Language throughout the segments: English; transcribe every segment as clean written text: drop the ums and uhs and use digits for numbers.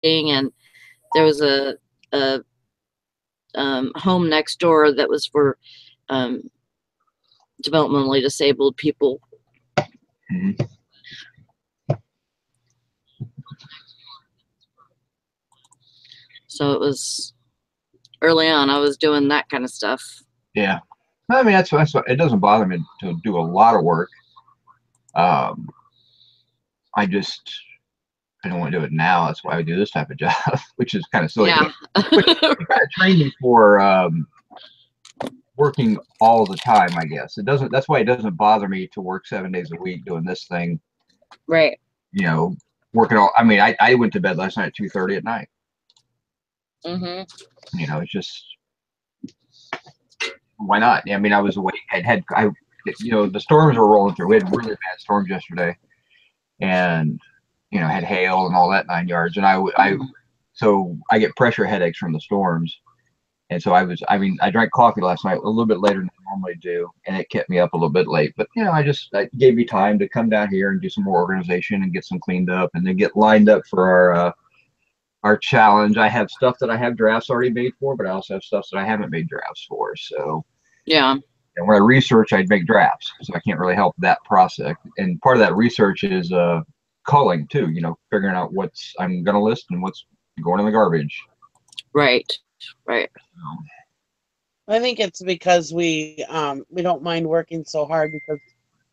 and there was a home next door that was for um, developmentally disabled people. Mm-hmm. So it was early on. I was doing that kind of stuff. Yeah. I mean, that's what it doesn't bother me to do a lot of work. I don't want to do it now. That's why I do this type of job, which is kind of silly. Yeah. But it kind of trained me for working all the time, I guess. That's why it doesn't bother me to work 7 days a week doing this thing. Right. You know, working all, I mean, I went to bed last night at 2:30 at night. Mm-hmm. You know, it's just, why not? I mean, I was awake. The storms were rolling through. We had really bad storms yesterday, and had hail and all that 9 yards. And so I get pressure headaches from the storms, and so I drank coffee last night a little bit later than I normally do, and it kept me up a little bit late. But I gave me time to come down here and do some more organization and get some cleaned up, and then get lined up for our challenge. I have stuff that I have drafts already made for, but I also have stuff that I haven't made drafts for. So yeah. And when I research, I'd make drafts, so I can't really help that process. And part of that research is culling too. Figuring out what's I'm going to list and what's going in the garbage. Right. Right. I think it's because we don't mind working so hard because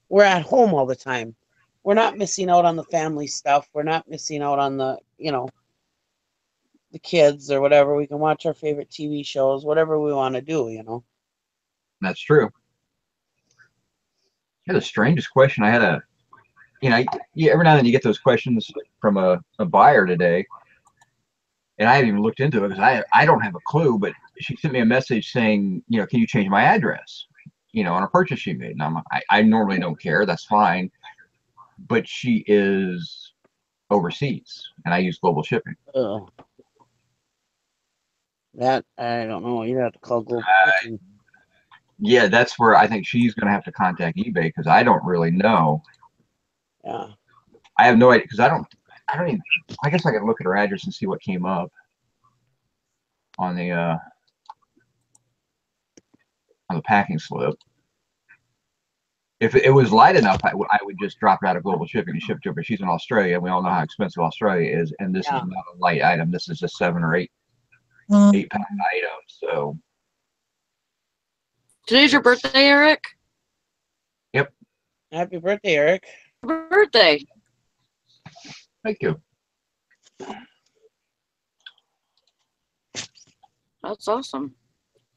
we're at home all the time. We're not missing out on the family stuff. We're not missing out on the kids or whatever. We can watch our favorite TV shows, whatever we want to do. That's true. Yeah, the strangest question I had every now and then you get those questions from a buyer today, and I haven't even looked into it because I don't have a clue. But she sent me a message saying, can you change my address? On a purchase she made, and I normally don't care. That's fine, but she is overseas, and I use global shipping. That I don't know. You'd have to call global shipping. Yeah, that's where I think she's going to have to contact eBay because I don't really know. Yeah. I have no idea because I don't even, I guess I could look at her address and see what came up on the packing slip. If it was light enough, I would just drop it out of global shipping and ship to her. But she's in Australia. We all know how expensive Australia is, and this is not a light item. This is a 7 or 8 pound item. So. Today's your birthday, Eric? Yep. Happy birthday, Eric. Birthday. Thank you. That's awesome.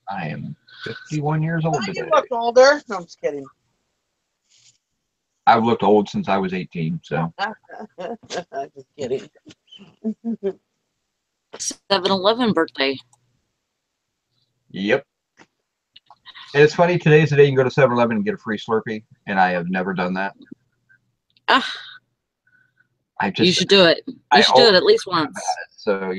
I am 51 years old today. You look older. No, I'm just kidding. I've looked old since I was 18, so. Just kidding. 7-Eleven birthday. Yep. And it's funny, today's the day you can go to 7-Eleven and get a free Slurpee, and I have never done that. You should do it. You should do it at least once. So,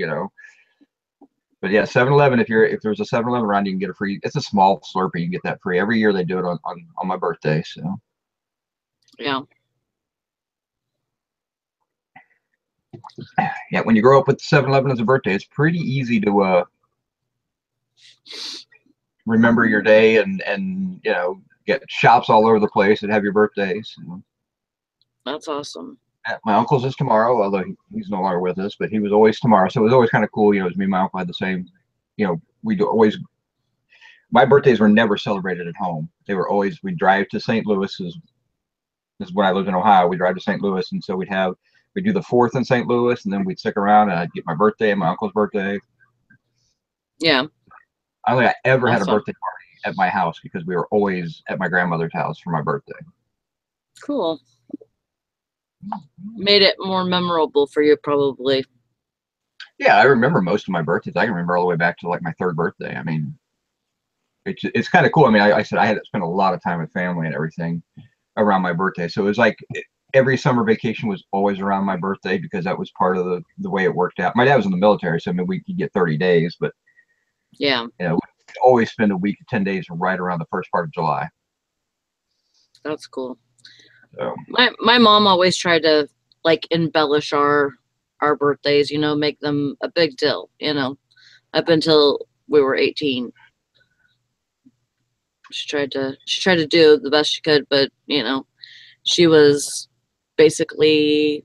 but yeah, 7-Eleven, if there's a 7-Eleven around, you can get a free, it's a small Slurpee, you can get that free. Every year they do it on my birthday, so. Yeah. Yeah, when you grow up with 7-Eleven as a birthday, it's pretty easy to remember your day and get shops all over the place and have your birthdays. That's awesome. My uncle's is tomorrow, although he's no longer with us, but he was always tomorrow. So it was always kind of cool. It was me and my uncle had the same, my birthdays were never celebrated at home. They were always, we'd drive to St. Louis. This is when I lived in Ohio. We'd drive to St. Louis. And so we'd do the 4th in St. Louis, and then we'd stick around and I'd get my birthday and my uncle's birthday. Yeah. I don't think I ever had a birthday party at my house because we were always at my grandmother's house for my birthday. Cool. Made it more memorable for you, probably. Yeah, I remember most of my birthdays. I can remember all the way back to like my 3rd birthday. I mean, it's kind of cool. I mean, I said I had to spend a lot of time with family and everything around my birthday. So it was like every summer vacation was always around my birthday because that was part of the way it worked out. My dad was in the military, so I mean, we could get 30 days, but yeah, we'd always spend a week, 10 days right around the first part of July. That's cool. So my mom always tried to like embellish our our birthdays, make them a big deal, up until we were 18. She tried to do the best she could, but she was basically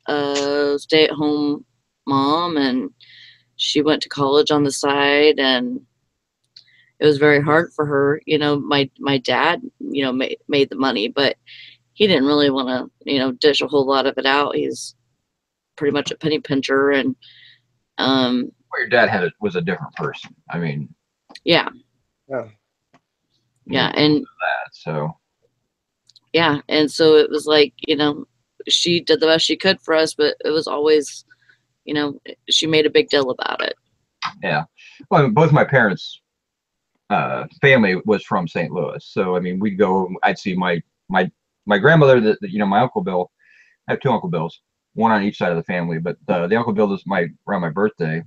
a stay-at-home mom, and she went to college on the side, and it was very hard for her. My dad, made the money, but he didn't really want to, dish a whole lot of it out. He's pretty much a penny pincher, and Well, your dad was a different person. I mean, yeah, and that, so yeah, and so it was like, she did the best she could for us, but it was always, she made a big deal about it. yeah. Well, I mean, both my parents' family was from St. Louis, so I mean, we'd go. I'd see my grandmother. That my Uncle Bill. I have two Uncle Bills, one on each side of the family, but the Uncle Bill is around my birthday.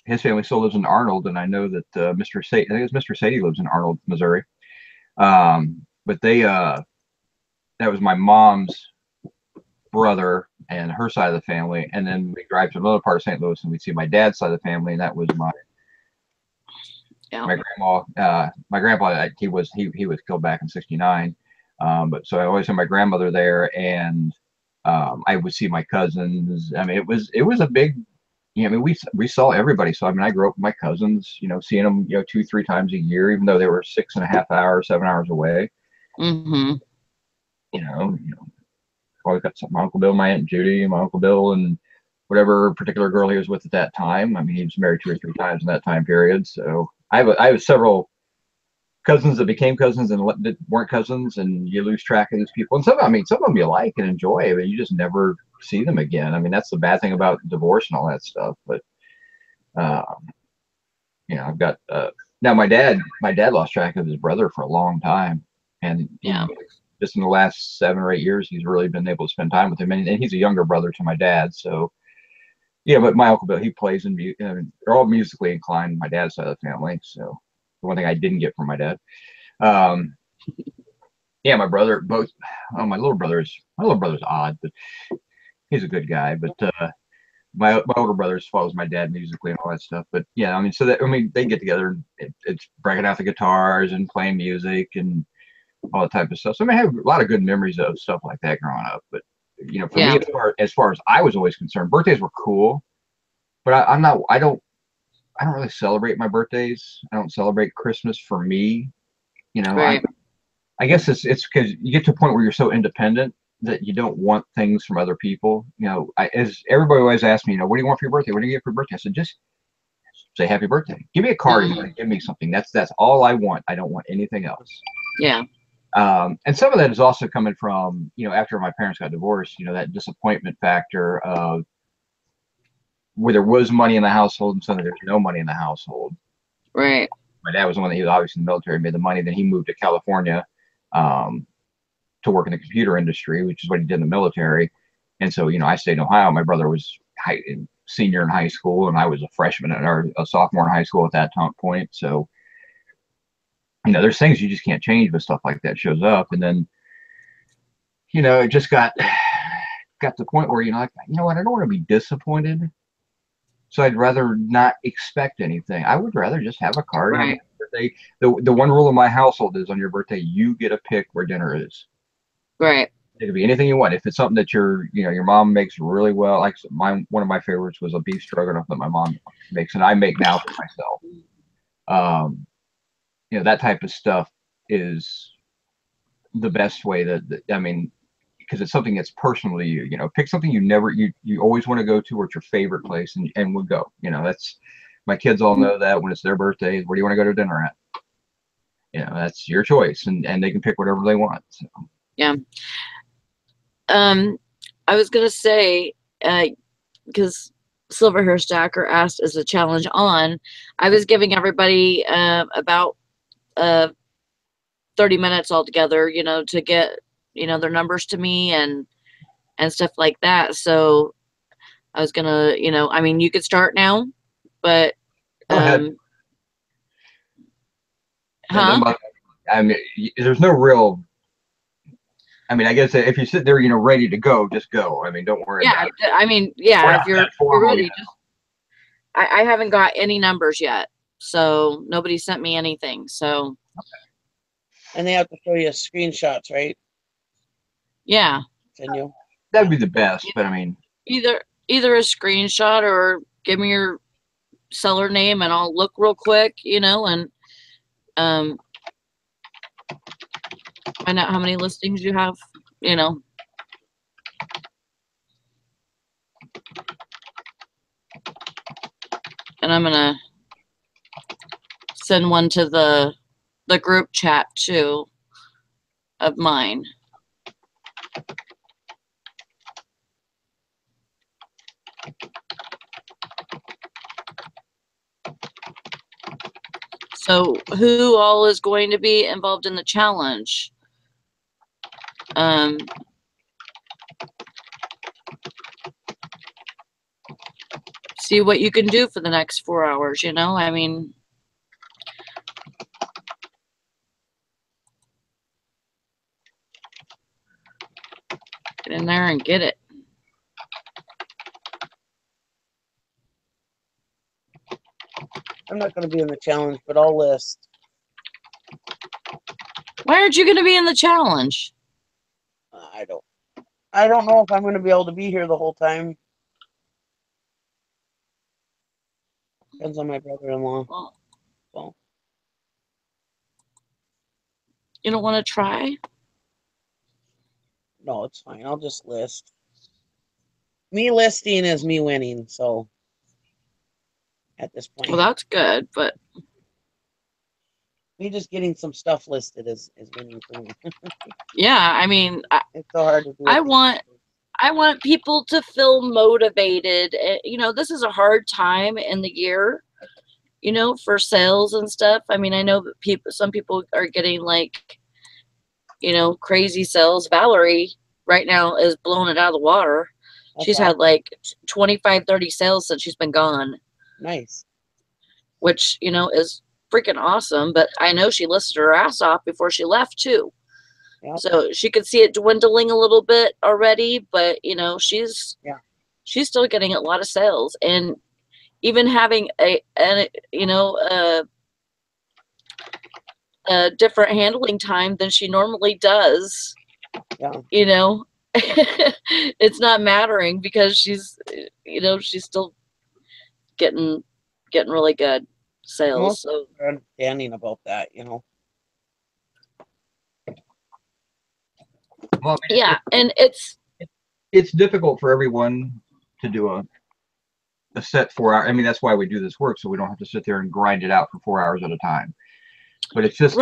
His family still lives in Arnold, and I know that Mr. Sadie, I think it's Mr. Sadie, lives in Arnold, Missouri. But that was my mom's brother and her side of the family, and then we drive to another part of St. Louis and we'd see my dad's side of the family, and that was my grandma. My grandpa, he was killed back in '69, but so I always had my grandmother there, and I would see my cousins. I mean, it was a big. I mean, we saw everybody. So I mean, I grew up with my cousins, seeing them, 2-3 times a year, even though they were 6.5 hours, 7 hours away. Mm-hmm. Always got my Uncle Bill, my Aunt Judy, my Uncle Bill, and whatever particular girl he was with at that time. I mean, he was married 2 or 3 times in that time period. So I have several cousins that became cousins and that weren't cousins, and you lose track of these people. And some of them you like and enjoy, but you just never see them again. I mean, that's the bad thing about divorce and all that stuff. But I've got now my dad lost track of his brother for a long time, and just in the last 7 or 8 years, he's really been able to spend time with him. And he's a younger brother to my dad, so yeah. But my Uncle Bill, he plays in music. They're all musically inclined, my dad's side of the family. So the one thing I didn't get from my dad. Yeah, my brother, both. Oh, my little brother's odd, but he's a good guy. But my older brother follows my dad musically and all that stuff. But yeah, I mean, they get together and it's breaking out the guitars and playing music and all that type of stuff. So I mean, I have a lot of good memories of stuff like that growing up. But for me, as far as I was always concerned, birthdays were cool, but I don't really celebrate my birthdays. I don't celebrate Christmas for me. Right. I guess it's because you get to a point where you're so independent that you don't want things from other people. As everybody always asks me, what do you want for your birthday? What do you get for your birthday? I said, just say happy birthday. Give me a card. Mm-hmm. Give me something. That's all I want. I don't want anything else. Yeah. And some of that is also coming from, after my parents got divorced, that disappointment factor of where there was money in the household and suddenly there's no money in the household. Right. My dad was the one that he was obviously in the military, made the money. Then he moved to California to work in the computer industry, which is what he did in the military. And so, I stayed in Ohio. My brother was senior in high school, and I was a freshman or a sophomore in high school at that point. So, there's things you just can't change, but stuff like that shows up. And then, it just got to the point where, like, what, I don't want to be disappointed. So I'd rather not expect anything. I would rather just have a card. Right. Birthday. The one rule of my household is on your birthday, you get to pick where dinner is. Right. It could be anything you want. If it's something that your mom makes really well, like one of my favorites was a beef stroganoff that my mom makes, and I make now for myself. That type of stuff is the best way because it's something that's personal to you. Pick something you always want to go to, or it's your favorite place, and we'll go. That's, my kids all know that when it's their birthdays, where do you want to go to dinner at? That's your choice, and they can pick whatever they want. So. Yeah. I was gonna say, because Silver Hair Stacker asked as a challenge on, I was giving everybody about 30 minutes altogether, to get their numbers to me and stuff like that. So I was gonna, I mean, you could start now, but Go ahead. Huh? I mean, there's no real I mean, I guess if you sit there, ready to go, just go. I mean, don't worry Yeah, about it. I mean, We're yeah, not if you're that formal ready, yet. just I haven't got any numbers yet, so nobody sent me anything. So And they have to show you screenshots, right? yeah, Can you? That'd be the best, but I mean, either a screenshot or give me your seller name and I'll look real quick, and um, find out how many listings you have, you know. And I'm gonna send one to the group chat too of mine. So who all is going to be involved in the challenge? See what you can do for the next 4 hours, I mean, get in there and get it. I'm not going to be in the challenge, but I'll list. Why aren't you going to be in the challenge? I don't know if I'm going to be able to be here the whole time. Depends on my brother-in-law. Well, you don't want to try? No, it's fine. I'll just list. Me listing is me winning, so at this point. Well, that's good, but me just getting some stuff listed is winning for me. yeah, I mean, it's so hard to do. I want people to feel motivated. This is a hard time in the year, for sales and stuff. I mean, I know that some people are getting like, crazy sales. Valerie right now is blowing it out of the water. She's had like 25, 30 sales since she's been gone. Nice. Which, is freaking awesome. But I know she listed her ass off before she left too. Yep. So she could see it dwindling a little bit already, but she's still getting a lot of sales, and even having a different handling time than she normally does. Yeah. It's not mattering because she's still getting really good sales. Most so are understanding about that, Well, yeah, and it's difficult for everyone to do a set 4 hour. I mean, that's why we do this work, so we don't have to sit there and grind it out for 4 hours at a time. But it's just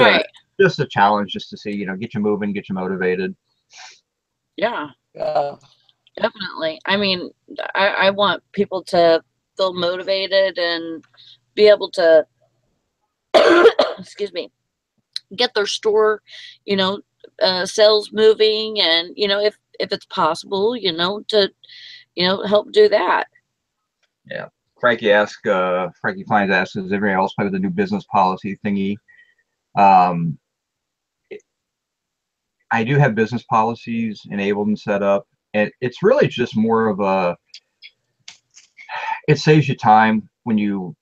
just a challenge, just to see, get you moving, get you motivated. Yeah, definitely. I mean, I want people to feel motivated and be able to, excuse me, get their store, sales moving, and if it's possible, to help do that. Yeah. Frankie Fines asks, is everybody else play with the new business policy thingy? I do have business policies enabled and set up, and it's really just more of it saves you time when you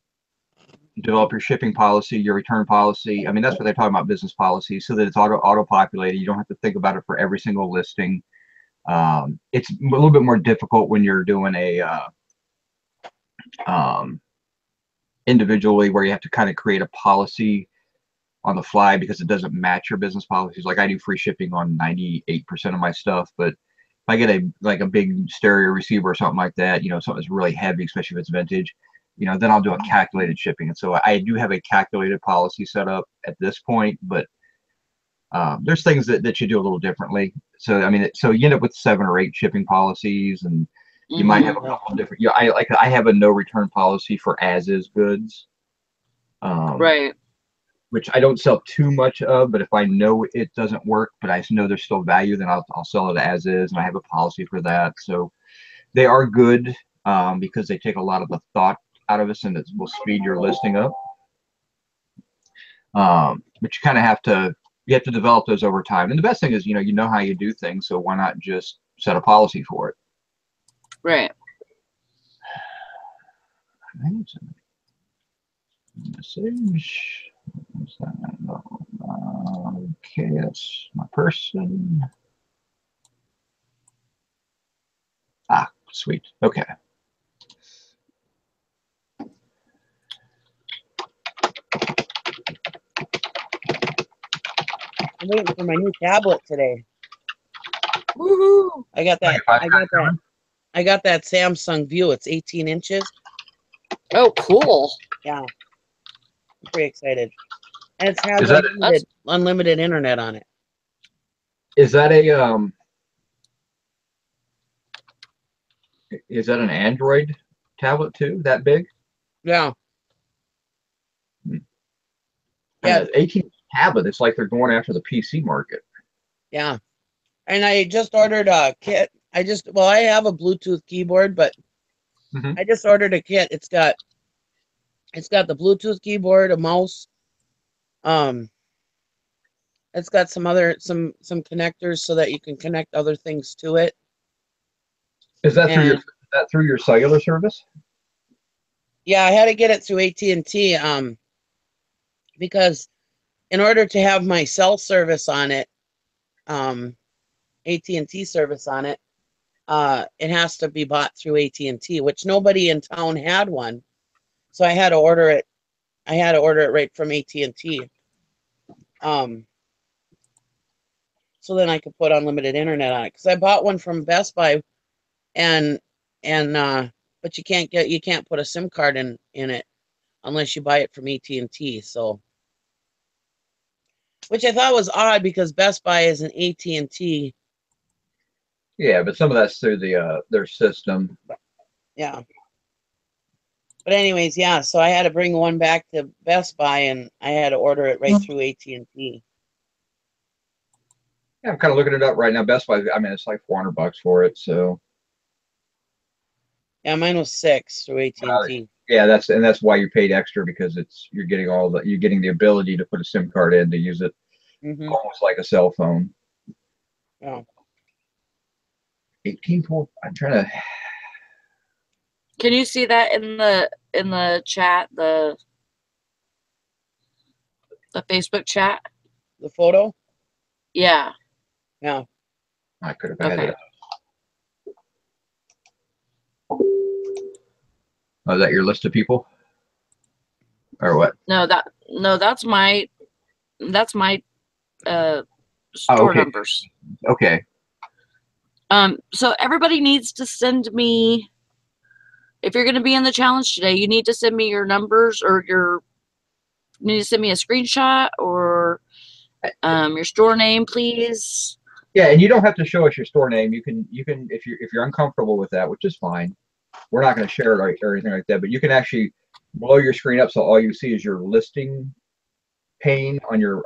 develop your shipping policy, your return policy. I mean, that's what they're talking about, business policy, so that it's auto populated. You don't have to think about it for every single listing. It's a little bit more difficult when you're doing a individually, where you have to kind of create a policy on the fly because it doesn't match your business policies. Like I do free shipping on 98% of my stuff, but if I get a big stereo receiver or something like that, something that's really heavy, especially if it's vintage, then I'll do a calculated shipping. And so I do have a calculated policy set up at this point, but there's things that you do a little differently. So I mean, so you end up with 7 or 8 shipping policies, and you might have a couple of different. I have a no return policy for as is goods. Right. Which I don't sell too much of, but if I know it doesn't work, but I know there's still value, then I'll sell it as is, and I have a policy for that. So they are good because they take a lot of the thought out of us, and it will speed your listing up. But you kind of have to you have to develop those over time. And the best thing is, you know how you do things, so why not just set a policy for it? Right. Message. What's that? Okay, that's my person. Ah, sweet. Okay. I'm waiting for my new tablet today. Woohoo! I got that. I got that Samsung View. It's 18 inches. Oh, cool. Yeah, I'm pretty excited. And it has Is that- unlimited internet on it. Is that an Android tablet too? That big? Yeah. Yeah. Yeah. 18 tablet. It's like they're going after the PC market. Yeah. And I just ordered a kit. I have a Bluetooth keyboard, but Mhm. I just ordered a kit. It's got the Bluetooth keyboard, a mouse. It's got some connectors so that you can connect other things to it. Is that through your cellular service? Yeah, I had to get it through AT&T because in order to have my cell service on it, AT&T service on it, it has to be bought through AT&T, which nobody in town had one. So I had to order it. I had to order it right from AT&T. So then I could put unlimited internet on it, because I bought one from Best Buy, but you can't put a SIM card in it unless you buy it from AT&T. So, which I thought was odd because Best Buy is an AT&T. Yeah, but some of that's through their system. Yeah. But anyways, yeah. So I had to bring one back to Best Buy, and I had to order it right through AT&T. Yeah, I'm kind of looking it up right now. Best Buy, I mean, it's like $400 for it. So Yeah, mine was $6 through AT&T. yeah, that's why you paid extra, because you're getting the ability to put a SIM card in to use it almost like a cell phone. Yeah. 18.4. I'm trying to. Can you see that in the chat, the Facebook chat? The photo? Yeah. Yeah. I could have had it. Oh, is that your list of people? Or what? No, that's my store numbers. Okay. So everybody needs to send me, if you're going to be in the challenge today, you need to send me your numbers, or you need to send me a screenshot, or your store name, please. Yeah, and you don't have to show us your store name. You can if you're uncomfortable with that, which is fine. We're not going to share it or anything like that, but you can actually blow your screen up so all you see is your listing pane on your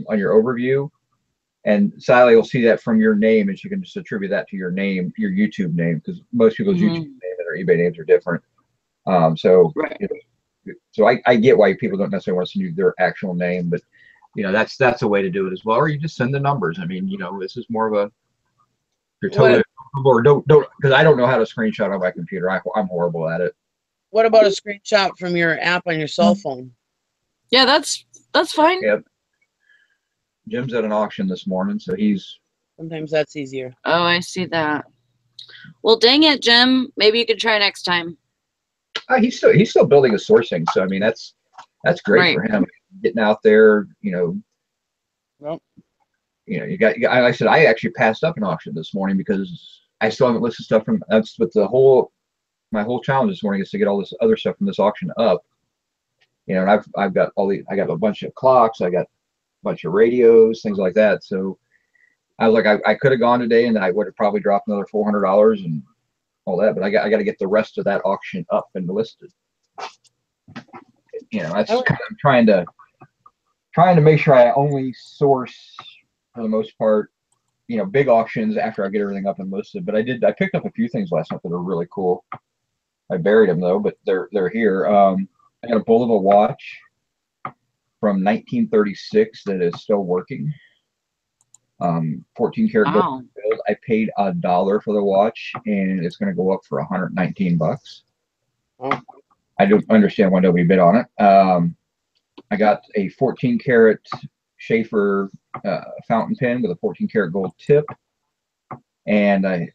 overview, and Sally will see that from your name, and she can just attribute that to your name, your YouTube name, because most people's YouTube name and their eBay names are different. So right. So I get why people don't necessarily want to send you their actual name, but that's a way to do it as well. Or you just send the numbers. I mean, this is more of a, you're totally, or don't, because I don't know how to screenshot on my computer. I'm horrible at it. What about a screenshot from your app on your cell phone? Yeah, that's fine. Yep. Jim's at an auction this morning, so sometimes that's easier. Oh, I see that. Well, dang it, Jim. Maybe you could try next time. He's still building a sourcing, so I mean that's great for him, getting out there. Well, like I said, I actually passed up an auction this morning because I still haven't listed stuff from. That's what my whole challenge this morning is, to get all this other stuff from this auction up. And I've got I got a bunch of clocks, I got a bunch of radios, things like that. So I was like, I could have gone today and I would have probably dropped another $400 and all that, but I got to get the rest of that auction up and listed. That's kind of, I'm trying to make sure I only source, for the most part, big auctions after I get everything up and listed. But I picked up a few things last night that are really cool. I buried them though, but they're here. I got a Bulova watch from 1936 that is still working. 14 karat gold. Wow. I paid $1 for the watch, and it's going to go up for $119. Oh. I don't understand why nobody bid on it. I got a 14 karat Schaefer fountain pen with a 14 karat gold tip, and I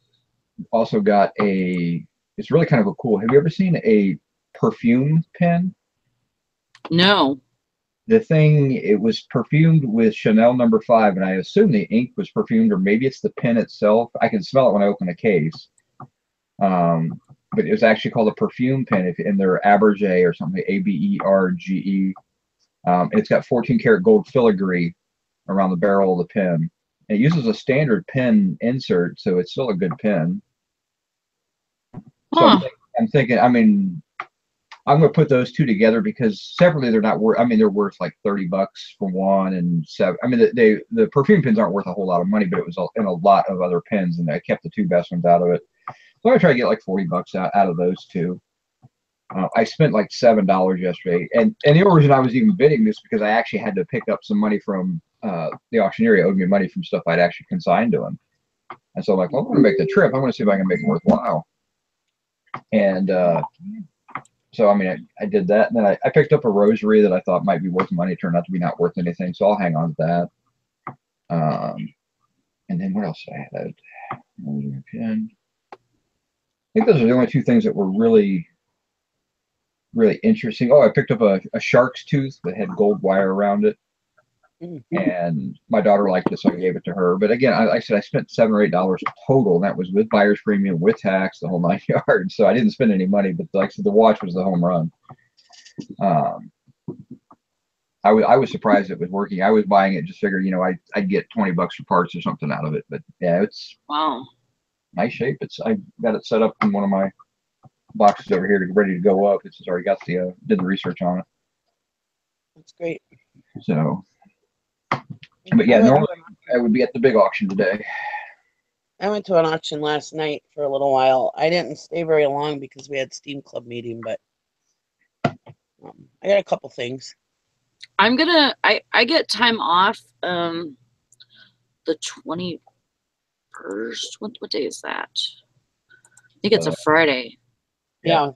also got it's really kind of a cool. Have you ever seen a perfume pen? No. The thing, it was perfumed with Chanel No. 5, and I assume the ink was perfumed, or maybe it's the pen itself. I can smell it when I open a case. But it was actually called a perfume pen, in their Aberge or something, Aberge. And it's got 14 karat gold filigree around the barrel of the pen. And it uses a standard pen insert, so it's still a good pen. So I'm thinking, I mean, I'm going to put those two together because separately they're not worth, I mean, they're worth like $30 for one and seven. I mean, the perfume pens aren't worth a whole lot of money, but it was in a lot of other pens, and I kept the two best ones out of it. So I try to get like $40 out of those two. I spent like $7 yesterday, and the only reason I was even bidding this because I actually had to pick up some money from the auctioneer. He owed me money from stuff I'd actually consigned to him, and so I'm like, well, I'm going to make the trip. I'm going to see if I can make it worthwhile. And so I mean, I did that, and then I picked up a rosary that I thought might be worth money. It turned out to be not worth anything, so I'll hang on to that. And then what else did I have? Rosary pin. I think those are the only two things that were really interesting. Oh, I picked up a shark's tooth that had gold wire around it, and my daughter liked it, so I gave it to her. But again, I said I spent $7 or $8 total, and that was with buyer's premium, with tax, the whole 9 yards. So I didn't spend any money, but like I said, the watch was the home run. I was surprised it was working. I was buying it, just figured, I'd get $20 for parts or something out of it. But yeah, it's nice shape. I got it set up in one of my boxes over here ready to go up. It's already got did the research on it. That's great. So, but yeah, normally I would be at the big auction today. I went to an auction last night for a little while. I didn't stay very long because we had Steam Club meeting, but I got a couple things. I get time off the 21st. What day is that? I think it's a Friday. Yeah.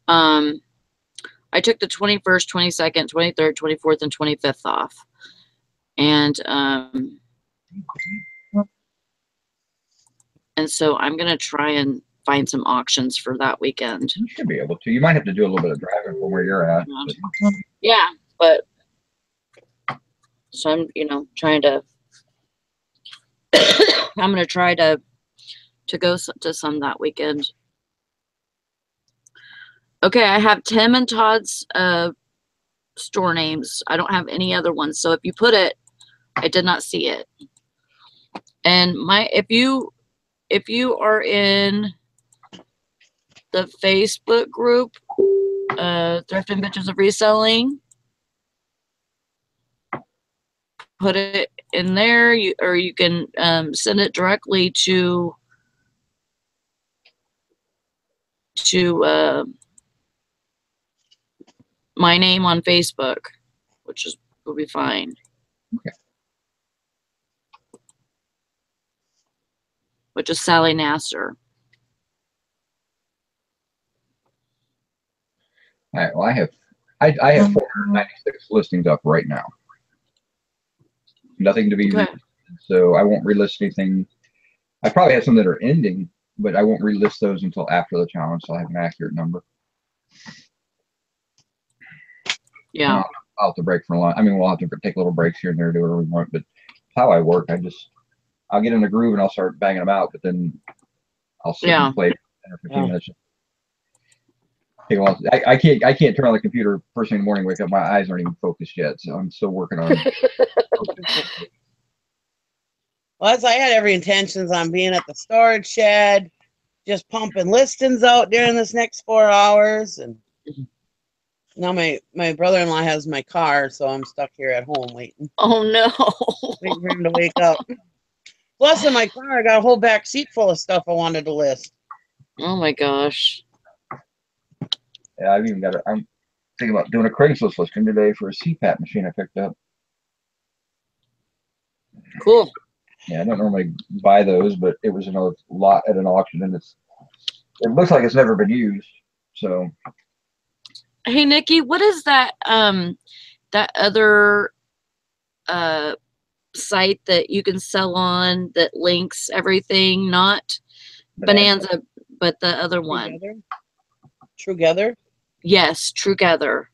I took the 21st, 22nd, 23rd, 24th, and 25th off. And so I'm going to try and find some auctions for that weekend. You should be able to. You might have to do a little bit of driving from where you're at. Yeah, but so I'm, trying to I'm going to try to go to some that weekend. Okay, I have Tim and Todd's store names. I don't have any other ones. So if you put it, I did not see it. And if you are in the Facebook group, Thrift and Bitches of Reselling, put it in there, or you can send it directly to my name on Facebook, which will be fine. Okay. Which is Sally Nasser. All right. Well, I have 496 listings up right now. Nothing to be relisted, so I won't relist anything. I probably have some that are ending, but I won't relist those until after the challenge, so I have an accurate number. Yeah. I'll have to break for lunch. I mean, we'll have to take little breaks here and there, do whatever we want. But how I work, I'll get in the groove and I'll start banging them out, but then I'll sit and play 10 or 15 minutes. Take a while. I can't turn on the computer first thing in the morning, wake up, my eyes aren't even focused yet, so I'm still working on it. Well, I had every intentions on being at the storage shed, just pumping listings out during this next 4 hours, and now my brother-in-law has my car, so I'm stuck here at home waiting. Oh no! Waiting for him to wake up. Plus, in my car, I got a whole back seat full of stuff I wanted to list. Oh my gosh! Yeah, I've even got thinking about doing a Craigslist listing today for a CPAP machine I picked up. Cool. Yeah, I don't normally buy those, but it was in a lot at an auction, and it looks like it's never been used. So Hey, Nikki, what is that that other site that you can sell on that links everything? Not Bonanza, but the other one. Trugether? Yes, Trugether.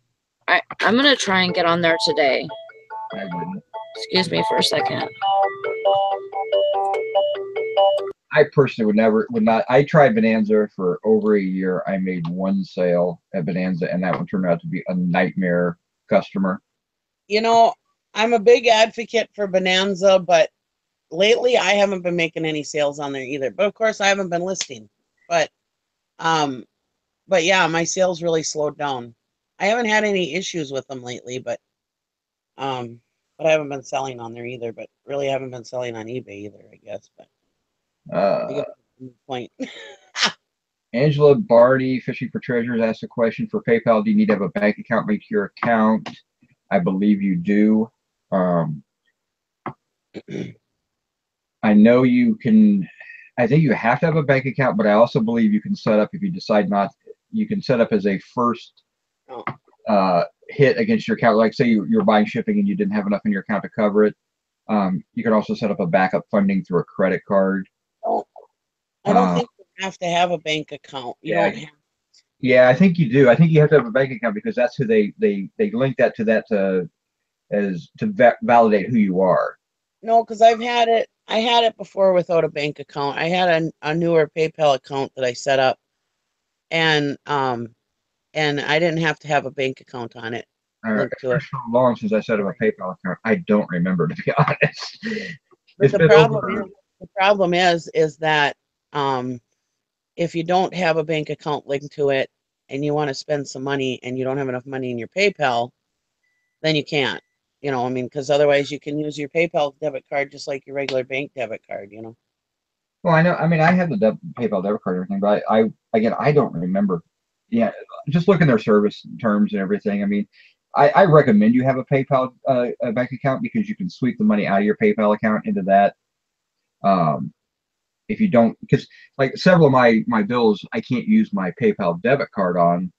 I'm gonna try and get on there today. I wouldn't. Excuse me for a second. I personally would not. I tried Bonanza for over a year. I made one sale at Bonanza, and that one turned out to be a nightmare customer. You know, I'm a big advocate for Bonanza, but lately I haven't been making any sales on there either. But of course, I haven't been listing. But yeah, my sales really slowed down. I haven't had any issues with them lately, but I haven't been selling on there either. But really, haven't been selling on eBay either, I guess. But I guess that's the point. Angela Barty, Fishing for Treasures, asked a question for PayPal. Do you need to have a bank account linked to your account? I believe you do. I know you can. I think you have to have a bank account, but I also believe you can set up, if you decide not, you can set up as a first hit against your account. Like say you're buying shipping and you didn't have enough in your account to cover it. You can also set up a backup funding through a credit card. I don't think you have to have a bank account. You don't have. Yeah, I think you do. I think you have to have a bank account because that's who they link that to validate who you are. No, because I've had it. I had it before without a bank account. I had a newer PayPal account that I set up, and I didn't have to have a bank account on it. It's been so long since I set up a PayPal account. I don't remember, to be honest. But the problem is that if you don't have a bank account linked to it and you want to spend some money and you don't have enough money in your PayPal, then you can't. You know, I mean, because otherwise you can use your PayPal debit card just like your regular bank debit card, you know. Well, I know. I mean, I have the PayPal debit card and everything, but I don't remember. Yeah, just look in their service terms and everything. I mean, I recommend you have a PayPal a bank account because you can sweep the money out of your PayPal account into that. If you don't, because like several of my bills, I can't use my PayPal debit card on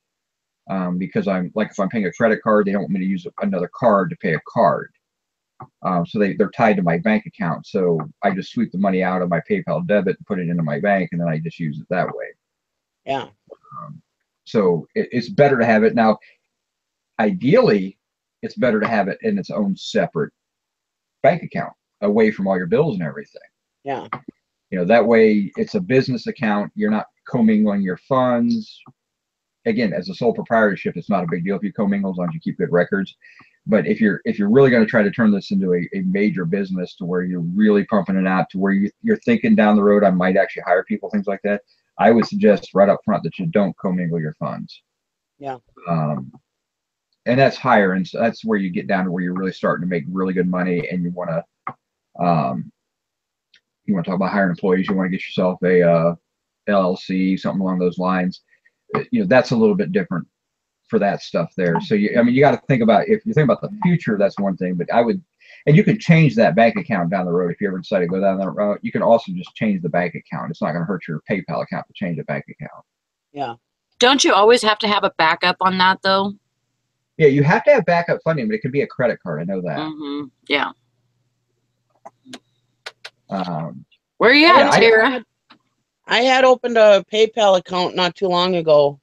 because if I'm paying a credit card, they don't want me to use another card to pay a card. So they're tied to my bank account. So I just sweep the money out of my PayPal debit and put it into my bank, and then I just use it that way. Yeah. So it's better to have it now. Ideally, it's better to have it in its own separate bank account, away from all your bills and everything. Yeah. You know, that way it's a business account. You're not commingling your funds. Again, as a sole proprietorship, it's not a big deal if you commingle, as long as you keep good records. But if you're really going to try to turn this into a major business to where you're really pumping it out to where you're thinking down the road, I might actually hire people, things like that, I would suggest right up front that you don't commingle your funds. Yeah. And that's higher, and so that's where you get down to where you're really starting to make really good money, and you want to talk about hiring employees. You want to get yourself a LLC, something along those lines. You know, that's a little bit different for that stuff there. So you got to think about, if you think about the future, that's one thing, but and you can change that bank account down the road. If you ever decide to go down that route, you can also just change the bank account. It's not going to hurt your PayPal account to change a bank account. Yeah. Don't you always have to have a backup on that though? Yeah, you have to have backup funding, but it could be a credit card. I know that. Mm-hmm. Yeah. Where are you at, Tara? I had opened a PayPal account not too long ago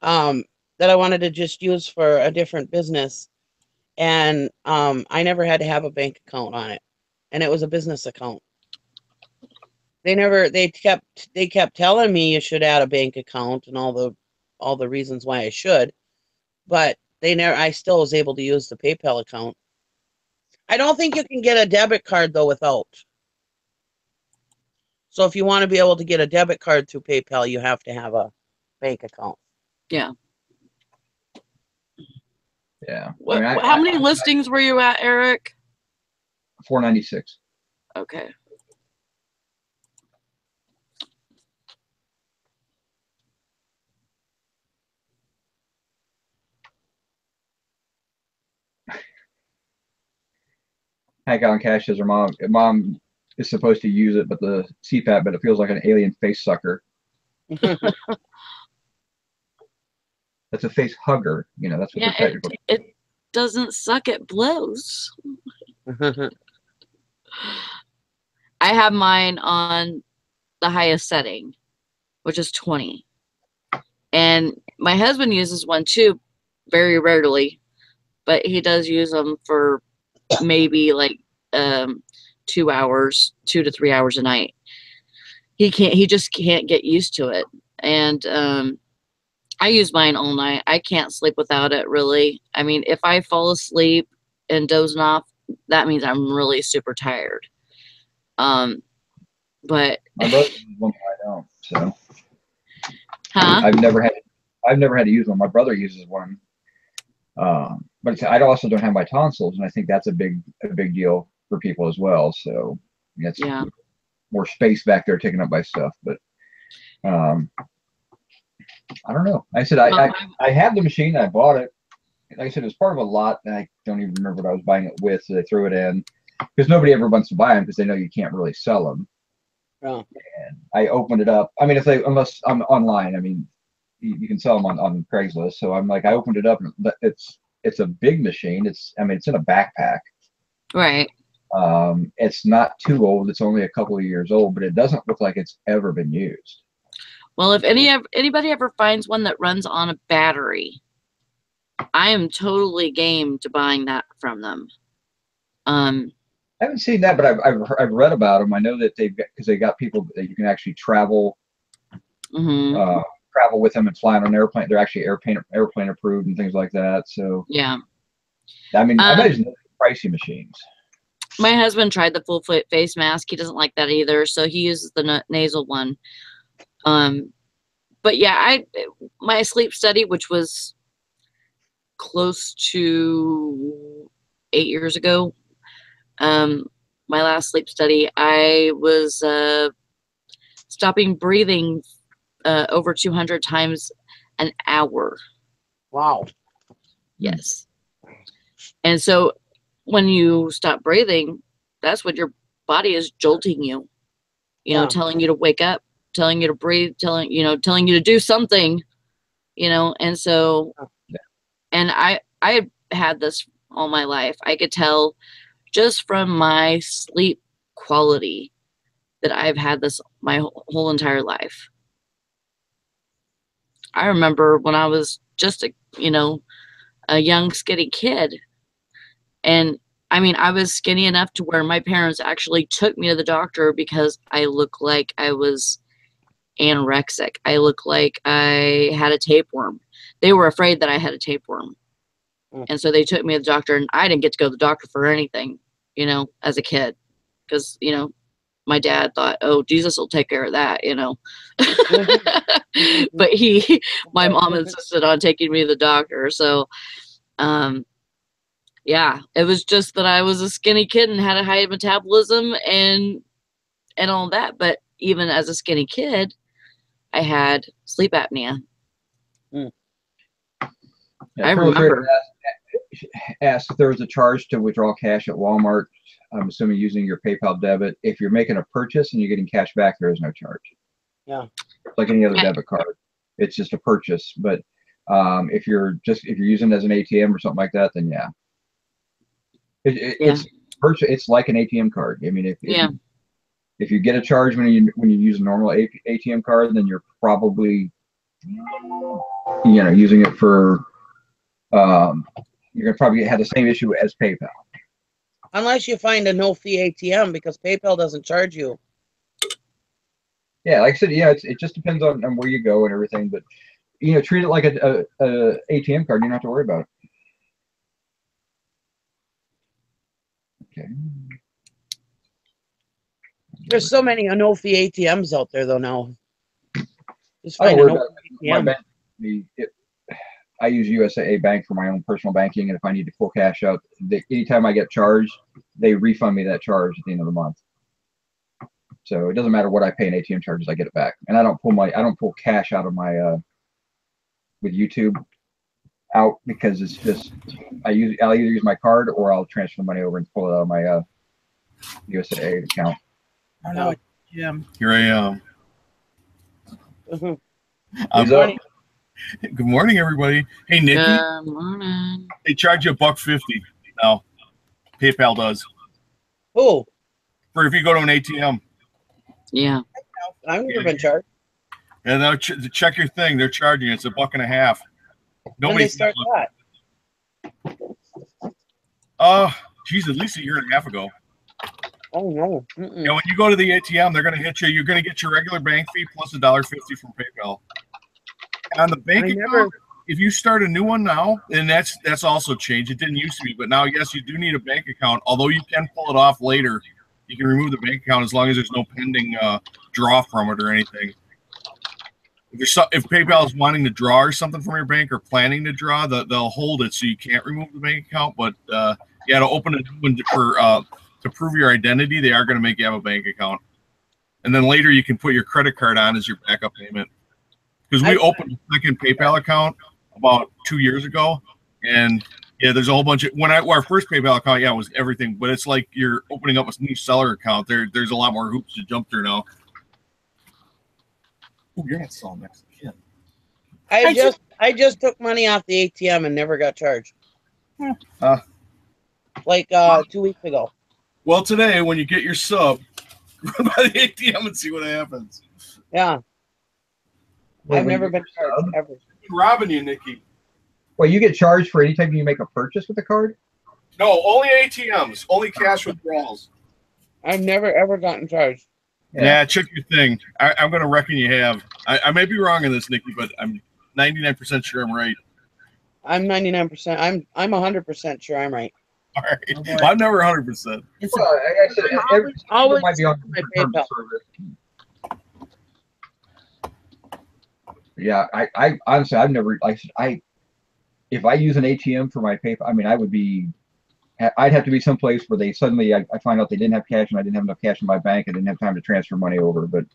that I wanted to just use for a different business. And I never had to have a bank account on it. And it was a business account. They kept telling me you should add a bank account and all the reasons why I should. But I still was able to use the PayPal account. I don't think you can get a debit card though without. So if you want to be able to get a debit card through PayPal, you have to have a bank account. Yeah. Yeah. How many listings were you at, Eric? 496. Okay. Hank on Cash says her mom is supposed to use it, but the CPAP, but it feels like an alien face sucker. That's a face hugger. You know, that's what Yeah, the technical. it doesn't suck, it blows. I have mine on the highest setting, which is 20. And my husband uses one too, very rarely, but he does use them for maybe like 2 hours, 2 to 3 hours a night. He just can't get used to it. And I use mine all night. I can't sleep without it, really. I mean, if I fall asleep and dozing off, that means I'm really super tired. But My brother uses one, but I don't. So huh? I've never had to use one. My brother uses one, but I also don't have my tonsils, and I think that's a big deal for people as well. So it's more space back there taken up by stuff. But I don't know. I said I have the machine. I bought it. Like I said, it was part of a lot, and I don't even remember what I was buying it with. So they threw it in because nobody ever wants to buy them because they know you can't really sell them. Oh. And I opened it up. I mean, unless I'm online, I mean, you can sell them on Craigslist. So I'm like, I opened it up, and it's a big machine. It's in a backpack. Right. It's not too old. It's only a couple of years old, but it doesn't look like it's ever been used. Well, if anybody ever finds one that runs on a battery, I am totally game to buying that from them. I haven't seen that, but I've read about them. I know that they got people that you can actually travel with them and fly on an airplane. They're actually airplane approved and things like that. So yeah, I mean, I imagine those are pricey machines. My husband tried the full face mask. He doesn't like that either, so he uses the nasal one. But yeah, my sleep study, which was close to 8 years ago, my last sleep study, I was stopping breathing over 200 times an hour. Wow. Yes. And so when you stop breathing, that's what your body is jolting you, telling you to wake up, telling you to breathe, telling you to do something, and so, and I had this all my life. I could tell just from my sleep quality that I've had this my whole entire life. I remember when I was just a young skinny kid, and I mean, I was skinny enough to where my parents actually took me to the doctor because I looked like I was anorexic. I looked like I had a tapeworm. They were afraid that I had a tapeworm. And so they took me to the doctor, and I didn't get to go to the doctor for anything, as a kid, because, my dad thought, oh, Jesus will take care of that, But my mom insisted on taking me to the doctor. So, yeah, it was just that I was a skinny kid and had a high metabolism and all that. But even as a skinny kid, I had sleep apnea. Yeah, I remember. Asked if there was a charge to withdraw cash at Walmart. I'm assuming using your PayPal debit. If you're making a purchase and you're getting cash back, there is no charge. Yeah. Like any other debit card, it's just a purchase. But if you're using it as an ATM or something like that, then yeah. It's like an ATM card. I mean, if you get a charge when you use a normal ATM card, then you're probably using it for you're gonna probably have the same issue as PayPal. Unless you find a no-fee ATM, because PayPal doesn't charge you. Yeah, like I said, it just depends on where you go and everything, but treat it like a ATM card. You don't have to worry about it. Okay. There's so many no-fee ATMs out there, though, now. Just I find don't a worry about my bank. I use USAA Bank for my own personal banking, and if I need to pull cash out, anytime I get charged, they refund me that charge at the end of the month. So it doesn't matter what I pay in ATM charges, I get it back. And I don't pull cash out of my with YouTube out, because it's just I'll either use my card or I'll transfer the money over and pull it out of my USA account. I know. Yeah. Here I am. Mhm. I'm- Morning. Good morning, everybody. Hey, Nikki, Good morning. they charge you $1.50 now. PayPal does Oh, for if you go to an ATM. Yeah. I've never been charged. And they'll check your thing. They're charging you. It's $1.50. When they Nobody. start that? Geez, at least a year and a half ago. Oh no. Mm-mm. Yeah, when you go to the ATM, they're going to hit you. You're going to get your regular bank fee plus $1.50 from PayPal. And on the bank I account, never- if you start a new one now, and that's also changed. It didn't used to be, but now yes, you do need a bank account. Although you can pull it off later, you can remove the bank account as long as there's no pending draw from it or anything. If PayPal is wanting to draw or something from your bank or planning to draw, they'll hold it so you can't remove the bank account. But yeah, to open a new one to prove your identity, they are going to make you have a bank account, and then later you can put your credit card on as your backup payment. Because we opened a second PayPal account about 2 years ago, and yeah, there's a whole bunch of our first PayPal account, yeah, was everything, but it's like you're opening up a new seller account. There's a lot more hoops to jump through now. Oh, you're not selling next to the kid. I just took money off the ATM and never got charged. Like 2 weeks ago. Well, today when you get your sub, run by the ATM and see what happens. Yeah. Wait, I've when never you been get your charged sub? ever. Robbing you, Nikki. Well, you get charged for any time you make a purchase with the card? No, only ATMs, only cash withdrawals. I've never ever gotten charged. Yeah, check your thing. I'm going to reckon you have. I may be wrong on this, Nikki, but I'm 99% sure I'm right. I'm 99%. I'm 100% sure I'm right. All right. Oh, boy. Well, I'm never 100%. It's Well, I said, every always might be on my terms of PayPal. service. Yeah, I honestly, I've never, like I said, if I use an ATM for my PayPal, I mean, I'd have to be someplace where they suddenly, I find out they didn't have cash and I didn't have enough cash in my bank. I didn't have time to transfer money over, but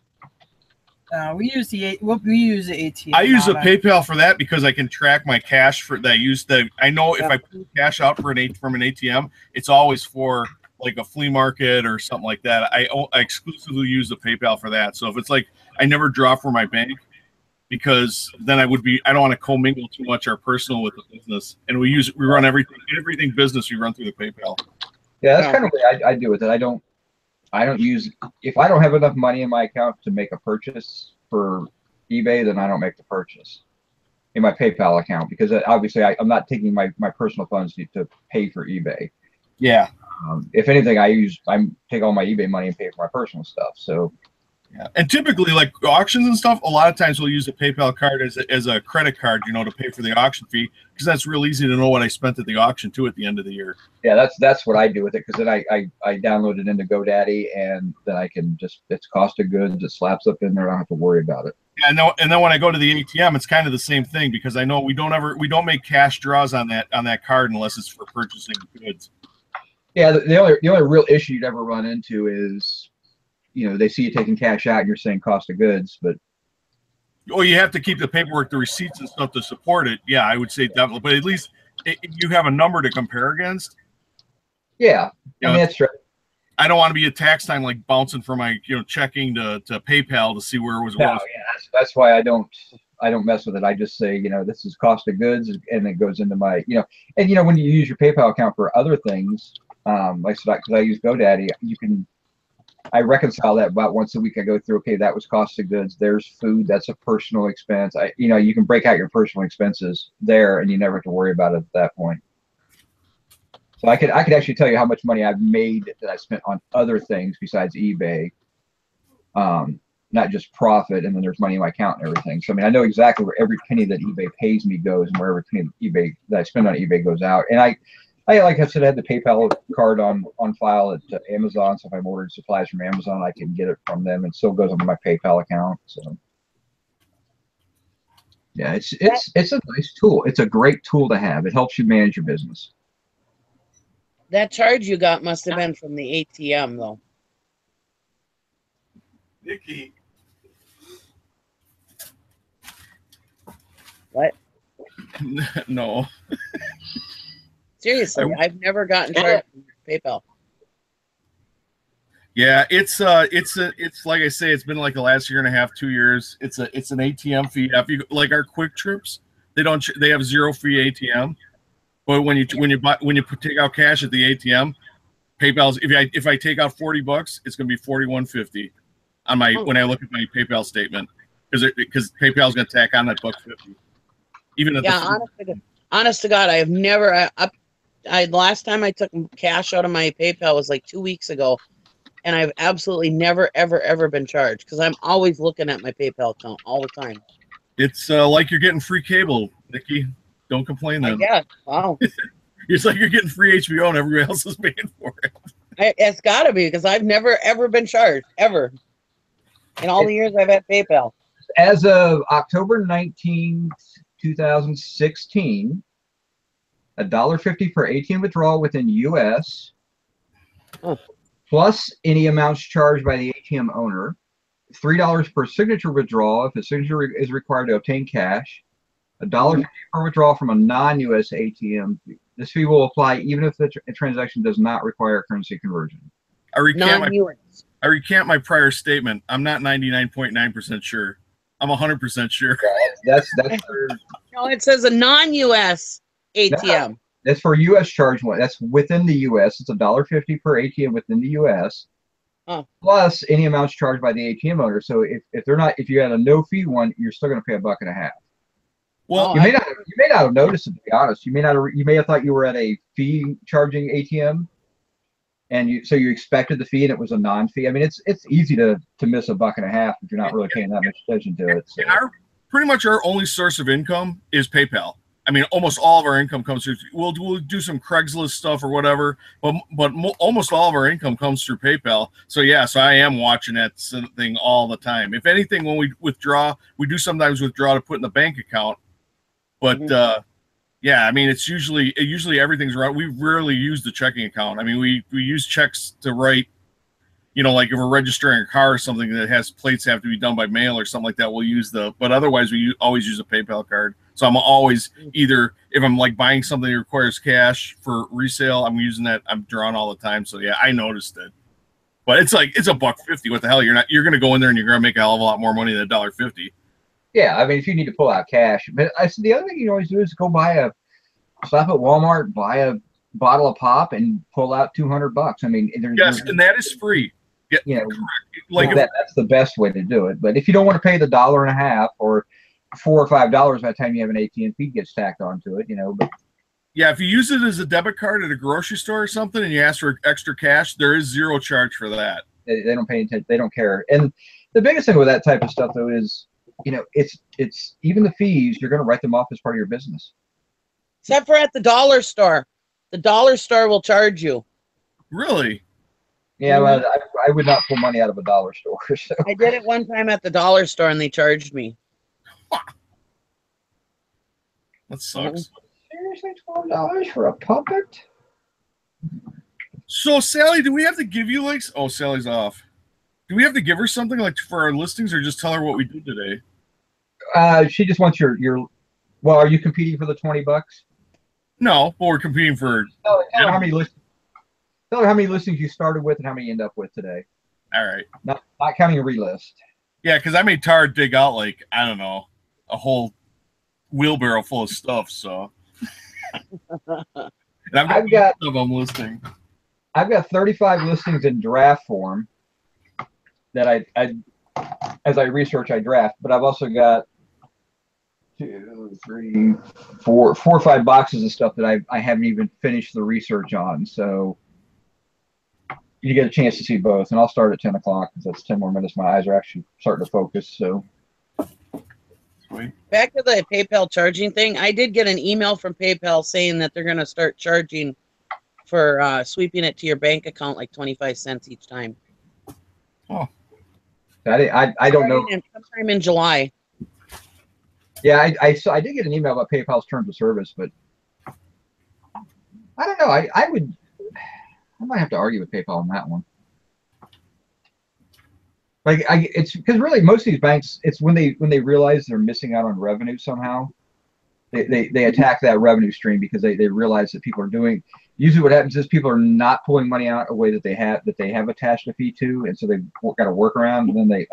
we use the ATM. I use a not PayPal for that because I can track my cash for that. I know if I pull cash out from an ATM, it's always for like a flea market or something like that. I exclusively use the PayPal for that. So if it's like I never draw from my bank, because then I don't want to commingle too much our personal with the business, and we run everything business we run through the PayPal. yeah, that's kind of the way I do with it. I don't use, if I don't have enough money in my account to make a purchase for eBay, then I don't make the purchase in my PayPal account, because obviously I'm not taking my personal funds to pay for eBay. Yeah. If anything, I take all my eBay money and pay for my personal stuff. So Yeah. And typically, like auctions and stuff, a lot of times we'll use a PayPal card as a credit card, to pay for the auction fee, because that's real easy to know what I spent at the auction too at the end of the year. yeah, that's what I do with it, because then I download it into GoDaddy, and then I can it's cost of goods. It slaps up in there. I don't have to worry about it. Yeah, no, and then when I go to the ATM, it's kind of the same thing, because I know we don't make cash draws on that card unless it's for purchasing goods. Yeah, the only real issue you'd ever run into is, they see you taking cash out and you're saying cost of goods, but Well, you have to keep the paperwork, the receipts and stuff to support it. Yeah, I would say definitely, but at least you have a number to compare against. yeah, I mean, that's true. I don't want to be at tax time like bouncing from my checking to PayPal to see where it was. No, yeah, that's why I don't mess with it. I just say, this is cost of goods, and it goes into my, and when you use your PayPal account for other things, like I said, because I use GoDaddy, I reconcile that about once a week. I go through, okay, that was cost of goods. There's food. That's a personal expense. You can break out your personal expenses there, and you never have to worry about it at that point. So I could actually tell you how much money I've made that I spent on other things besides eBay, not just profit. And then there's money in my account and everything. So I mean, I know exactly where every penny that eBay pays me goes, and where every penny that I spend on eBay goes out. And I like I said, I had the PayPal card on file at Amazon. So if I'm ordering supplies from Amazon, I can get it from them, and still goes onto my PayPal account. So yeah, it's a nice tool. It's a great tool to have. It helps you manage your business. That charge you got must have been from the ATM, though. Nikki. What? No. Seriously, I've never gotten charged from PayPal. Yeah, it's like I say, it's been like the last year and a half, 2 years. It's an ATM fee. If you like our Quick Trips, they have zero fee ATM. But when you take out cash at the ATM, PayPal's if I take out $40, it's gonna be $41.50 on my when I look at my PayPal statement because PayPal's gonna tack on that $1.50. Even at Yeah, honest to God, I have never. I last time I took cash out of my PayPal was like 2 weeks ago, and I've absolutely never, ever been charged because I'm always looking at my PayPal account all the time. it's like you're getting free cable, Nikki. Don't complain then. Yeah, wow. It's like you're getting free HBO and everybody else is paying for it. It's got to be because I've never ever been charged ever in all the years I've had PayPal. As of October 19th, 2016, $1.50 per ATM withdrawal within U.S. Oh. plus any amounts charged by the ATM owner. $3 per signature withdrawal if a signature is required to obtain cash. $1.50 per withdrawal from a non-U.S. ATM. This fee will apply even if the transaction does not require currency conversion. I recant my Non-US. prior statement. I'm not 99.9% sure. I'm 100% sure. That's No, it says a non-US ATM. that's for U.S. charge one. That's within the U.S. It's $1.50 per ATM within the U.S. Plus any amounts charged by the ATM owner. So if you had a no fee one, you're still going to pay $1.50. Well, You may not have noticed it, to be honest. You may have thought you were at a fee charging ATM, and so you expected the fee and it was a non-fee. I mean, it's easy to miss $1.50 if you're not really paying that much attention to it. So. Pretty much our only source of income is PayPal. I mean, almost all of our income comes through. We'll do some Craigslist stuff or whatever, but almost all of our income comes through PayPal. So yeah, so I am watching that thing all the time. If anything, when we withdraw, we do sometimes withdraw to put in the bank account. But yeah, I mean, it's usually everything's right. We rarely use the checking account. I mean, we use checks to write, like if we're registering a car or something that has plates have to be done by mail or something like that, we'll use but otherwise we always use a PayPal card. So I'm always either, if I'm like buying something that requires cash for resale, I'm using that. I'm drawing all the time. So yeah, I noticed it. But it's $1.50. What the hell? You're going to go in there and you're going to make a hell of a lot more money than $1.50. Yeah, I mean, if you need to pull out cash, but I said the other thing you always do is go stop at Walmart, buy a bottle of pop, and pull out $200. I mean, yes, and that is free. Yeah, correct. Like that's the best way to do it. But if you don't want to pay the $1.50 or $4 or $5 by the time you have an ATM fee gets tacked onto it, But yeah, if you use it as a debit card at a grocery store or something, and you ask for extra cash, there is zero charge for that. They don't pay attention. They don't care. And the biggest thing with that type of stuff, though, is it's even the fees, you're going to write them off as part of your business. Except for at the dollar store. The dollar store will charge you. Really? Yeah, well, I would not pull money out of a dollar store. So. I did it one time at the dollar store and they charged me. That sucks. Seriously, $12 for a puppet? So Sally, do we have to give you oh, Sally's off. Do we have to give her something like for our listings or just tell her what we did today? She just wants your. Well, are you competing for the $20? No, but we're competing for. Tell her how many listings. Tell her how many listings you started with and how many you end up with today. All right. Not counting a relist. Yeah, because I made Tara dig out I don't know, a whole wheelbarrow full of stuff. So. And I've got stuff I'm listing. I've got 35 listings in draft form that I as I research, I draft, but I've also got 2, 3, 4 or 5 boxes of stuff that I haven't even finished the research on. So you get a chance to see both, and I'll start at 10 o'clock because that's 10 more minutes. My eyes are actually starting to focus. So back to the PayPal charging thing, I did get an email from PayPal saying that they're going to start charging for sweeping it to your bank account like 25 cents each time. Oh. I don't know. Sometime in July. Yeah, I did get an email about PayPal's terms of service, but I don't know. I might have to argue with PayPal on that one. It's because really most of these banks, it's when they realize they're missing out on revenue somehow, they attack that revenue stream because they realize that people are doing, usually what happens is people are not pulling money out a way that they have attached a fee to, and so they've got to work around, and then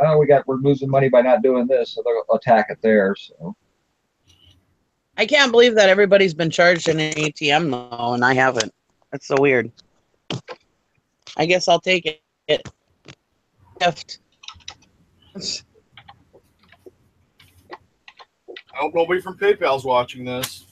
we're losing money by not doing this, so they'll attack it there. So I can't believe that everybody's been charged in an ATM though, and I haven't. That's so weird. I guess I'll take it. Gift. I hope nobody from PayPal's watching this.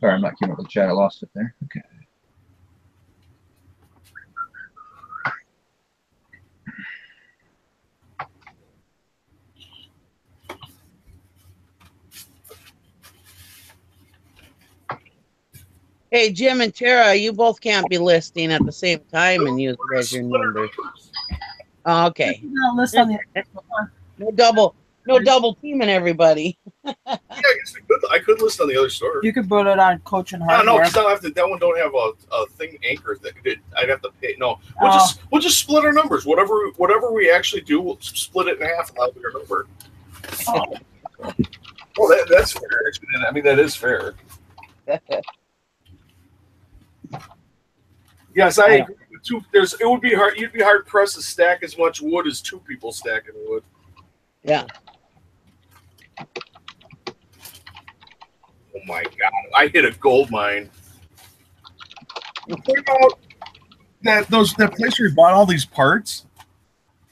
Sorry, I'm not keeping up with the chat. I lost it there. Okay. Hey, Jim and Tara, you both can't be listing at the same time and use it as your number. Oh, okay. List on the No double teaming everybody. Yeah, I guess I could list on the other store. You could put it on Coach and No, Hardware. because that one don't have a thing anchor that I'd have to pay. No, we'll just split our numbers. Whatever we actually do, we'll split it in half and I'll be our number. Well, that's fair. I mean, that is fair. Yes, I agree. It would be hard. You'd be hard pressed to stack as much wood as two people stacking wood. Yeah. Oh my god! I hit a gold mine. What about that place where we bought all these parts?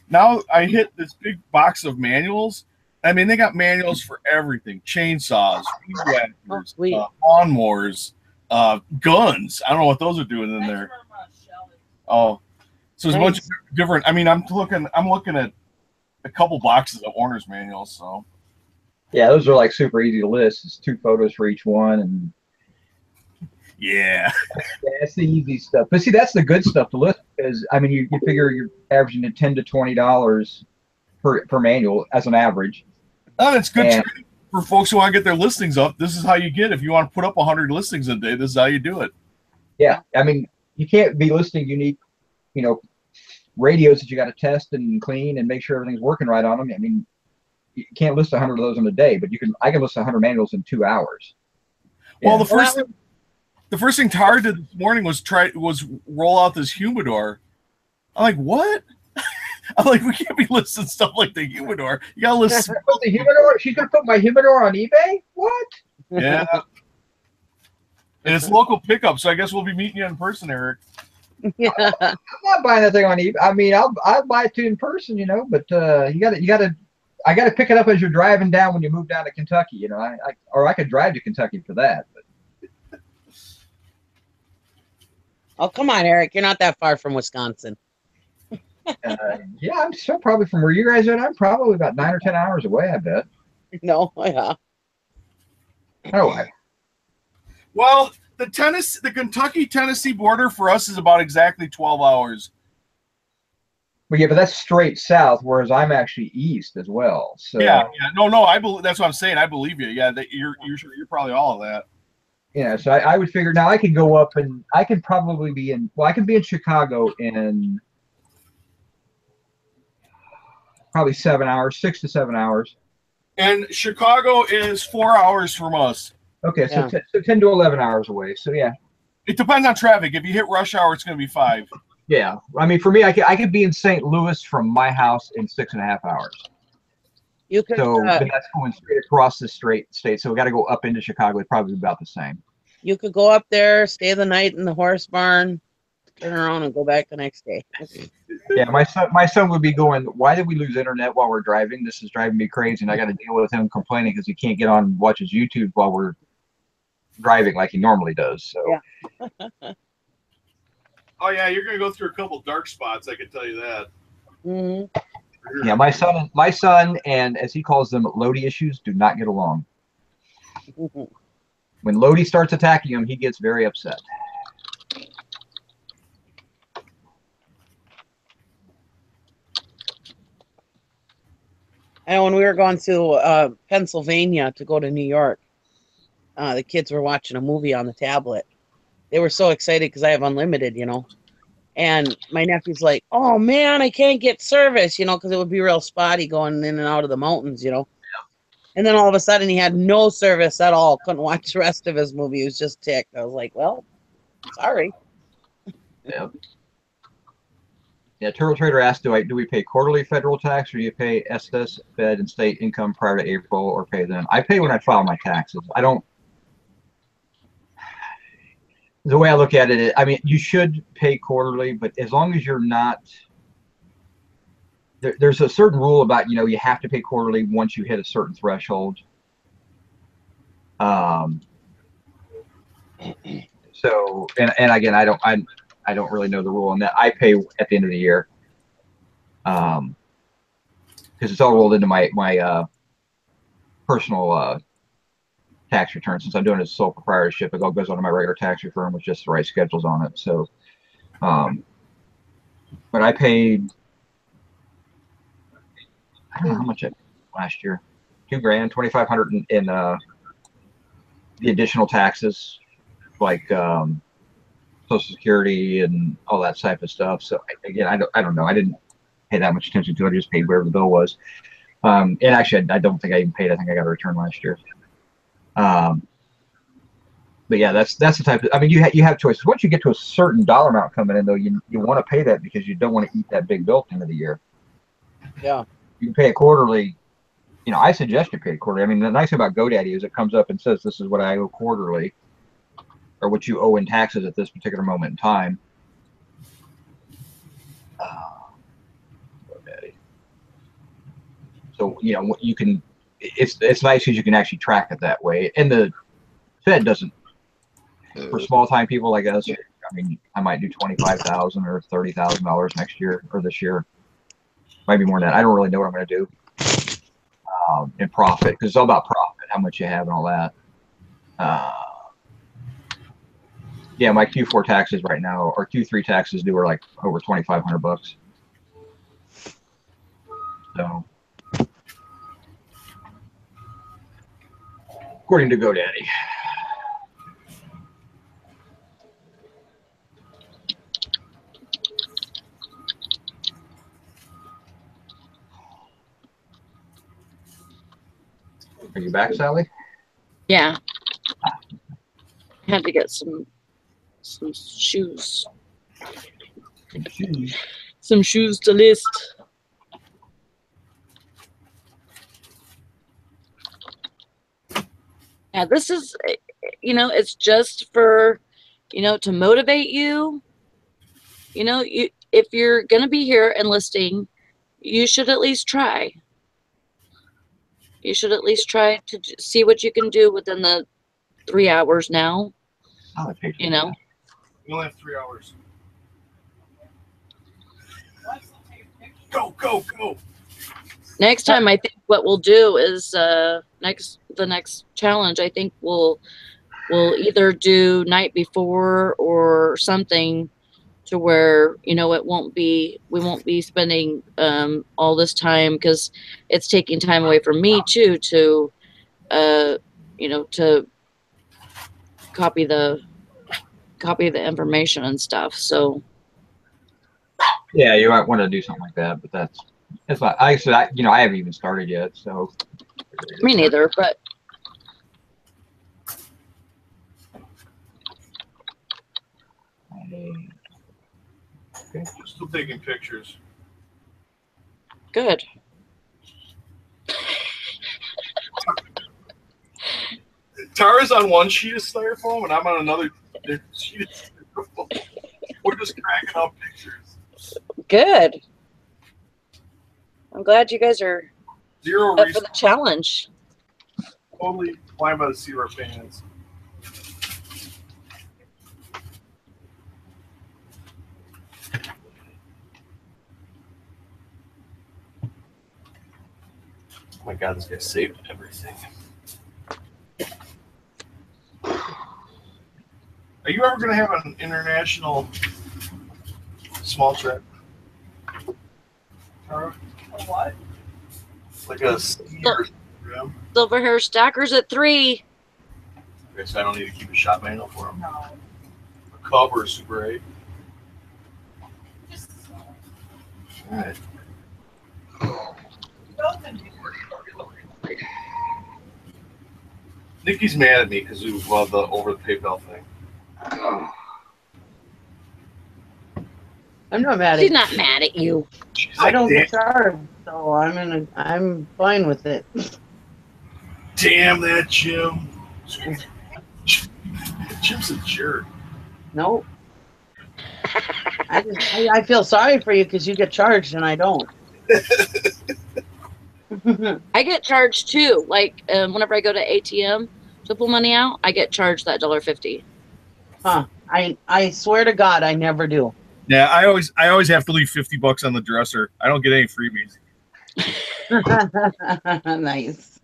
Now I hit this big box of manuals. I mean, they got manuals for everything: chainsaws, weed whackers, lawnmowers, guns. I don't know what those are doing in there. Oh, so there's a bunch of different. I mean, I'm looking at a couple boxes of owner's manuals. So yeah, those are like super easy to list. It's 2 photos for each one, and yeah, that's the easy stuff. But see, that's the good stuff to list, because I mean, you figure you're averaging at $10 to $20 per manual as an average. Oh, it's good for folks who want to get their listings up. This is how you get. If you want to put up 100 listings a day, this is how you do it. Yeah, I mean, you can't be listing unique, radios that you got to test and clean and make sure everything's working right on them. I mean, you can't list 100 of those in a day, but I can list 100 manuals in 2 hours. Well, the first thing Tar did this morning was roll out this humidor. I'm like, what? I'm like, we can't be listing stuff like the humidor. You gotta list the humidor. She's gonna put my humidor on eBay. What? Yeah. And it's local pickup, so I guess we'll be meeting you in person, Eric. Yeah. I'm not buying that thing on eBay. I mean, I'll buy it too in person, but I gotta pick it up as you're driving down when you move down to Kentucky. I could drive to Kentucky for that. But. Oh, come on, Eric. You're not that far from Wisconsin. Yeah, I'm still probably from where you guys are. I'm probably about 9 or 10 hours away, I bet. No, yeah. Oh, well, the Kentucky-Tennessee border for us is about exactly 12 hours. Well, yeah, but that's straight south, whereas I'm actually east as well. So yeah. No, I believe that's what I'm saying. I believe you. Yeah, you're probably all of that. Yeah, so I would figure now I can go up and I can probably be in. Well, I can be in Chicago in probably 7 hours, 6 to 7 hours. And Chicago is 4 hours from us. Okay, so 10 to 11 hours away. So yeah, it depends on traffic. If you hit rush hour, it's going to be 5. Yeah, I mean, for me, I could be in St. Louis from my house in 6.5 hours. You could. So then that's going straight across the state. So we got to go up into Chicago. It's probably about the same. You could go up there, stay the night in the horse barn, turn around, and go back the next day. Yeah, my son would be going, why did we lose internet while we're driving? This is driving me crazy, and I got to deal with him complaining because he can't get on and watch his YouTube while we're driving like he normally does. So. Yeah. Oh yeah, you're gonna go through a couple dark spots. I can tell you that. Hmm. Yeah, my son, and as he calls them, Lodi issues do not get along. When Lodi starts attacking him, he gets very upset. And when we were going to Pennsylvania to go to New York, the kids were watching a movie on the tablet. They were so excited because I have unlimited, you know. And my nephew's like, "Oh man, I can't get service, you know, because it would be real spotty going in and out of the mountains, you know." And then all of a sudden, he had no service at all. Couldn't watch the rest of his movie. He was just ticked. I was like, "Well, sorry." Yeah. Yeah, Turtle Trader asked, do we pay quarterly federal tax, or do you pay SS, Fed, and state income prior to April, or pay then? I pay when I file my taxes. I don't. The way I look at it, I mean, you should pay quarterly, but as long as you're not. There's a certain rule about, you have to pay quarterly once you hit a certain threshold. So, and again, I don't really know the rule on that. I pay at the end of the year, because it's all rolled into my personal tax return. Since I'm doing it as sole proprietorship, it all goes onto my regular tax return with just the right schedules on it. So, but I paid, I don't know how much I paid last year, $2,000, $2,500 in the additional taxes, like Social Security and all that type of stuff. So again, I don't know. I didn't pay that much attention to it. I just paid wherever the bill was. And actually, I don't think I even paid. I think I got a return last year. But yeah, that's the type of. I mean, you have choices. Once you get to a certain dollar amount coming in, though, you want to pay that because you don't want to eat that big bill at the end of the year. Yeah. You can pay it quarterly. I suggest you pay it quarterly. I mean, the nice thing about GoDaddy is it comes up and says this is what I owe quarterly, or what you owe in taxes at this particular moment in time. GoDaddy. So you can. It's nice because you can actually track it that way, and the Fed doesn't. For small time people like us, I mean, I might do $25,000 or $30,000 next year or this year. Might be more than that. I don't really know what I'm going to do in profit, because it's all about profit, how much you have and all that. Yeah, my Q4 taxes right now, or Q3 taxes due, are like over $2,500. So, according to GoDaddy. Are you back, Sally? Yeah. Had to get some shoes. Some shoes to list. Yeah, this is, it's just for, to motivate you. If you're going to be here enlisting, you should at least try. You should at least try to see what you can do within the 3 hours now. We only have 3 hours. Go, go, go. Next time, I think what we'll do is the next challenge. I think we'll either do night before or something, to where we won't be spending all this time, because it's taking time away from me too to to copy the information and stuff. So yeah, you might want to do something like that, but that's not. I haven't even started yet, so me neither. But okay. Still taking pictures. Good. Tara's on one sheet of styrofoam and I'm on another sheet of styrofoam. We're just cracking up pictures. Good. I'm glad you guys are Zero up for reason. the challenge. Totally flying by the seat of our pants. my God, this guy saved everything. Are you ever going to have an international small track? A what? Like a senior rim? Silver hair stackers at 3. Okay, so I don't need to keep a shot manual for him. No. A Cub or a Super 8? Just All right. both of you. Nikki's mad at me because we love the over the PayPal thing. I'm not mad at She's you. not mad at you. She's I like, don't damn, get charged, so I'm fine with it. damn that Jim. Jim's a jerk. Nope. I feel sorry for you because you get charged and I don't. I get charged too. Like whenever I go to ATM to pull money out, I get charged that $1.50. Huh. I swear to God, I never do. Yeah, I always have to leave $50 on the dresser. I don't get any freebies. Nice.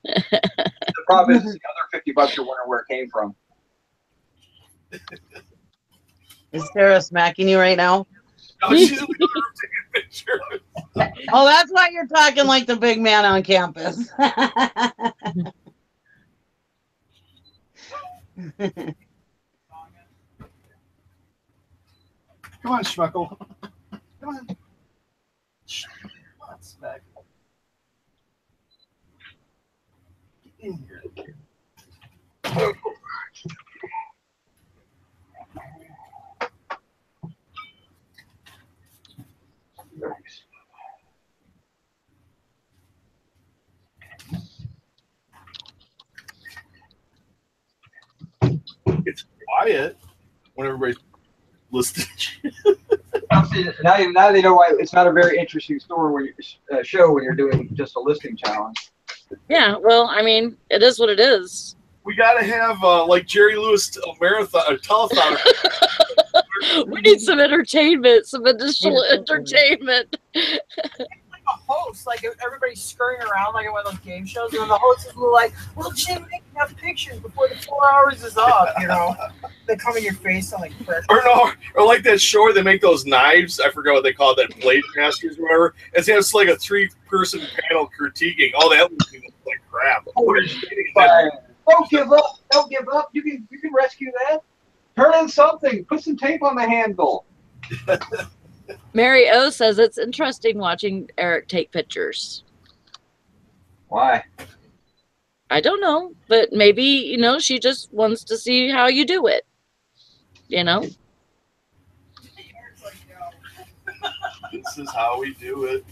The problem is the other $50 you're wondering where it came from. Is Sarah smacking you right now? No, she's in the other room taking a picture. Oh, that's why you're talking like the big man on campus. Come on, Schmuckle. Come on. Come on, Smack. Get in here. It's quiet when everybody's listening. Now they know why it's not a very interesting story when you show when you're doing just a listing challenge. Yeah, well, I mean, it is what it is. We gotta have like Jerry Lewis marathon or telethon. We need some entertainment, some additional entertainment. Like a host, like everybody's scurrying around like at one of those game shows, and the host is like, "Well, Jim, make enough pictures before the 4 hours is up." You know, they come in your face and like pressure. Or no, or like that show where they make those knives. I forgot what they call it, that Blade Masters or whatever. It's just like a 3-person panel critiquing. Oh, that looks like crap. Don't give up! Don't give up! You can rescue that. Turn in something. Put some tape on the handle. Mary O says it's interesting watching Eric take pictures. Why? I don't know, but maybe, you know, she just wants to see how you do it. You know? This is how we do it.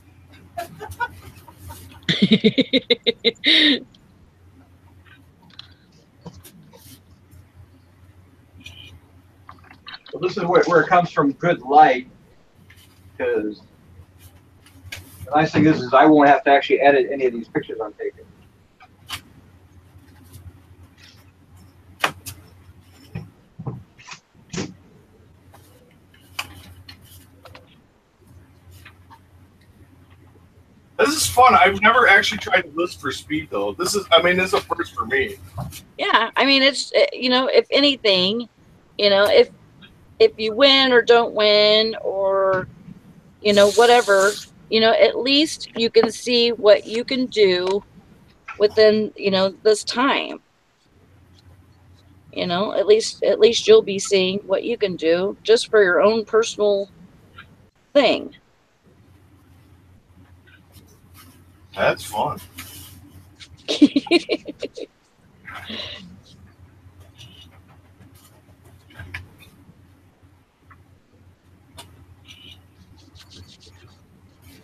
Well, this is where it comes from good light, because the nice thing is I won't have to actually edit any of these pictures I'm taking. This is fun. I've never actually tried to list for speed though. This is a first for me. Yeah, I mean, it's, you know, if anything, you know, if you win or don't win or, you know, whatever, you know, at least you can see what you can do within, you know, this time. You know, at least you'll be seeing what you can do just for your own personal thing. That's fun.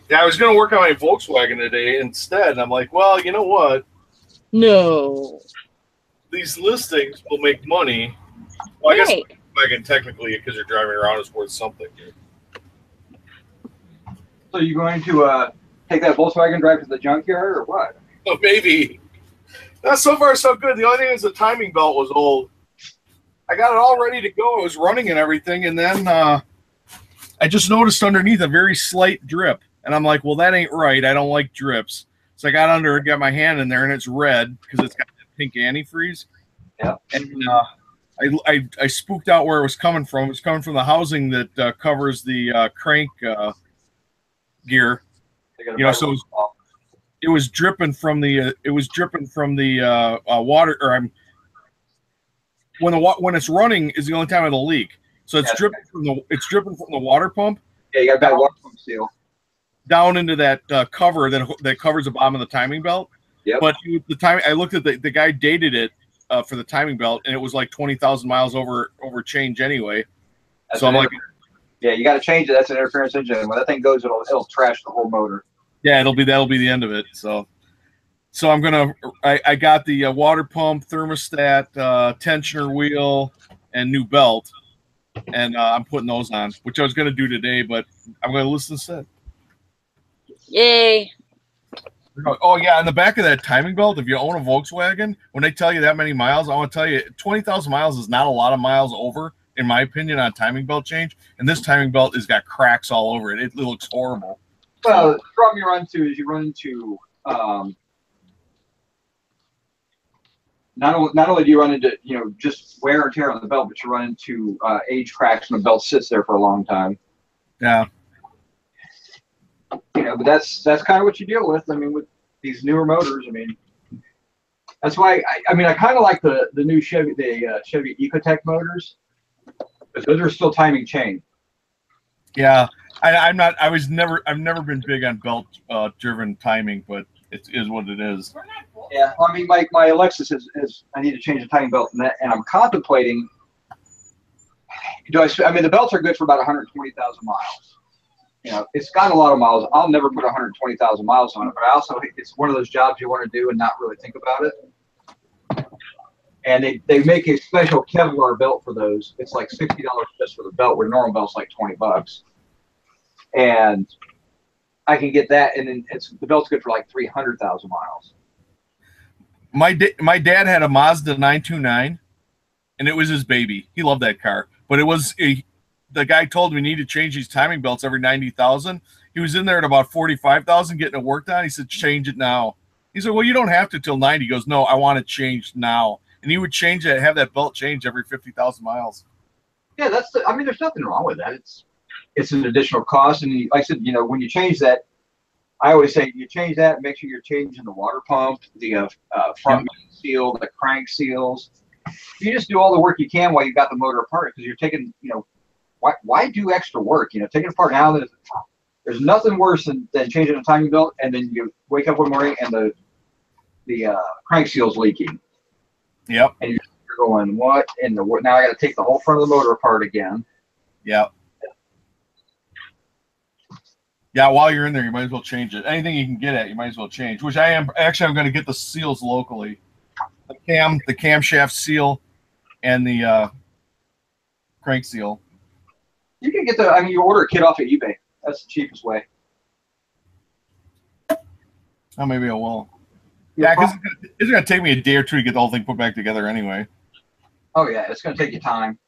Yeah, I was going to work on my Volkswagen today instead, and I'm like, well, you know what? No. These listings will make money. Well, I Right. guess Volkswagen technically, because you're driving around, is worth something. So you're going to take that Volkswagen drive to the junkyard or what? Oh, maybe. Not so far, so good. The only thing is the timing belt was old. I got it all ready to go. It was running and everything, and then I just noticed underneath a very slight drip. And I'm like, well, that ain't right. I don't like drips. So I got under it, got my hand in there, and it's red because it's got that pink antifreeze. Yeah. And I spooked out where it was coming from. It's coming from the housing that covers the crank gear. You know, so it was dripping from the water, or when it's running is the only time it'll leak. So it's dripping from the water pump. Yeah, you got that water pump seal down into that cover that covers the bottom of the timing belt. Yep. But I looked at the guy dated it for the timing belt, and it was like 20,000 miles over change anyway. That's so I'm like, yeah, you got to change it. That's an interference engine. When that thing goes, it'll trash the whole motor. Yeah, that'll be the end of it. So I got the water pump, thermostat, tensioner wheel, and new belt, and I'm putting those on, which I was going to do today, but I'm going to listen instead. Yay. Oh yeah, in the back of that timing belt, if you own a Volkswagen, when they tell you that many miles, I want to tell you 20,000 miles is not a lot of miles over, in my opinion, on timing belt change. And this timing belt has got cracks all over it. It looks horrible. Well, the problem you run into is you run into not only do you run into just wear and tear on the belt, but you run into age cracks when the belt sits there for a long time. Yeah. But that's kind of what you deal with. I mean, with these newer motors, I mean, that's why I kind of like the new Chevy Ecotec motors, because those are still timing chain. Yeah, I've never been big on belt driven timing, but it is what it is. Yeah, I mean, my Lexus is I need to change the timing belt, and I'm contemplating. The belts are good for about 120,000 miles. It's got a lot of miles. I'll never put 120,000 miles on it, but I also, it's one of those jobs you want to do and not really think about it. And they make a special Kevlar belt for those. It's like $60 just for the belt, where normal belt's like $20. And I can get that, and then the belt's good for like 300,000 miles. My dad had a Mazda 929, and it was his baby. He loved that car, but the guy told him he needed to change these timing belts every 90,000. He was in there at about 45,000 getting it worked on. He said, change it now. He said, well, you don't have to till 90. He goes, no, I want it changed now. And he would change it, have that belt changed every 50,000 miles. Yeah, there's nothing wrong with that. It's an additional cost. And like I said, when you change that, I always say you change that, make sure you're changing the water pump, the front seal, the crank seals. You just do all the work you can while you got the motor apart, because you're taking, why do extra work? Taking it apart now. There's nothing worse than changing a timing belt, and then you wake up one morning and the crank seal's leaking. Yep. And you're going, what? Now I got to take the whole front of the motor apart again. Yep. Yeah. While you're in there, you might as well change it. Anything you can get at, you might as well change. Which I am. Actually, I'm going to get the seals locally. The camshaft seal, and the crank seal. You can get you order a kit off of eBay. That's the cheapest way. Oh, maybe I will. Yeah, because it's going to take me a day or two to get the whole thing put back together anyway. Oh, yeah. It's going to take you time.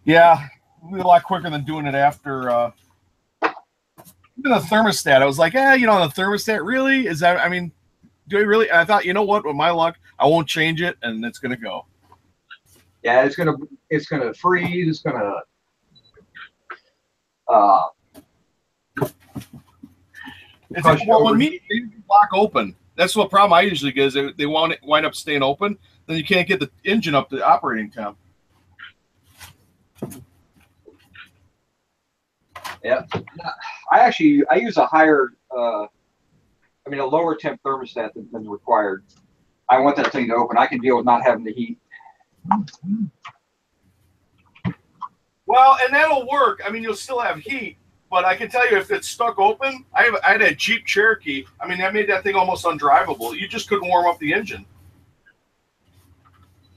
Yeah. It'll be a lot quicker than doing it after. Even the thermostat, I was like, the thermostat, really? Is that, do I really? And I thought, you know what? With my luck, I won't change it, and it's going to go. Yeah, it's gonna freeze. It's gonna. When me lock open, that's what problem I usually get. Is they wind up staying open, then you can't get the engine up to operating temp. Yeah, I use a higher, a lower temp thermostat than required. I want that thing to open. I can deal with not having the heat. Well, and that'll work. You'll still have heat, but I can tell you if it's stuck open, I had a Jeep Cherokee. That made that thing almost undrivable. You just couldn't warm up the engine.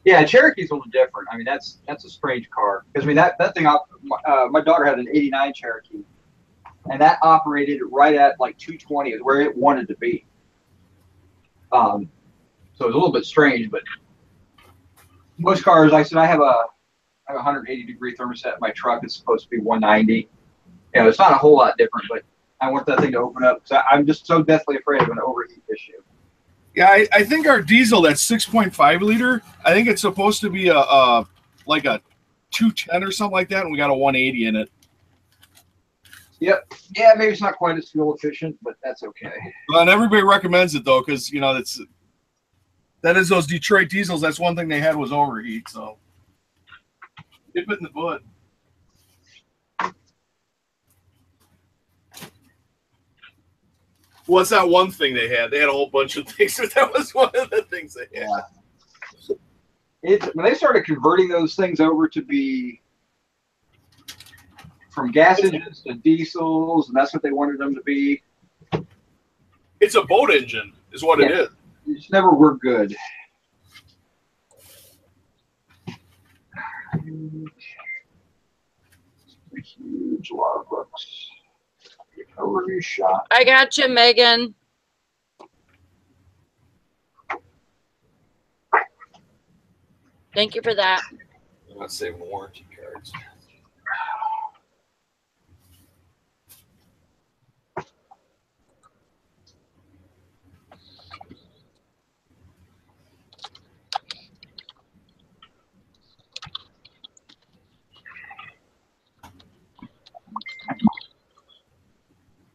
Yeah, Cherokee's a little different. That's a strange car, because that thing. My daughter had an '89 Cherokee, and that operated right at like 220, is where it wanted to be. So it was a little bit strange, but most cars, like I said, I have a 180-degree thermostat in my truck. It's supposed to be 190. It's not a whole lot different, but I want that thing to open up. So I'm just so deathly afraid of an overheat issue. Yeah, I think our diesel, that's 6.5 liter. I think it's supposed to be a like a 210 or something like that, and we got a 180 in it. Yep. Yeah, maybe it's not quite as fuel efficient, but that's okay. Well, and everybody recommends it though, because that is those Detroit diesels. That's one thing they had was overheat. So nip it in the bud. What's that one thing they had? They had a whole bunch of things, but that was one of the things they had. Yeah. When they started converting those things over to be from gas engines to diesels, and that's what they wanted them to be. It's a boat engine, is what it is. It just never were good. Huge logbooks. Overview shot. I got you, Megan. Thank you for that. I'm not saving the warranty cards.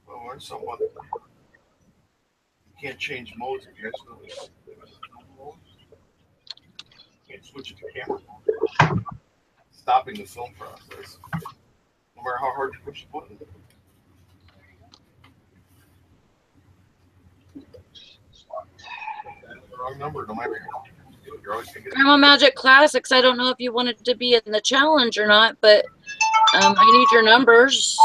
Oh, there's someone. You can't change modes if you guys can't switch it to camera mode. Stopping the film process. No matter how hard you push the button. That's the wrong number, no matter how you do it. You're always gonna get Grandma Magic Classics. I don't know if you wanted to be in the challenge or not, but I need your numbers.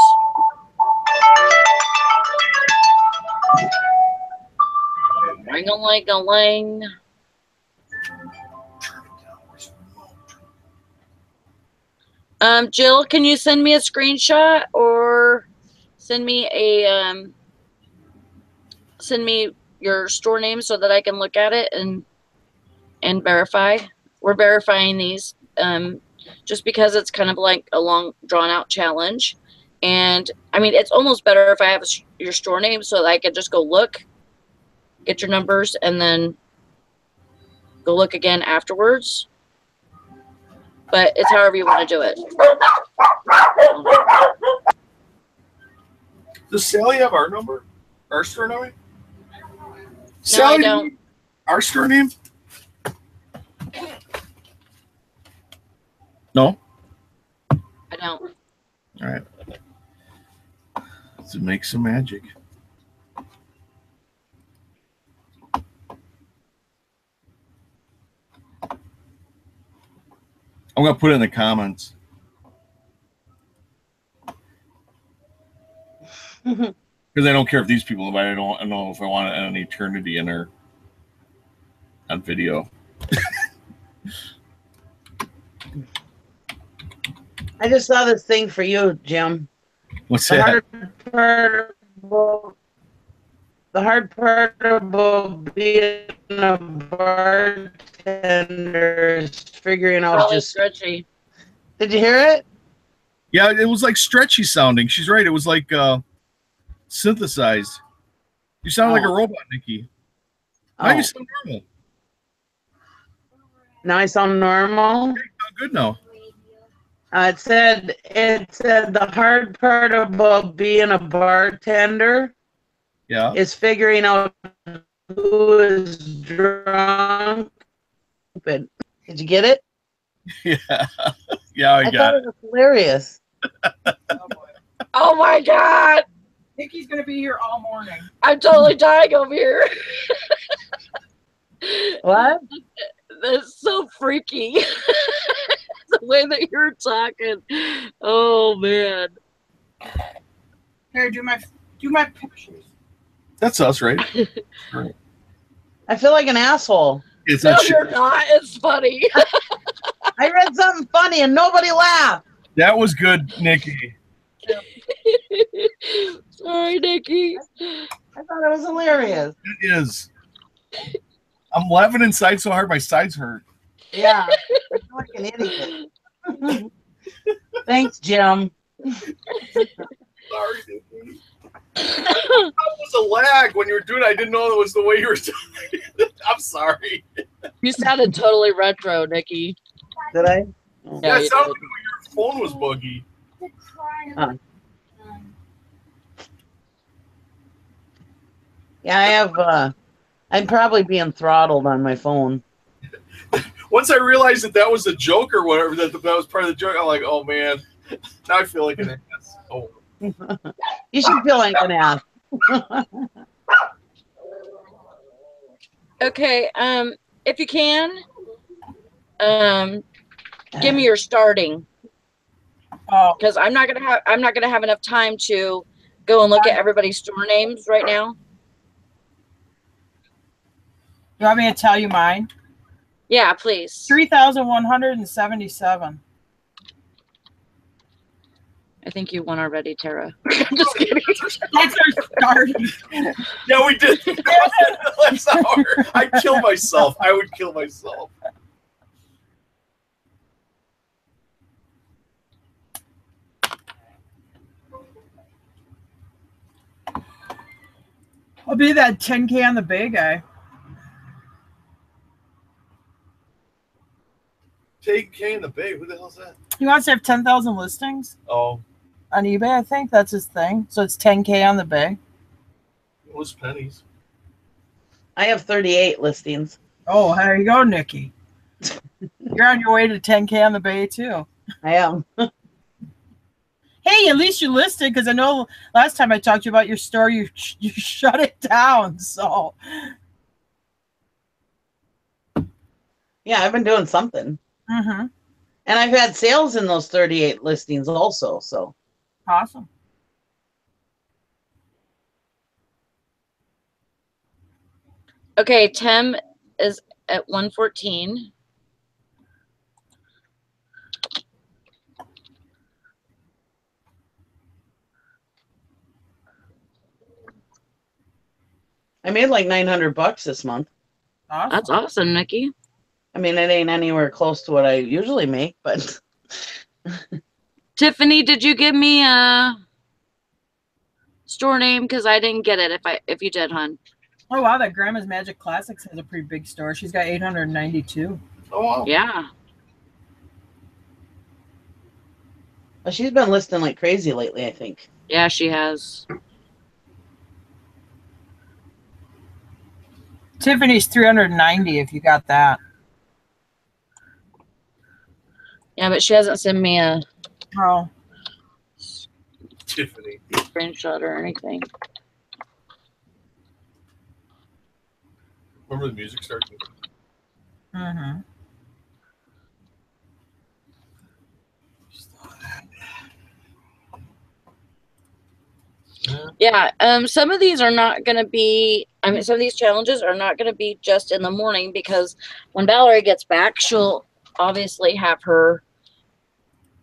Ring-a-ling-a-ling. Jill, can you send me a screenshot or send me your store name so that I can look at it and verify? We're verifying these just because it's kind of like a long drawn out challenge. And I mean, it's almost better if I have your store name so that I can just go look, get your numbers, and then go look again afterwards. But it's however you want to do it. Does Sally have our number? Our store name? No, Sally, I don't. Our store name? No? I don't. All right. Let's make some magic. I'm going to put it in the comments. Because I don't care if these people invite. I don't know if I want it an eternity in there on video. I just saw this thing for you, Jim. What's The that? hard part about being a bartender is figuring out Probably just. stretchy. Did you hear it? Yeah, it was like stretchy sounding. She's right. It was like synthesized. You sound like a robot, Nikki. Now you sound normal. Now I sound normal. You sound good now. It said the hard part about being a bartender Yeah. is figuring out who is drunk. Did you get it? Yeah. Yeah, I I got thought it. it was hilarious. Oh boy. Oh my God. Nikki's gonna be here all morning. I'm totally dying over here. What? That's so freaky. The way that you're talking. Oh man. Here, do my pictures. That's us, right? I feel like an asshole. It's No, not you're not. It's funny. I read something funny and nobody laughed. That was good, Nikki. Sorry, Nikki. I thought it was hilarious. It is. I'm laughing inside so hard my sides hurt. Yeah. I feel like an idiot. Thanks, Jim. Sorry, Nikki. That was a lag when you were doing it. I didn't know that was the way you were doing it. I'm sorry. You sounded totally retro, Nikki. Did I? Yeah, Yeah, you it sounded did. like your phone was buggy. Yeah, I have. I'm probably being throttled on my phone. Once I realized that was a joke or whatever, that was part of the joke, I'm like, oh man, now I feel like an ass. Oh. You should feel like an ass. Okay, if you can, give me your starting, Oh, because I'm not gonna have enough time to go and look at everybody's store names right now. you want me to tell you mine? Yeah, please. 3,177. I think you won already, Tara. I'm just kidding. That's our starting. Yeah, we did. Last hour. I'd kill myself. I would kill myself. I'll be that 10K on the Bay guy. Take K in the Bay. Who the hell's that? He wants to have 10,000 listings Oh, on eBay, I think. That's his thing. So it's 10K on the Bay. it was pennies. I have 38 listings. Oh, there you go, Nikki. You're on your way to 10K on the Bay, too. I am. Hey, at least you listed, because I know last time I talked to you about your store, you shut it down. So, Yeah, I've been doing something. mm-hmm. And I've had sales in those 38 listings also. So Awesome. Okay, Tim is at 114. I made like $900 this month. Awesome. That's awesome, Nikki. I mean, it ain't anywhere close to what I usually make, but Tiffany, did you give me a store name? Because I didn't get it. If you did, hon. Oh, wow. That Grandma's Magic Classics has a pretty big store. She's got 892. Oh, wow. Yeah. well, she's been listing like crazy lately, I think. Yeah, she has. Tiffany's 390 if you got that. Yeah, but she hasn't sent me a Oh, Tiffany. screenshot or anything. Remember the music started? mm-hmm. Yeah, some of these are not going to be, some of these challenges are not going to be just in the morning, because when Valerie gets back, she'll obviously have her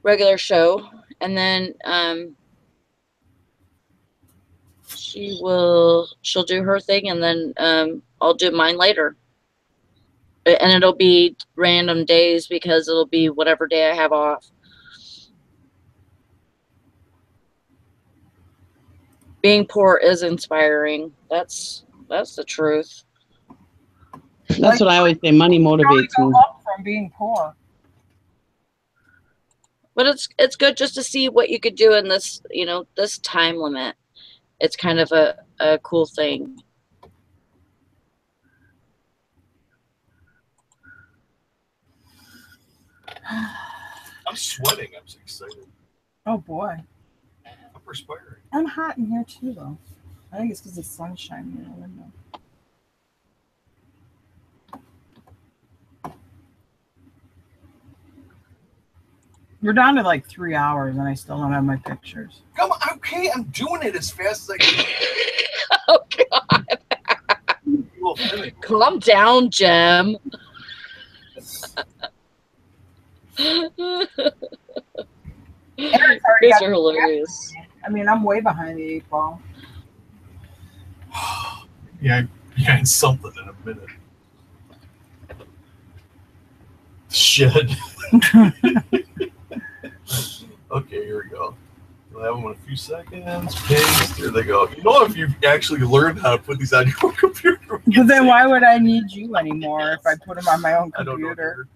regular show, and then she'll do her thing, and then I'll do mine later. And it'll be random days, because it'll be whatever day I have off. Being poor is inspiring. That's the truth. That's what I always say. Money motivates Go me. up from being poor. But it's good just to see what you could do in this, this time limit. It's kind of a cool thing. I'm sweating. I'm so excited. Oh, boy. I'm perspiring. I'm hot in here, too, though. I think it's because the sun's shining in the window. We're down to like 3 hours, and I still don't have my pictures. Come on. Okay, I'm doing it as fast as I can. Oh, God. Little Timmy. Calm down, Jim. Eric's already These got are hilarious. I mean, I'm way behind the 8 ball. Yeah, behind something in a minute. Shit. Okay, here we go. We'll have them in a few seconds. Paste. There they go. You know, if you actually learned how to put these on your own computer. But then why would I need you anymore if I put them on my own I don't know. computer?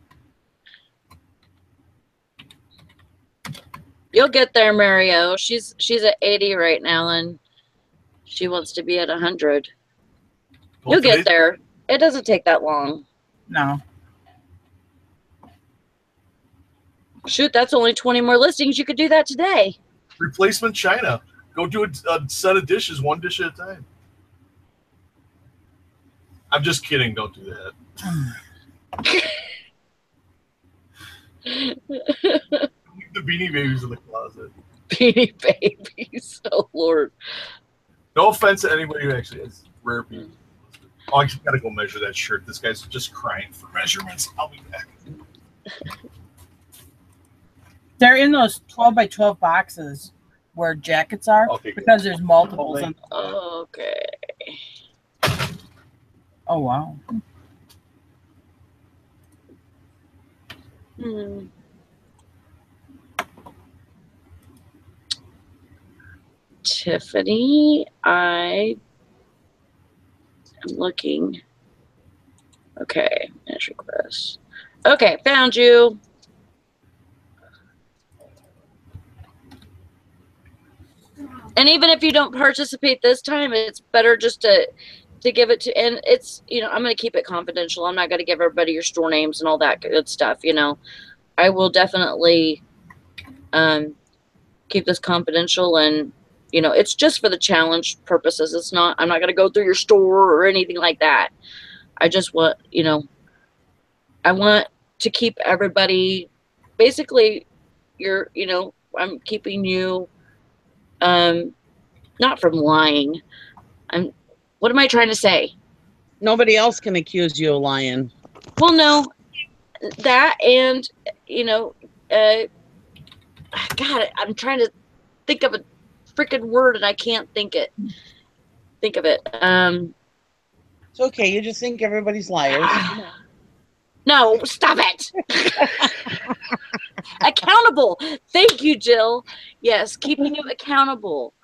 You'll get there, Mario. She's at 80 right now, and she wants to be at 100. Well, You'll get there. It doesn't take that long. No. Shoot, that's only 20 more listings. You could do that today. Replacement china. Go do a set of dishes, one dish at a time. I'm just kidding. Don't do that. Leave the Beanie Babies in the closet. Beanie Babies. Oh, Lord. No offense to anybody who actually has rare people. Oh, I just gotta go measure that shirt. This guy's just crying for measurements. I'll be back. They're in those 12 by 12 boxes where jackets are Okay, good. because there's multiples. In Okay. oh, wow. Hmm. Tiffany, I am looking. Okay, match request. Okay, found you. And even if you don't participate this time, it's better just to give it to, and it's, you know, I'm going to keep it confidential. I'm not going to give everybody your store names and all that good stuff, you know. I will definitely keep this confidential, and, you know, it's just for the challenge purposes. It's not, I'm not going to go through your store or anything like that. I just want, you know, I want to keep everybody, basically, you know, I'm keeping you, not from lying. What am I trying to say? Nobody else can accuse you of lying. Well, no, that, and, you know, God, I'm trying to think of a freaking word and I can't think of it. It's okay. You just think everybody's liars. No, stop it. Accountable. Thank you, Jill. Yes, keeping you accountable.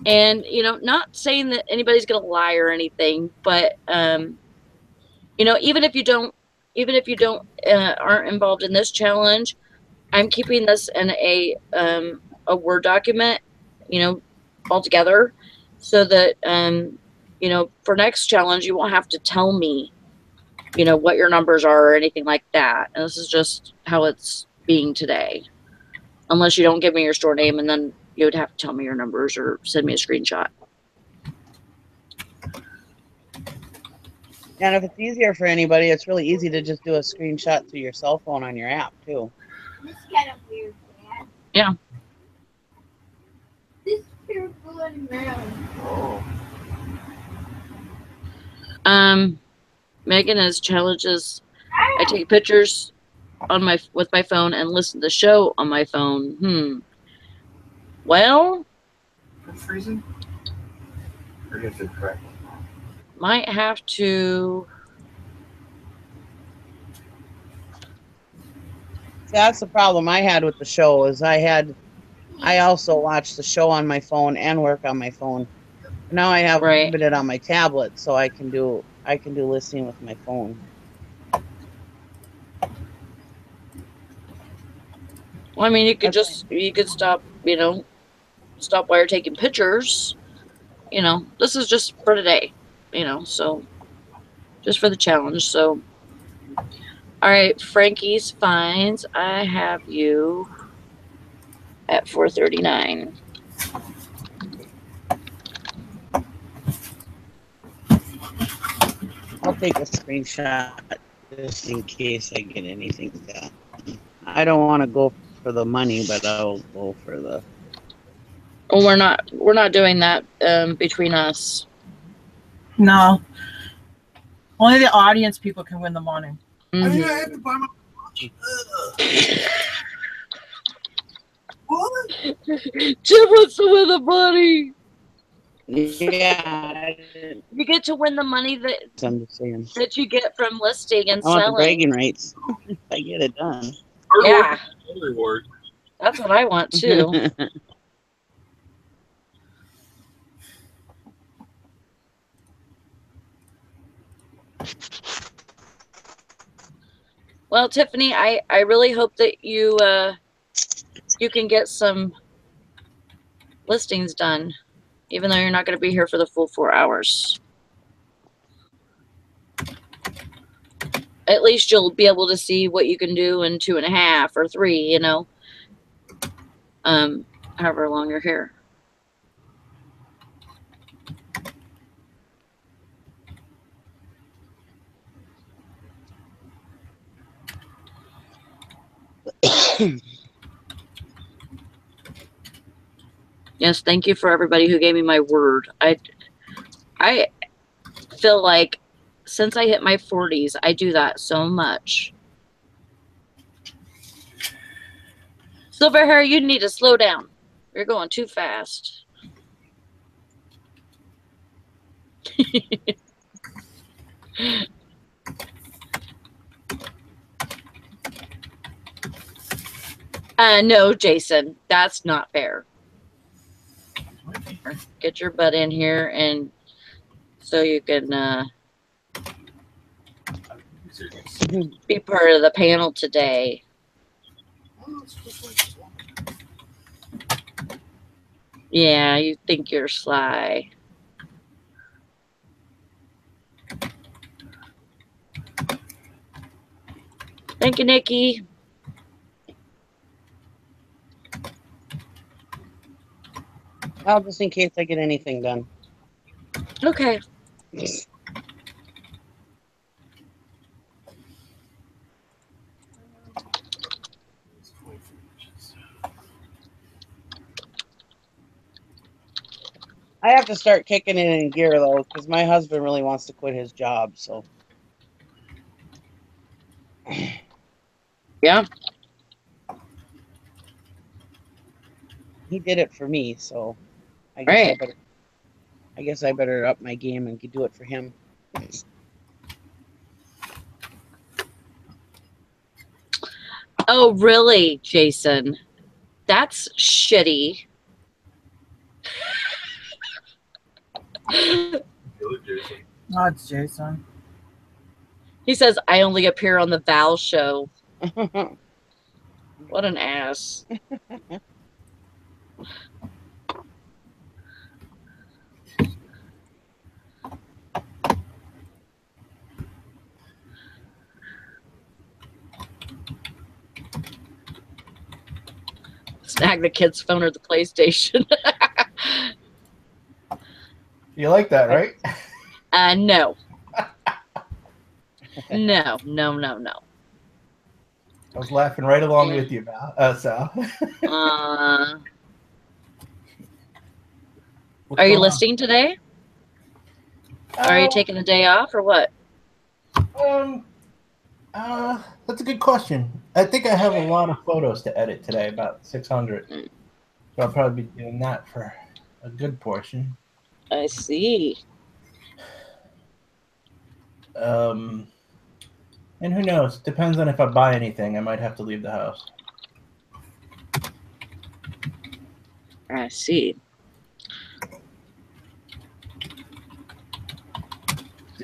And, you know, not saying that anybody's going to lie or anything, but, you know, even if you don't aren't involved in this challenge, I'm keeping this in a Word document, you know, all together, so that, you know, for next challenge, you won't have to tell me, you know, what your numbers are or anything like that. And this is just how it's being today. Unless you don't give me your store name, and then you would have to tell me your numbers or send me a screenshot. And if it's easier for anybody, it's really easy to just do a screenshot to your cell phone on your app, too. This is kind of weird, Dad. Yeah. This is pure blood and marrow. Megan has challenges. I take pictures on with my phone and listen to the show on my phone. Well, freezing? Or you have to correct? Might have to. That's the problem I had with the show, is I also watched the show on my phone and work on my phone. Now I have it on my tablet, so I can do listening with my phone. Well, I mean, you could stop, you know, stop while you're taking pictures. You know, this is just for today, you know, so just for the challenge. So, all right, Frankie's Finds. I have you at 439. I'll take a screenshot just in case I get anything done. I don't want to go for the money, but I'll go for the. Well, we're not doing that between us. No. Only the audience people can win the money. Mm-hmm. I have to buy my watch. What? Jim wants to win the money. Yeah. You get to win the money I'm just saying. that you get from listing and I want the selling. bragging rights. If I get it done. Yeah. Reward. That's what I want too. Well, Tiffany, I really hope that you you can get some listings done, even though you're not going to be here for the full 4 hours. At least you'll be able to see what you can do in 2.5 or 3, you know, however long you're here. Yes, thank you for everybody who gave me my word. I feel like since I hit my 40s, I do that so much. Silver hair, you need to slow down. You're going too fast. No, Jason, that's not fair. Get your butt in here and so you can be part of the panel today. Yeah, you think you're sly. Thank you, Nikki. Well, just in case I get anything done. Okay. I have to start kicking it in gear though, because my husband really wants to quit his job. So. Yeah. He did it for me, so I guess I better up my game and do it for him. Oh, really, Jason? That's shitty. Oh, it's Jason. He says, I only appear on the Val show. What an ass. Snag the kid's phone or the PlayStation. You like that, right? No. No. I was laughing right along with you, Sal. Are you listing today? Are you taking the day off or what? That's a good question. I think I have a lot of photos to edit today, about 600. So I'll probably be doing that for a good portion. I see. And who knows? Depends on if I buy anything. I might have to leave the house. I see.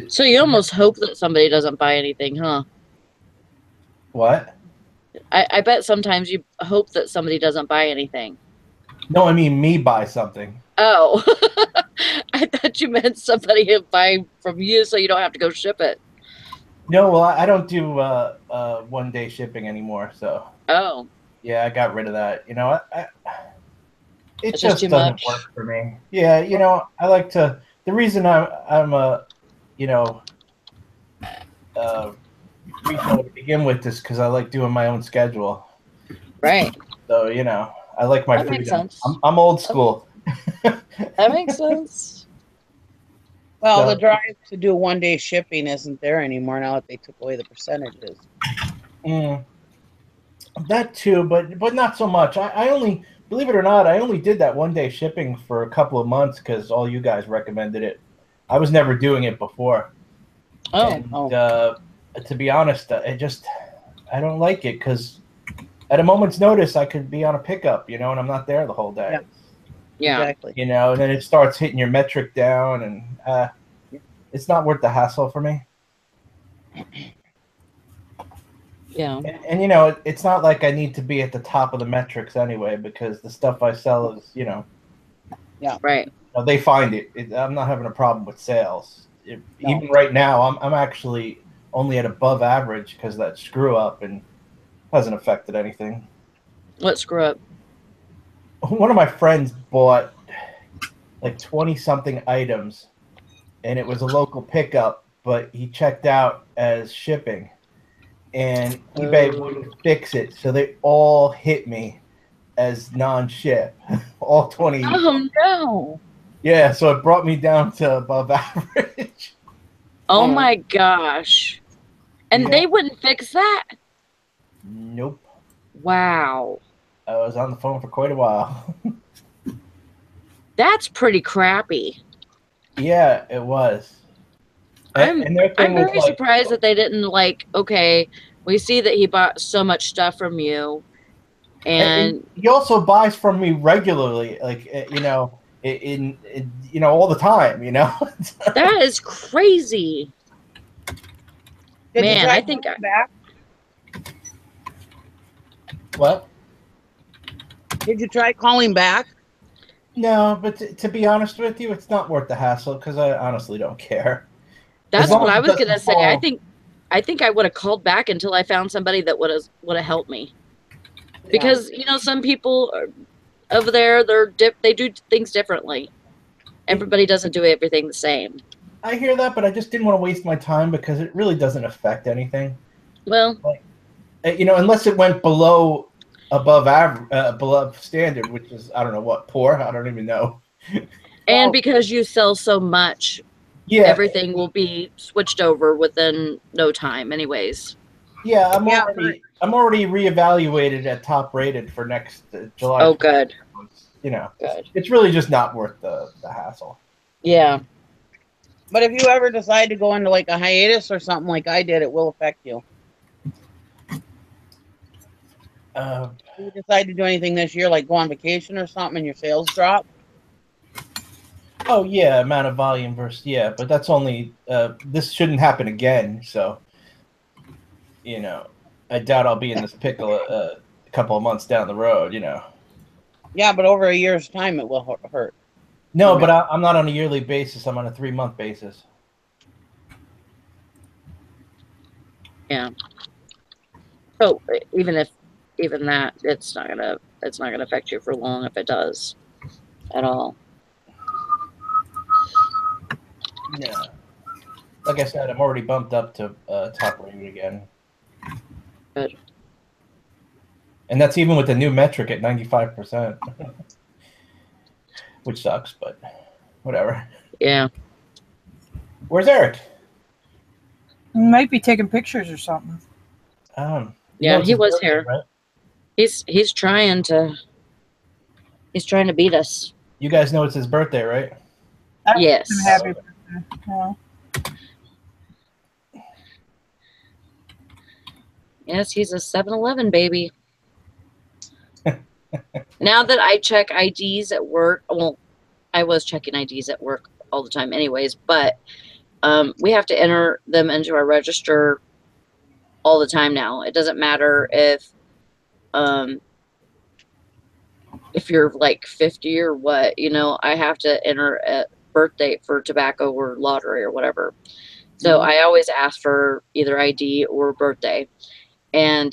So you almost hope that somebody doesn't buy anything, huh? What? I bet sometimes you hope that somebody doesn't buy anything. No, I mean me buy something. Oh. I thought you meant somebody to buy from you so you don't have to go ship it. No, well, I don't do one-day shipping anymore, so. Oh. Yeah, I got rid of that. You know, it It's just too doesn't much. work for me. Yeah, you know, I like to. The reason I'm a, you know, retail to begin with is because I like doing my own schedule. Right. So you know, I like my That freedom. makes sense. I'm old school. That makes sense. Well, So- the drive to do one-day shipping isn't there anymore now that they took away the percentages. That too, but not so much. I only, believe it or not, I only did that one-day shipping for a couple of months because all you guys recommended it. I was never doing it before. And, to be honest, I don't like it because at a moment's notice I could be on a pickup, you know, and I'm not there the whole day. Yeah. Exactly. You know, and then it starts hitting your metric down, and it's not worth the hassle for me. Yeah. And you know, it's not like I need to be at the top of the metrics anyway, because the stuff I sell is, you know, Right. they find it. I'm not having a problem with sales. No. Even right now, I'm actually only at above average because that screw up and hasn't affected anything. Let's screw up. One of my friends bought like 20 something items, and it was a local pickup, but he checked out as shipping, and eBay wouldn't fix it, so they all hit me as non-ship. All 20. Oh no. Yeah, so it brought me down to above average. Oh my gosh. And Yeah. they wouldn't fix that? Nope. Wow. I was on the phone for quite a while. That's pretty crappy. Yeah, it was. I'm their thing I'm was very like, surprised that they didn't like, okay, we see that he bought so much stuff from you. And he also buys from me regularly, like you know, in you know, all the time, you know. that is crazy. Did you Man, try I think calling back? What? Did you try calling back? No, but to be honest with you, it's not worth the hassle because I honestly don't care. That's long what as I it was gonna doesn't say. I fall- think I would have called back until I found somebody that would have helped me. Because you know, some people are, over there, they do things differently. Everybody doesn't do everything the same. I hear that, but I just didn't want to waste my time because it really doesn't affect anything. Well, You know, unless it went above average, below standard, which is, I don't know what, poor. I don't even know. and because you sell so much, Yeah, everything will be switched over within no time, anyways. yeah. I'm already reevaluated at top rated for next July. Oh, good. You know, Good. it's really just not worth the hassle. Yeah. But if you ever decide to go into like a hiatus or something like I did, it will affect you. If you decide to do anything this year, like go on vacation or something, and your sales drop. Oh yeah, amount of volume versus but that's only this shouldn't happen again. So, you know, I doubt I'll be in this pickle a couple of months down the road. You know. Yeah, but over a year's time, it will hurt. No, but I'm not on a yearly basis. I'm on a 3-month basis. Yeah. So even that, it's not gonna affect you for long if it does at all. Yeah. Like I said, I'm already bumped up to top rated again. Good. And that's even with the new metric at 95%. Which sucks, but whatever. Yeah. Where's Eric? He might be taking pictures or something. Yeah, it's he his was birthday, here. right? He's trying to beat us. You guys know it's his birthday, right? Yes. Happy birthday. Yeah. Yes, he's a 7-Eleven baby. Now that I check IDs at work, well, I was checking IDs at work all the time anyways, but we have to enter them into our register all the time now. It doesn't matter if you're like 50 or what, you know, I have to enter a birth date for tobacco or lottery or whatever. So I always ask for either ID or birthday. And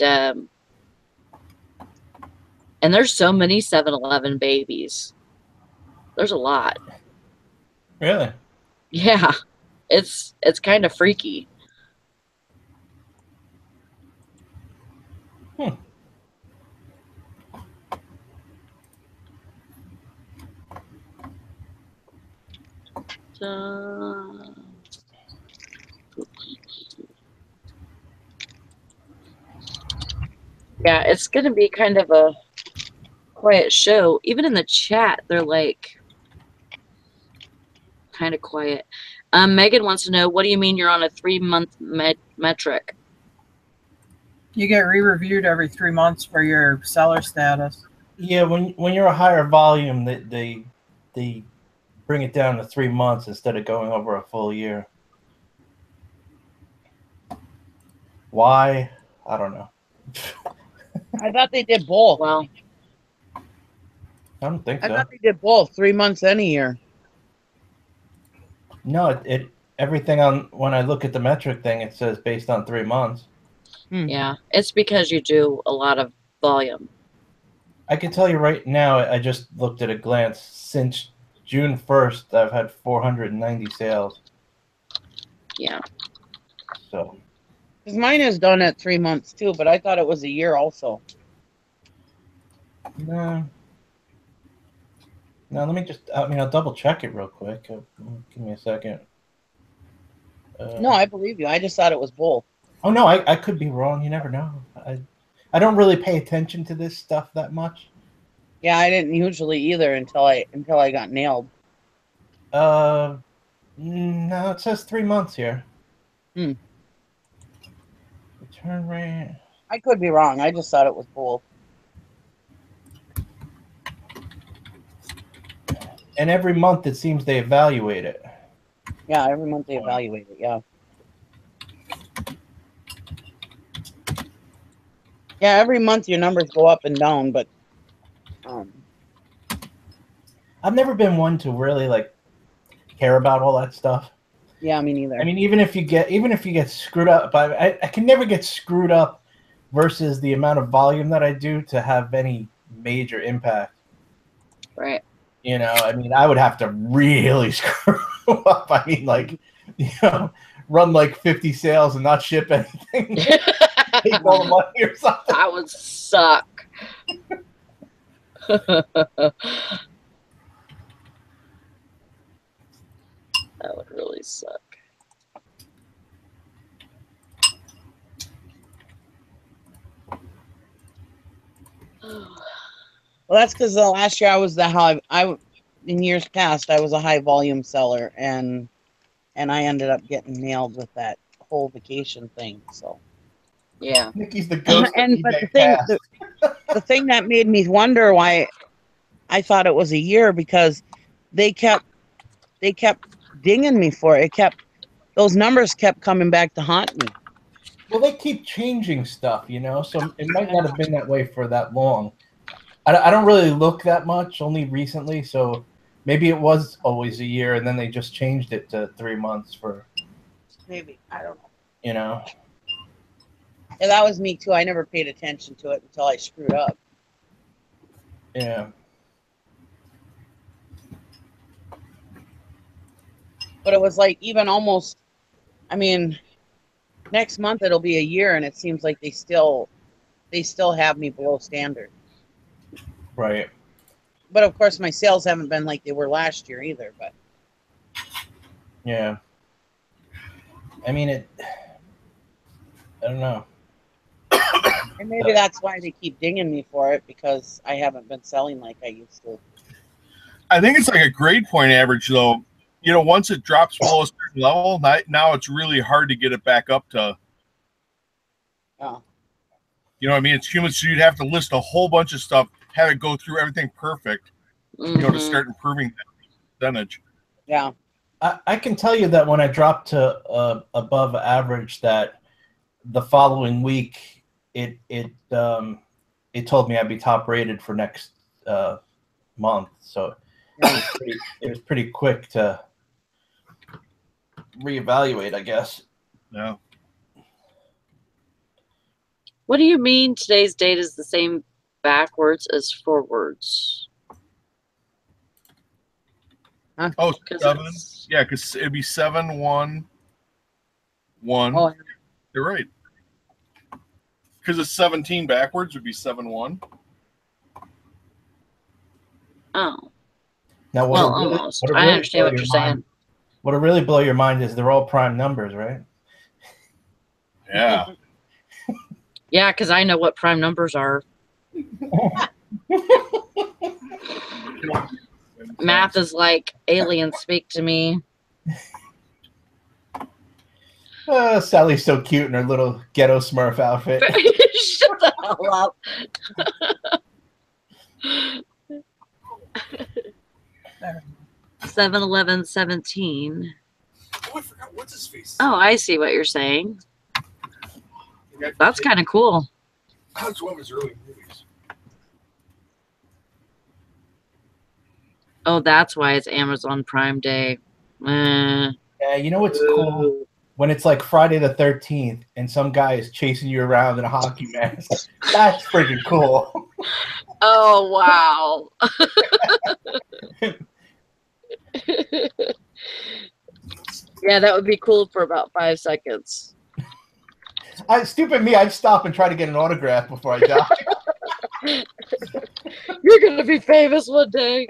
there's so many 7-Eleven babies. There's a lot. Really? Yeah. It's kind of freaky. Yeah, it's going to be kind of a quiet show. Even in the chat, they're like kind of quiet. Megan wants to know, what do you mean you're on a 3-month metric? You get re-reviewed every 3 months for your seller status. Yeah, when you're a higher volume, they bring it down to 3 months instead of going over a full year. Why? I don't know. I thought they did both. Well, I don't think I so. thought they did both, 3 months and a year. No, it everything on when I look at the metric thing, it says based on 3 months. yeah, it's because you do a lot of volume. I can tell you right now, I just looked at a glance. Since June 1st, I've had 490 sales. Yeah. So, Because mine is done at 3 months too, but I thought it was a year also. no. No, let me just, I'll double check it real quick. Give me a second. No, I believe you. I just thought it was both. Oh, no, I could be wrong. You never know. I don't really pay attention to this stuff that much. Yeah, I didn't usually either until I got nailed. No, it says 3 months here. Hmm. Return rate. I could be wrong. I just thought it was both. And every month it seems they evaluate it. Yeah, every month they evaluate it. Yeah. Yeah, every month your numbers go up and down, but I've never been one to really like care about all that stuff. yeah, me neither. I mean, even if you get screwed up, I can never get screwed up versus the amount of volume that I do to have any major impact. Right. You know, I mean, I would have to really screw up. I mean, like, you know, run like 50 sales and not ship anything. Take all the money or something. That would suck. That would really suck. Well, that's because last year I was in years past I was a high volume seller, and I ended up getting nailed with that whole vacation thing. So Yeah. Nikki's the ghost. and but the thing that made me wonder why I thought it was a year, because they kept dinging me for it. Those numbers kept coming back to haunt me. Well, they keep changing stuff, you know, so it might not have been that way for that long. I don't really look that much, only recently, so maybe it was always a year, and then they just changed it to 3 months for, Maybe, I don't know. you know. And that was me too. I never paid attention to it until I screwed up. Yeah. But it was like even almost, I mean, next month it'll be a year, and it seems like they still have me below standard. Right. But of course, my sales haven't been like they were last year either. But Yeah. I mean, I don't know. and maybe that's why they keep dinging me for it, because I haven't been selling like I used to. I think it's like a grade point average, though. You know, once it drops below a certain level, now it's really hard to get it back up to. Oh. You know what I mean? It's human, so you'd have to list a whole bunch of stuff, have it go through everything perfect, you know, to start improving that percentage. Yeah. I can tell you that when I dropped to above average, that the following week it told me I'd be top rated for next month. So it was pretty quick to reevaluate, I guess. Yeah. What do you mean today's date is the same backwards as forwards? Huh? Oh, 'Cause 7. it's- Yeah, because it'd be 7, 1, 1. Oh, You're right. Because it's 17 backwards would be 7, 1. Oh, Now, well, almost. I understand what you're saying. What'll really blow your mind is they're all prime numbers, right? Yeah. Yeah, because I know what prime numbers are. Math is like alien speak to me. Sally's so cute in her little ghetto Smurf outfit. Shut the hell up. 7, 11, 17. Oh, I forgot what's his face. Oh, I see what you're saying. That's kind of cool. That's one of his early movies. Oh, that's why it's Amazon Prime Day. Yeah, you know what's cool? When it's like Friday the 13th and some guy is chasing you around in a hockey mask. That's freaking cool. Oh, wow. Yeah, that would be cool for about 5 seconds. Stupid me, I'd stop and try to get an autograph before I die. You're going to be famous one day.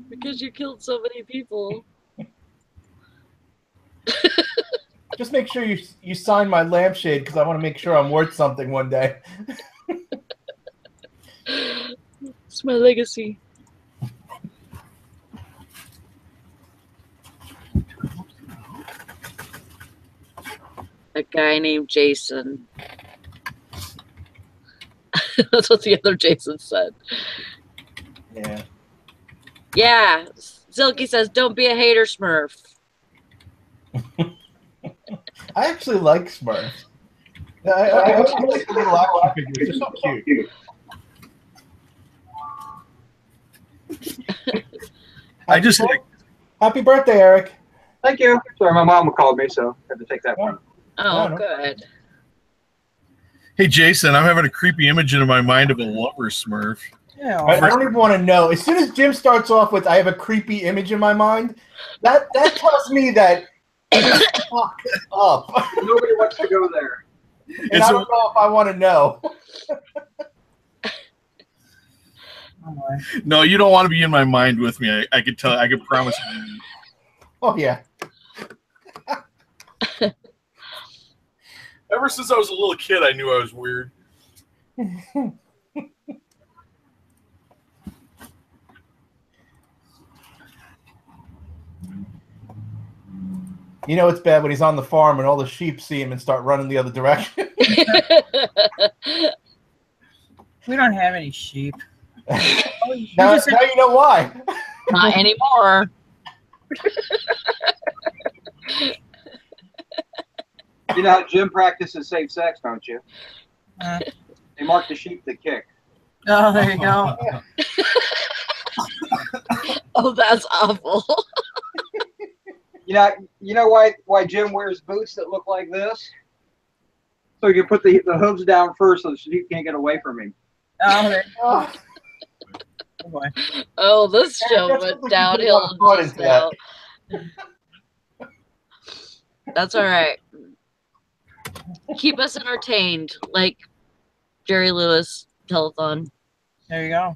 Because you killed so many people. Just make sure you sign my lampshade because I want to make sure I'm worth something one day. It's my legacy. A guy named Jason. That's what the other Jason said. Yeah. Yeah. Zilke says, don't be a hater, Smurf. I actually like Smurfs. I like the little action figures. They're so cute. I just like. Happy birthday, Eric. Thank you. Sorry, my mom called me, so I had to take that one. Oh, no. good. Hey, Jason, I'm having a creepy image in my mind of a lover Smurf. Yeah. I don't even want to know. As soon as Jim starts off with, I have a creepy image in my mind, that tells me that it's fucked up. Nobody wants to go there. And I don't know if I want to know. No, you don't want to be in my mind with me. I could tell. I could promise you. Oh, yeah. Ever since I was a little kid, I knew I was weird. You know it's bad when he's on the farm and all the sheep see him and start running the other direction. We don't have any sheep. Now you know why. Not anymore. You know how Jim practices safe sex, don't you? Uh, They mark the sheep that kick. oh, there you go. Oh, that's awful. You know why Jim wears boots that look like this? So you can put the hooves down first so the sheep can't get away from him. Oh, there you go. Oh, boy. Oh, this show That's went what downhill people want just into that. now. That's all right. Keep us entertained, like Jerry Lewis telethon. There you go.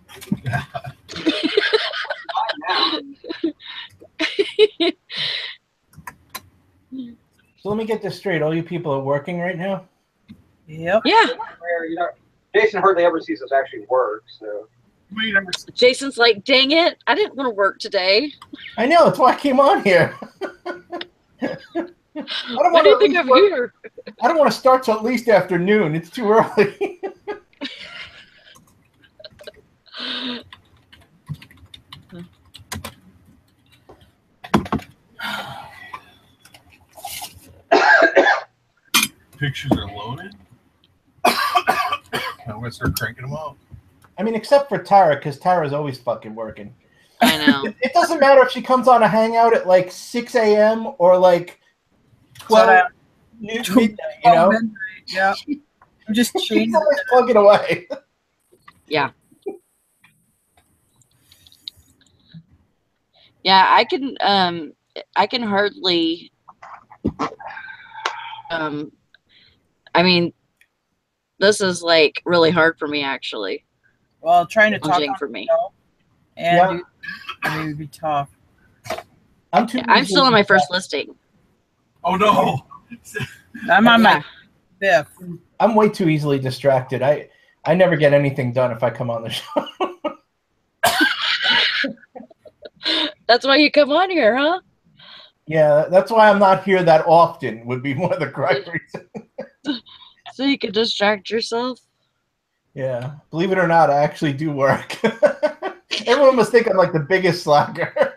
So let me get this straight. All you people are working right now? Yep. Yeah. Jason hardly ever sees us actually work, so. Jason's like, dang it, I didn't want to work today. I know. That's why I came on here. Why do you think I'm here? I don't want to start till at least afternoon. It's too early. Pictures are loaded. I'm gonna start cranking them out. I mean, except for Tara, because Tara's always fucking working. I know. It doesn't matter if she comes on a hangout at like 6 a.m. or like 12 midnight, you know? Yeah. I'm just changing. She's always plugging away. Yeah. Yeah, I can hardly I mean, this is like really hard for me actually. Well, trying to talk Challenging on for me. the show and Yeah. it would be tough. I'm still on my first listing. Oh no! I'm on my fifth. I'm way too easily distracted. I never get anything done if I come on the show. That's why you come on here, huh? Yeah, that's why I'm not here that often, would be one of the correct reasons. So you can distract yourself. Yeah, believe it or not, I actually do work. Everyone must think I'm like the biggest slacker.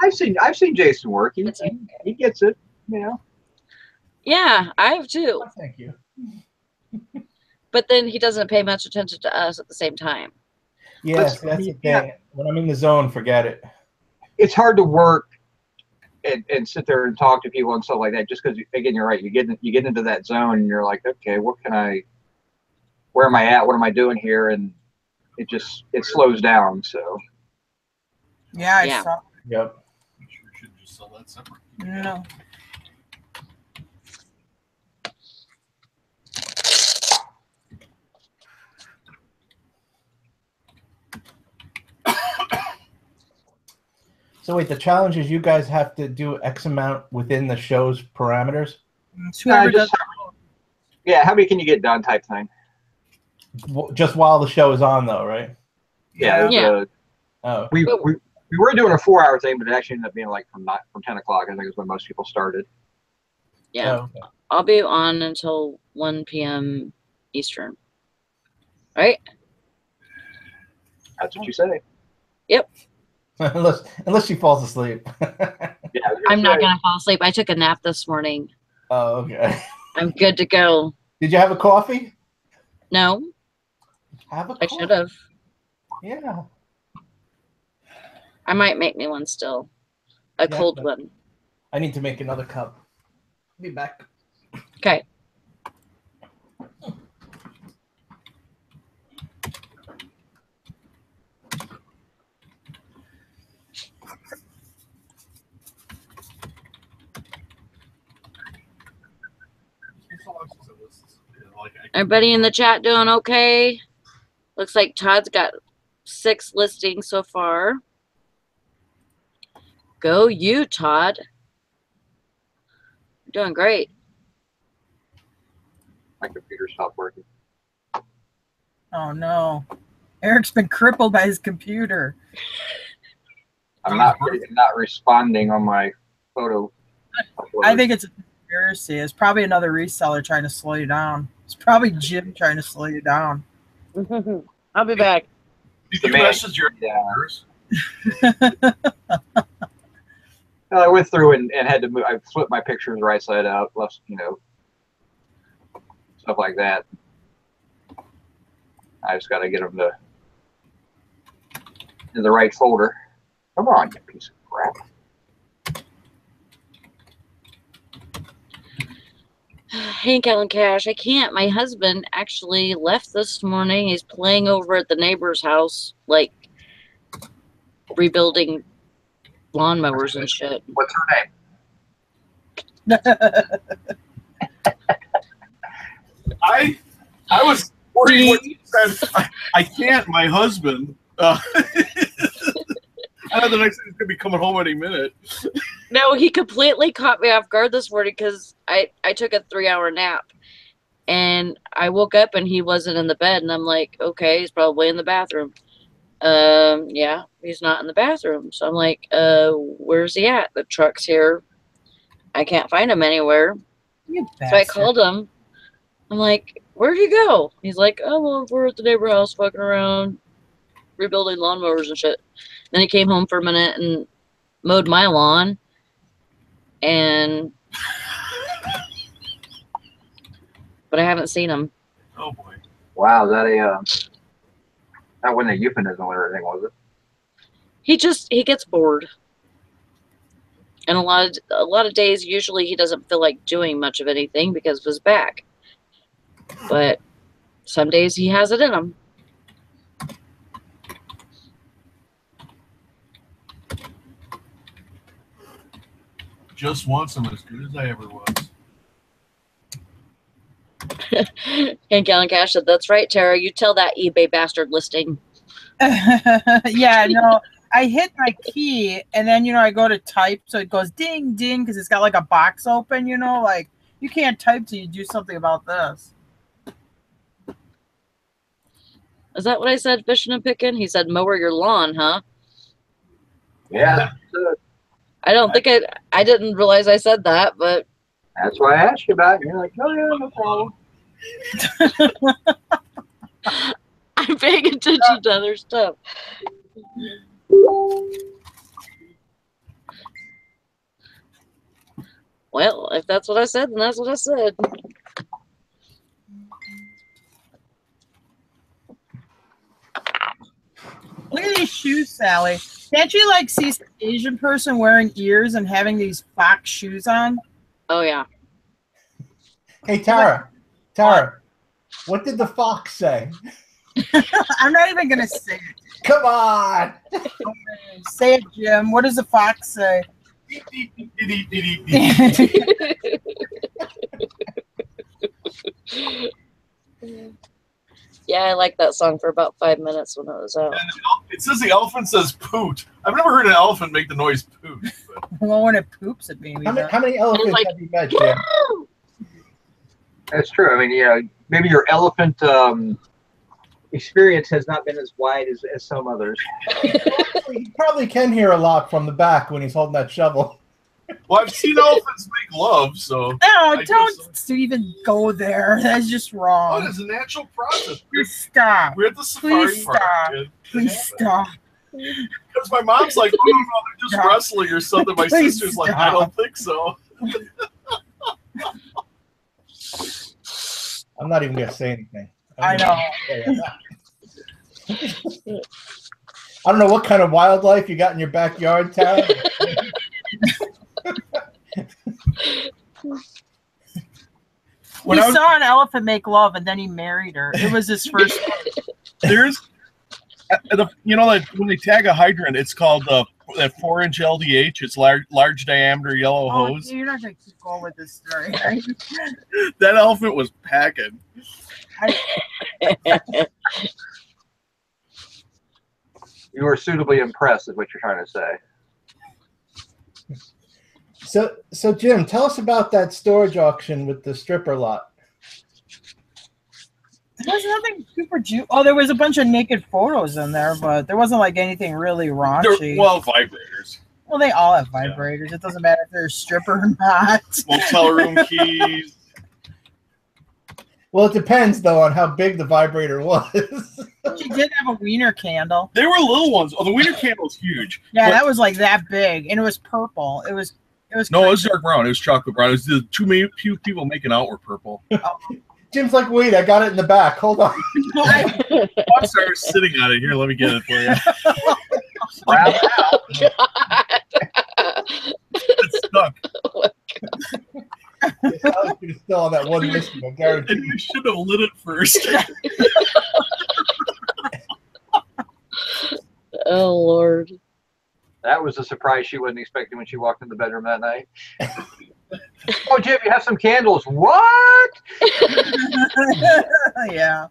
I I've seen Jason work. He gets it, you know. Yeah, I have too. Oh, thank you. But then he doesn't pay much attention to us at the same time. Yes, that's the thing. When I'm in the zone, forget it. It's hard to work and sit there and talk to people and stuff like that. Just because, again, you're right. You get into that zone and you're like, okay, where am I at? What am I doing here? And it slows down. So. Yeah, I Yeah. saw. Yep. I'm sure we should just sell that separate. No. So wait, the challenge is you guys have to do X amount within the show's parameters? It's whoever does. Yeah, how many can you get done type thing? Just while the show is on, though, right? Yeah. Yeah. Oh. We were doing a 4-hour thing, but it actually ended up being like from 10 o'clock. I think is when most people started. Yeah. Oh, okay. I'll be on until 1 p.m. Eastern. Right? That's what you say. unless she falls asleep. Yeah, I'm not going to fall asleep. I took a nap this morning. Oh, okay. I'm good to go. Did you have a coffee? No, Have a I coffee. should have. Yeah. I might make me one still. A Yeah, cold but- one. I need to make another cup. Be back. Okay. Everybody in the chat doing okay? Looks like Todd's got 6 listings so far. Go you, Todd. You're doing great. My computer stopped working. Oh no, Eric's been crippled by his computer. I'm not responding on my photo. I think it's a conspiracy. It's probably another reseller trying to slow you down. It's probably Jim trying to slow you down. I'll be back. Did you Man. message your Yeah. yours? Well, I went through and had to move. I flipped my pictures right side up, left, stuff like that. I just got to get them in the right folder. Come on, you piece of crap. Hank Allen Cash, I can't. My husband actually left this morning. He's playing over at the neighbor's house, like rebuilding lawnmowers and shit. What's her name? I was worried when you said I can't. My husband. I know the next thing is gonna be coming home any minute. No, he completely caught me off guard this morning because I took a 3-hour nap. And I woke up and he wasn't in the bed. And I'm like, okay, he's probably in the bathroom. Yeah, he's not in the bathroom. So I'm like, where's he at? The truck's here. I can't find him anywhere. You So I bastard. called him. I'm like, where'd he go? He's like, oh, well, we're at the neighbor house fucking around, rebuilding lawnmowers and shit. Then he came home for a minute and mowed my lawn. But I haven't seen him. Oh boy. Wow, is that that wasn't a euphemism or anything, was it? He gets bored. And a lot of days, usually he doesn't feel like doing much of anything because of his back. But some days he has it in him. Just once I'm as good as I ever was. Hank Allen Cash said, that's right, Tara. You tell that eBay bastard listing. Yeah, no, I hit my key and then, I go to type. So it goes ding, ding, because it's got like a box open, like you can't type till you do something about this. Is that what I said, fishing and picking? He said, mower your lawn, huh? Yeah, I don't think I didn't realize I said that, but that's why I asked you about it. You're like, oh yeah, no problem. I'm paying attention to other stuff. Well, if that's what I said, then that's what I said. Look at these shoes, Sally. Can't you like see some Asian person wearing ears and having these fox shoes on? Oh yeah. Hey, Tara. Tara, what did the fox say? I'm not even gonna say it. Come on. Say it, Jim. What does the fox say? Yeah, I liked that song for about 5 minutes when it was out. It says the elephant says poot. I've never heard an elephant make the noise poot. But Well, when it poops, it maybe. How many elephants like, have you met, Jim? That's true. I mean, maybe your elephant experience has not been as wide as some others. You probably can hear a lot from the back when he's holding that shovel. well, I've seen elephants make love, so. No, I don't guess even go there. That's just Oh, wrong. it's a natural process. Please stop. We're at the safari Please park. stop. and- Please stop. Because my mom's like, oh, no, they're just Stop. wrestling or something. My Please sister's like, I stop. don't think so. I'm not even going to say anything. I know. I don't know what kind of wildlife you got in your backyard, Tara. When He I was- saw an elephant make love, and then he married her. It was his first. There's, like when they tag a hydrant, it's called that 4-inch LDH. It's large diameter yellow Oh, hose. you're not gonna keep going with this story. That elephant was packing. You were suitably impressed, is what you're trying to say. So Jim, tell us about that storage auction with the stripper lot. There's nothing super Oh, there was a bunch of naked photos in there, but there wasn't like anything really raunchy. Well, vibrators, Well, they all have vibrators. It doesn't matter if they're a stripper or not. motel room keys. Well, it depends though on how big the vibrator was. She did have a wiener candle. They were little ones. Oh, the wiener candle's huge. Yeah, But- that was like that big, and it was purple. It was. No, it was dark brown. It was chocolate brown. It was the few people making out were purple. Jim's like, wait, I got it in the back. Hold on. I'm sorry, I was sitting on it. Here, let me get it for you. Grab it out. It's stuck. You're still on that one list, I guarantee. And you should have lit it first. Oh Lord. That was a surprise she wasn't expecting when she walked in the bedroom that night. Oh, Jim, you have some candles. What? Yeah.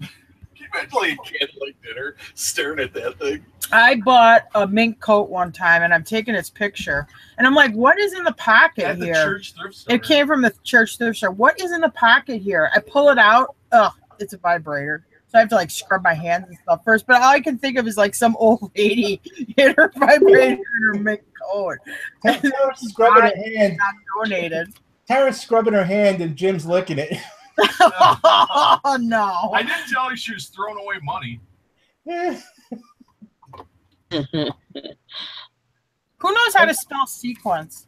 Can you imagine like a candlelight dinner staring at that thing? I bought a mink coat one time, and I'm taking its picture, and I'm like, "What is in the pocket At the here?" church thrift store. It came from the church thrift store. What is in the pocket here? I pull it out. Ugh, it's a vibrator. So I have to like scrub my hands and stuff first. But all I can think of is like some old lady hit her vibrator in her mink coat. Tara's scrubbing her hand. Not donated. Tara's scrubbing her hand and Jim's licking it. Oh no. I didn't tell her she was throwing away money. Who knows how to spell sequence?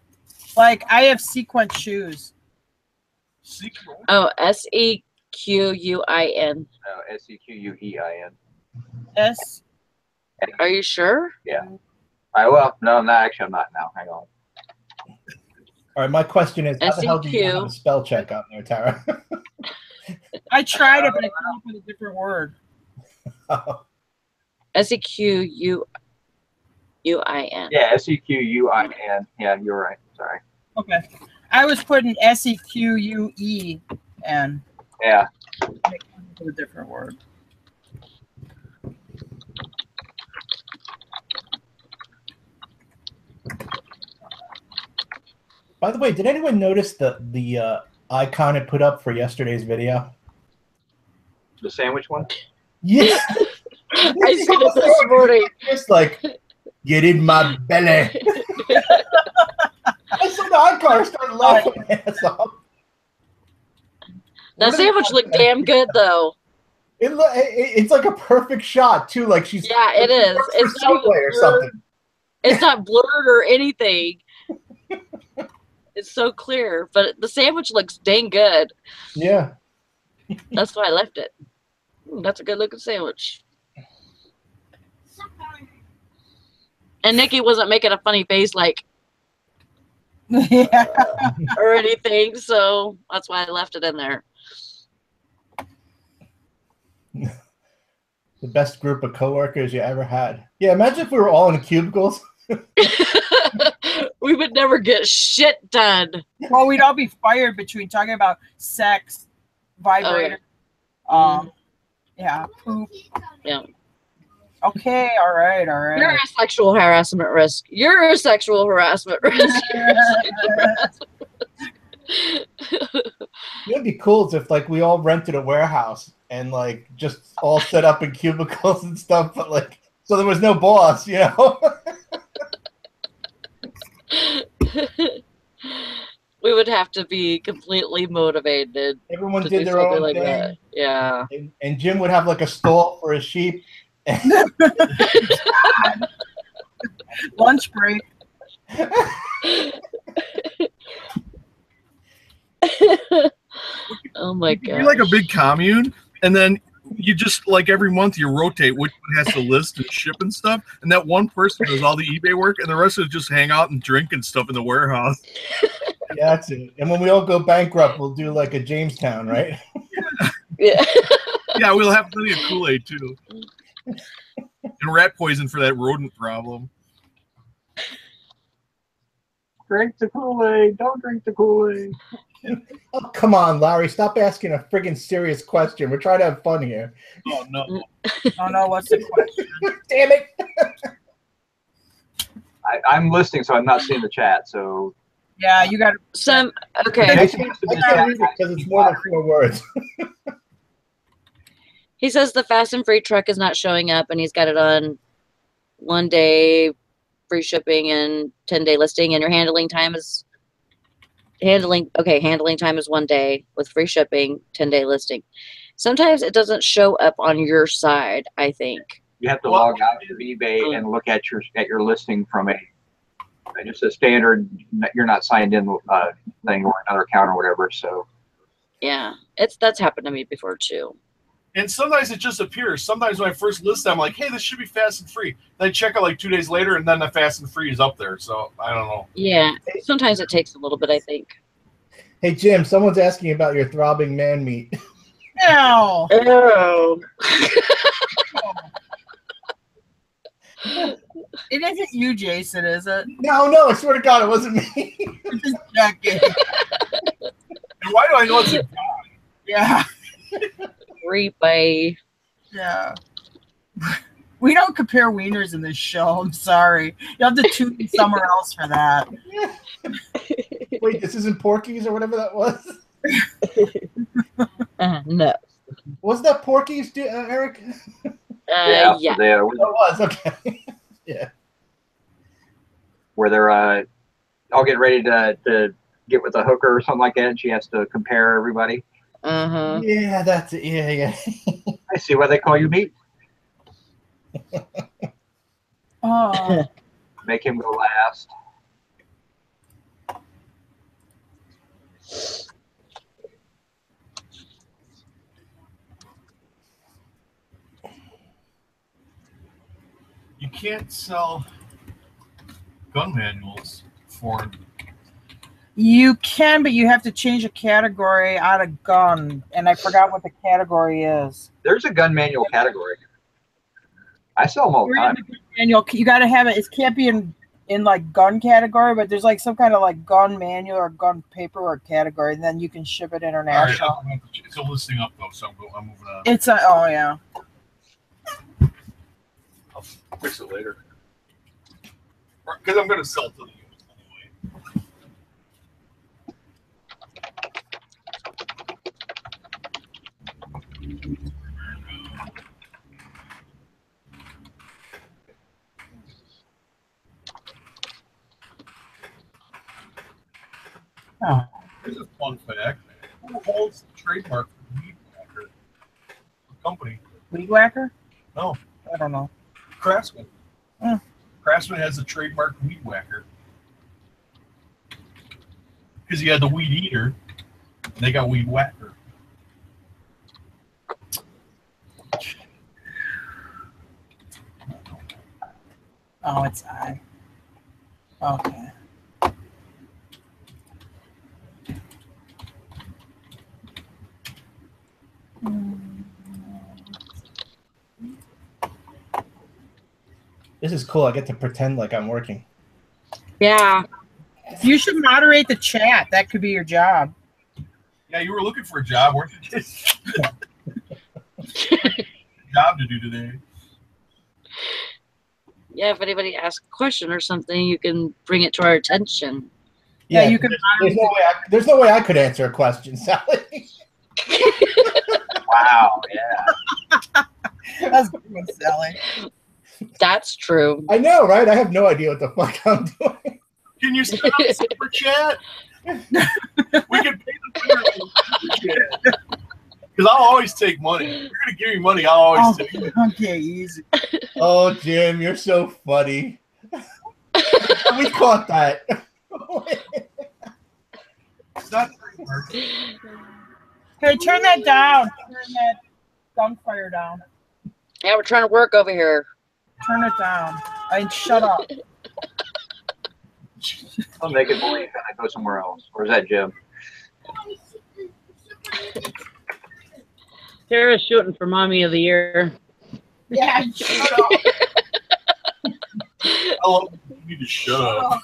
Like I have sequence shoes. Secret. Oh, SEQUIN. No, SEQUEIN. S. Are you sure? Well, no, I'm not. Actually, I'm not now. Hang on. All right, my question is, how the hell do you SEQ. have a spell check on there, Tara? I tried it, but I came up with a different word. SEQUIN. Yeah, SEQUIN. Yeah, you're right. Sorry. Okay. I was putting SEQUEN. Yeah. A different word. By the way, did anyone notice the icon it put up for yesterday's video? The sandwich one? Yeah. I see it this morning. It's like, get in my belly. I saw the icon, I started laughing my ass off. That sandwich looked damn good though. It's like a perfect shot too. Like she's Yeah, it is. It's It's not Subway or even something. It's not blurred or anything. It's so clear, but the sandwich looks dang good. Yeah. That's why I left it. That's a good looking sandwich. And Nikki wasn't making a funny face like Yeah. or anything, so that's why I left it in there. The best group of coworkers you ever had. Yeah, imagine if we were all in cubicles. We would never get shit done. Well, we'd all be fired between talking about sex, vibrator, yeah, poop. Yeah. Okay, all right, all You're right. a sexual harassment risk. You're a sexual harassment risk. It'd be cool if like we all rented a warehouse and like just all set up in cubicles and stuff, but like so there was no boss, you know. We would have to be completely motivated Everyone to did do their something own like thing. that. Yeah. And Jim would have like a stall for his sheep. Lunch break. Oh my god. You're like a big commune, and then you just like every month you rotate which one has to list and ship and stuff, and that one person does all the eBay work, and the rest of us just hang out and drink and stuff in the warehouse. Yeah, that's it. And when we all go bankrupt, we'll do like a Jamestown, right? Yeah. Yeah, we'll have plenty of Kool-Aid too, and rat poison for that rodent problem. Drink the Kool-Aid. Don't drink the Kool-Aid. Oh, come on, Larry. Stop asking a friggin' serious question. We're trying to have fun here. Oh no! Oh no, what's the question? Damn it. I'm listening, so I'm not seeing the chat. So Yeah, you got to. Some okay. Jason has to be I can't read it because it's more than 4 words. He says the Fast and Free truck is not showing up, and he's got it on 1 day free shipping and 10-day listing, and your handling time is handling time is 1 day with free shipping, 10-day listing. Sometimes it doesn't show up on your side, I think. you have to log out to eBay and look at your listing from just a standard. You're not signed in thing or another account or whatever. So Yeah, that's happened to me before too. And sometimes it just appears. Sometimes when I first list it, I'm like, hey, this should be fast and free. Then I check it like 2 days later, and then the fast and free is up there. So I don't know. Yeah, sometimes it takes a little bit, I think. Hey, Jim, someone's asking about your throbbing man meat. No. Oh. It isn't you, Jason, is it? No, I swear to God, it wasn't me. Just checking. And why do I know it's a guy? Yeah. Repay. Yeah. We don't compare wieners in this show. I'm sorry. You have to tune in somewhere else for that. Wait, this isn't Porky's or whatever that was? No. Was that Porky's, Eric? Yeah. It was, okay. Yeah. Where they're all getting ready to get with a hooker or something like that, and she has to compare everybody. Uh-huh. Yeah, that's it. Yeah. I see why they call you meat. Oh. Make him go last. You can't sell gun manuals for. You can, but you have to change a category out of gun, and I forgot what the category is. There's a gun manual category. I sell them all the time. Manual, you got to have it. It can't be in like gun category, but there's like some kind of like gun manual or gun paperwork category, and then you can ship it international. All right, it's a listing up though, so I'm moving on. It's a oh yeah. I'll fix it later because I'm going to sell to the units anyway. Oh. Here's a fun fact. Who holds the trademark for Weed Whacker? The company. Weed whacker? No. I don't know. Craftsman. Hmm. Craftsman has the trademark weed whacker. Because he had the weed eater, and they got weed whacker. Oh, it's I. Okay. This is cool. I get to pretend like I'm working. Yeah. You should moderate the chat. That could be your job. Yeah, you were looking for a job, weren't you? Job to do today. Yeah, if anybody asks a question or something, you can bring it to our attention. Yeah, you can There's no way I could answer a question, Sally. Wow. Yeah. That's good one, Sally. That's true. I know, right? I have no idea what the fuck I'm doing. Can you set up a super chat? We can pay the super chat. Because I'll always take money. If you're going to give me money, I'll always take it. Okay, easy. Oh, Jim, you're so funny. We caught that. It's not trademark. Hey, turn that down. Turn that gunfire down. Yeah, we're trying to work over here. Turn it down. And shut up. I'll make it believe that I go somewhere else. Or is that Jim? Sarah's shooting for Mommy of the Year. Yeah, shut up. Oh, you need to shut up.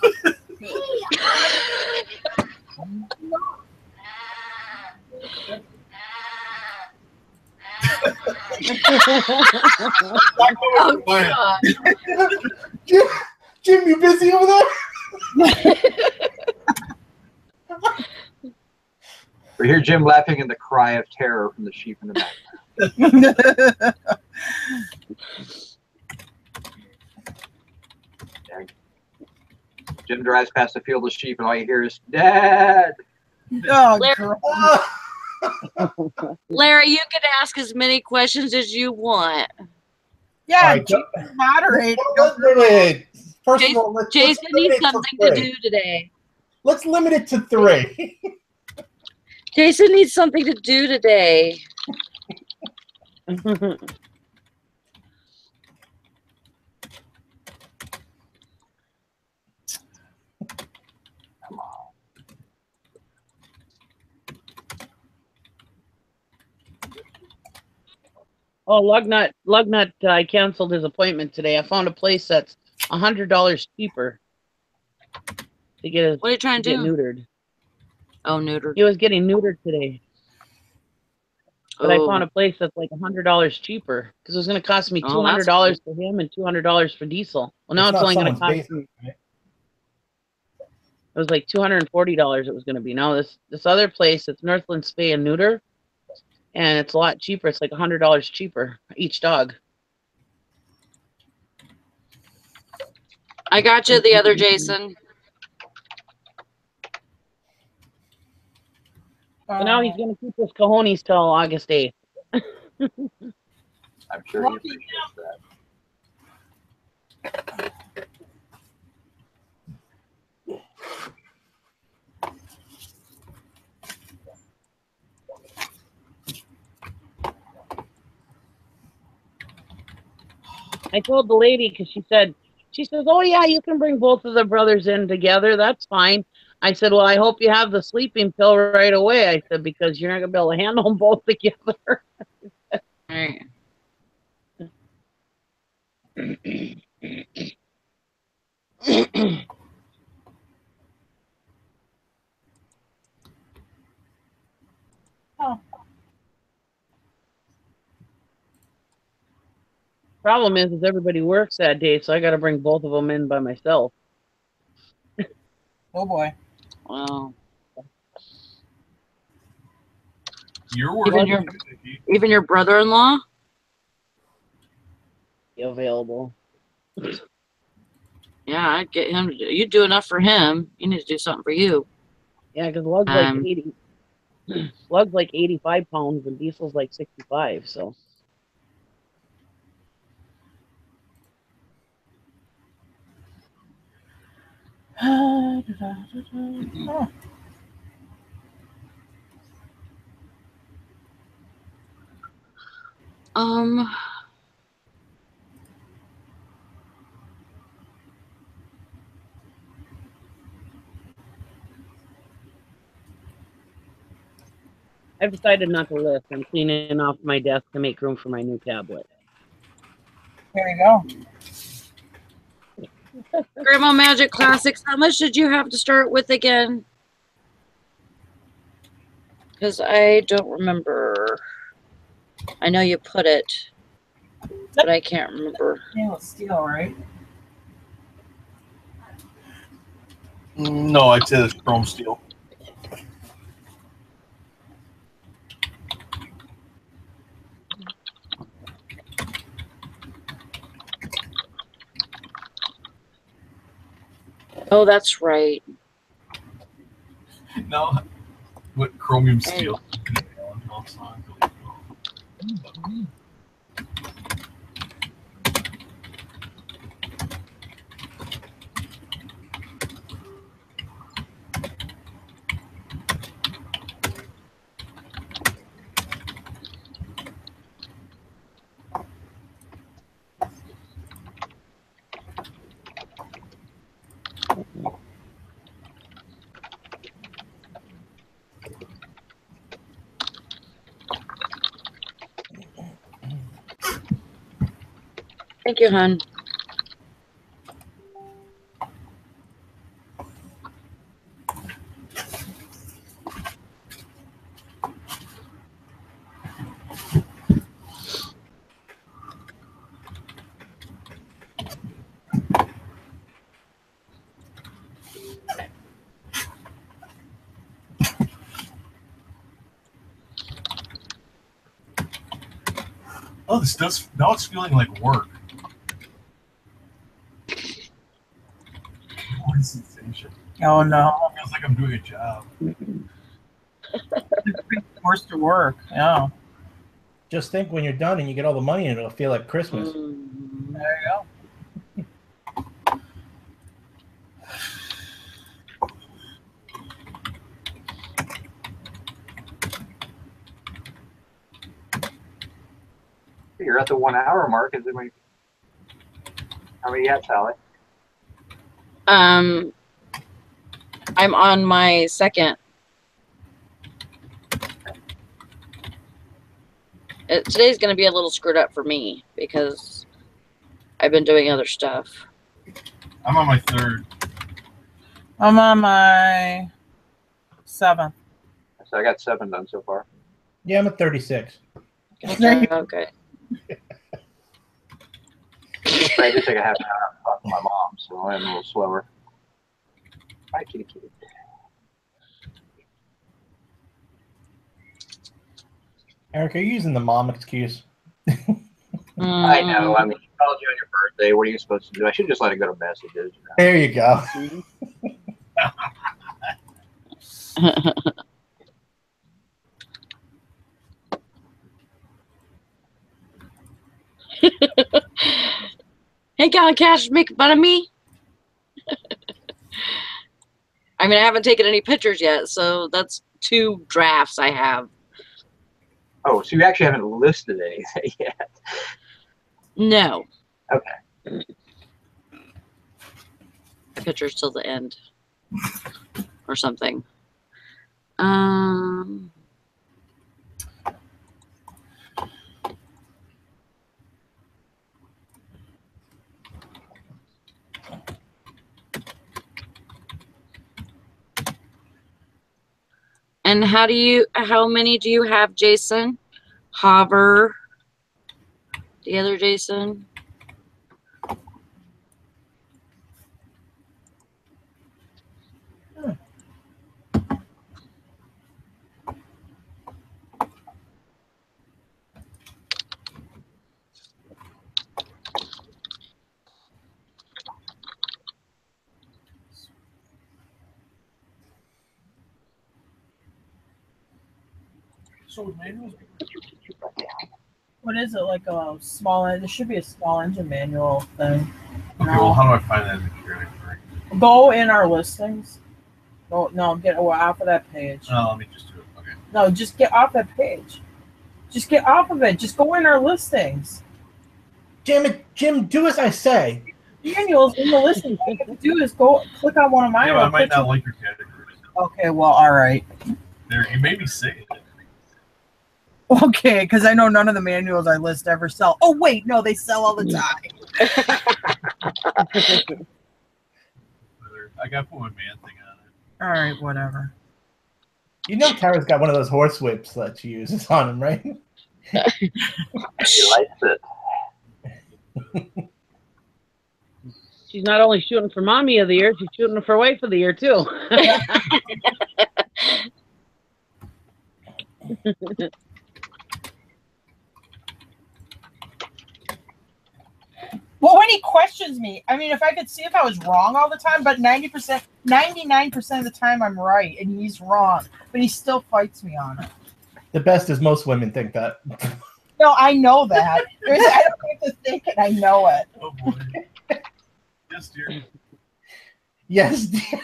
Oh, God. Jim, you busy over there? We hear Jim laughing and the cry of terror from the sheep in the back. Jim drives past the field of sheep and all you hear is, Dad! Oh, Larry, girl. Larry, you can ask as many questions as you want. Yeah, All right, moderate. Wait. First of all, let's Jason limit needs it to something to three. do today. Let's limit it to 3. Jason needs something to do today. Oh, Lugnut, I canceled his appointment today. I found a place that's $100 cheaper to get his What are you trying to get do? neutered. Oh, neutered. He was getting neutered today, but I Oh. found a place that's like $100 cheaper because it was going to cost me Oh, that's $200 for him and $200 for diesel. Well, now it's not only going to someone's cost me. basement, right? It was like $240. It was going to be. Now this other place, it's Northland Spay and Neuter, and it's a lot cheaper. It's like $100 cheaper each dog. I got you the other Jason. So now he's going to keep his cojones till August 8th. I'm sure he appreciates that. I told the lady because she says, oh yeah, you can bring both of the brothers in together. That's fine. I said, well, I hope you have the sleeping pill right away. I said, because you're not going to be able to handle them both together. Right. Oh. Problem is everybody works that day, so I got to bring both of them in by myself. Oh boy. Wow. You're Even your brother-in-law? Available. Yeah, I'd get him to do. You do enough for him. You need to do something for you. Yeah, because Lug's like 80. Lug's like 85 pounds and Diesel's like 65. So. Oh. Um, I've decided not to list. I'm cleaning off my desk to make room for my new tablet. There you go. Grandma Magic Classics, how much did you have to start with again? Because I don't remember. I know you put it, but I can't remember. Stainless steel, right? No, I'd say it's chrome steel. Oh, that's right. No, what chromium steel? Thank you, hon. Oh, this does. Now it's feeling like work. What a sensation. Oh no. It feels like I'm doing a job. Forced to work. Yeah. Just think when you're done and you get all the money in, it'll feel like Christmas. There you go. You're at the 1 hour mark. Is it? How many yet, Sally? I'm on my second. Today's going to be a little screwed up for me because I've been doing other stuff. I'm on my third. I'm on my 7th. So I got 7 done so far. Yeah, I'm at 36. Okay. I did take a half an hour to talk to my mom, so I'm a little slower. Hi, kitty kitty. Eric, are you using the mom excuse? I know. I mean, she called you on your birthday. What are you supposed to do? I should just let it go to messages. You know? There you go. Hey, Gallon Cash, make fun of me? I mean, I haven't taken any pictures yet, so that's 2 drafts I have. Oh, so you actually haven't listed anything yet? No. Okay. Pictures till the end. Or something. And how many do you have, Jason? Hover. The other Jason? So manuals. What is it? Like a small? There should be a small engine manual thing. Okay, well, how do I find that in the Keurig? Go in our listings. Go, no, get off of that page. Oh, let me just do it. Okay. No, just get off that page. Just get off of it. Just go in our listings. Damn it, Jim, do as I say. Manuals in the listings. All you have to do is go click on one of mine. Yeah, but I It'll might put not you- like your categories. Okay, well, all right. There, you made me say it. Okay, because I know none of the manuals I list ever sell. Oh, wait, no, they sell all the time. I got to put my man thing on it. All right, whatever. You know Tara's got one of those horse whips that she uses on him, right? He likes it. She's not only shooting for mommy of the year, she's shooting for wife of the year too. Well, when he questions me, I mean, if I could see if I was wrong all the time, but 90%, 99% of the time I'm right and he's wrong, but he still fights me on it. The best is most women think that. No, I know that. I don't have to think it. I know it. Oh boy. Yes, dear. Yes, dear.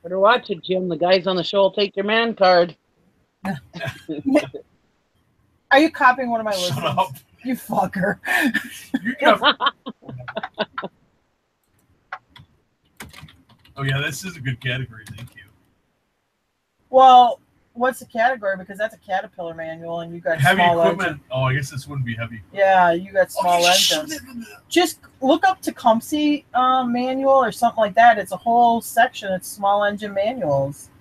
Better watch it, Jim. The guys on the show will take your man card. Are you copying one of my Shut listings? up. You fucker. You can have... Oh yeah, this is a good category. Thank you. Well, what's the category? Because that's a Caterpillar manual and you got Heavy small equipment. engine. Oh, I guess this wouldn't be heavy. Yeah, you got small you engines. shouldn't. Just look up Tecumseh manual or something like that. It's a whole section. It's small engine manuals.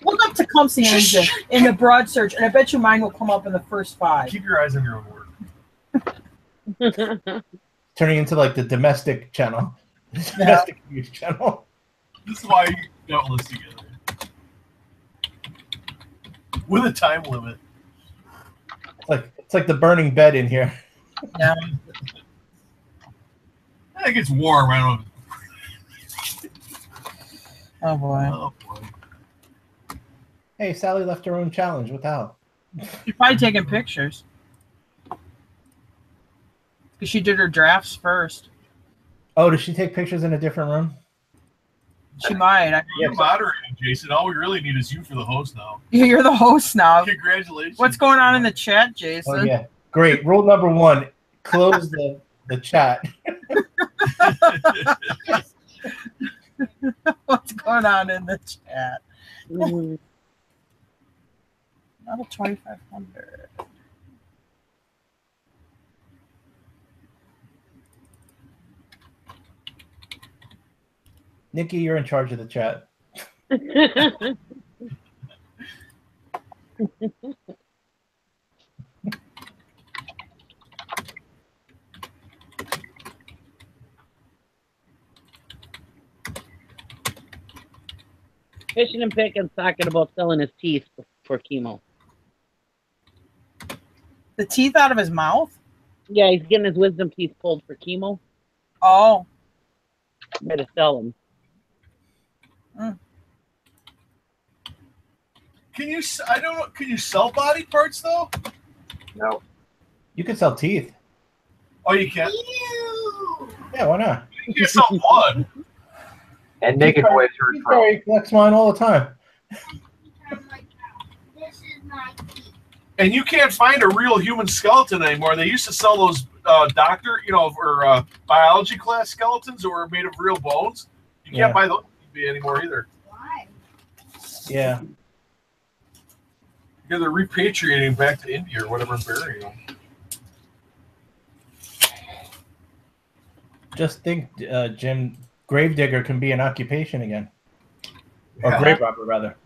Look up Tecumseh engine in the broad search, and I bet you mine will come up in the first 5. Keep your eyes on your own work. Turning into like the domestic channel. Domestic news channel. This is why you don't list together. With a time limit. It's like the burning bed in here. Yeah. I think it's warm. I don't know. Oh boy. Oh boy. Hey, Sally left her own challenge. What the hell? You're probably taking pictures. Because she did her drafts first. Oh, does she take pictures in a different room? She might. You're moderating, Jason. All we really need is you for the host now. You're the host now. Congratulations. What's going on in the chat, Jason? Oh yeah, great. Rule number 1: close the chat. What's going on in the chat? Mm. Level 2,500. Nikki, you're in charge of the chat. Fishing and Pickens talking about selling his teeth for chemo. The teeth out of his mouth? Yeah, he's getting his wisdom teeth pulled for chemo. Oh. Better sell them. Can you? I don't know. Can you sell body parts though? No. You can sell teeth. Oh, you can. Yeah, why not? You can sell blood. And naked boys hurt He from. collects mine all the time. This is my teeth. And you can't find a real human skeleton anymore. They used to sell those doctor, or biology class skeletons that were made of real bones. You can't Yeah. buy those anymore either. Why? Yeah. Yeah, they're repatriating back to India or whatever and burying them. Just think, Jim, gravedigger can be an occupation again. Or Yeah. grave robber, rather.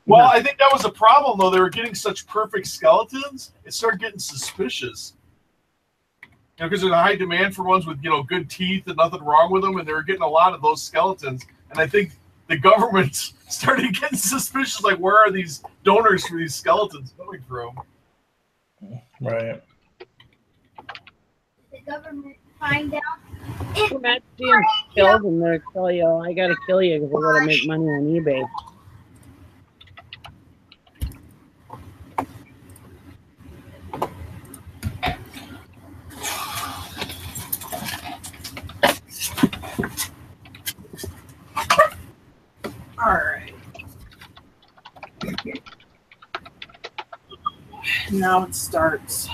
Well, I think that was the problem, though. They were getting such perfect skeletons, it started getting suspicious. Because there's a high demand for ones with, good teeth and nothing wrong with them, and they were getting a lot of those skeletons. And I think the government started getting suspicious, like, where are these donors for these skeletons coming from? Right. The government find out. Imagine being killed and they're tell you, I gotta kill you because I gotta make money on eBay. now it starts.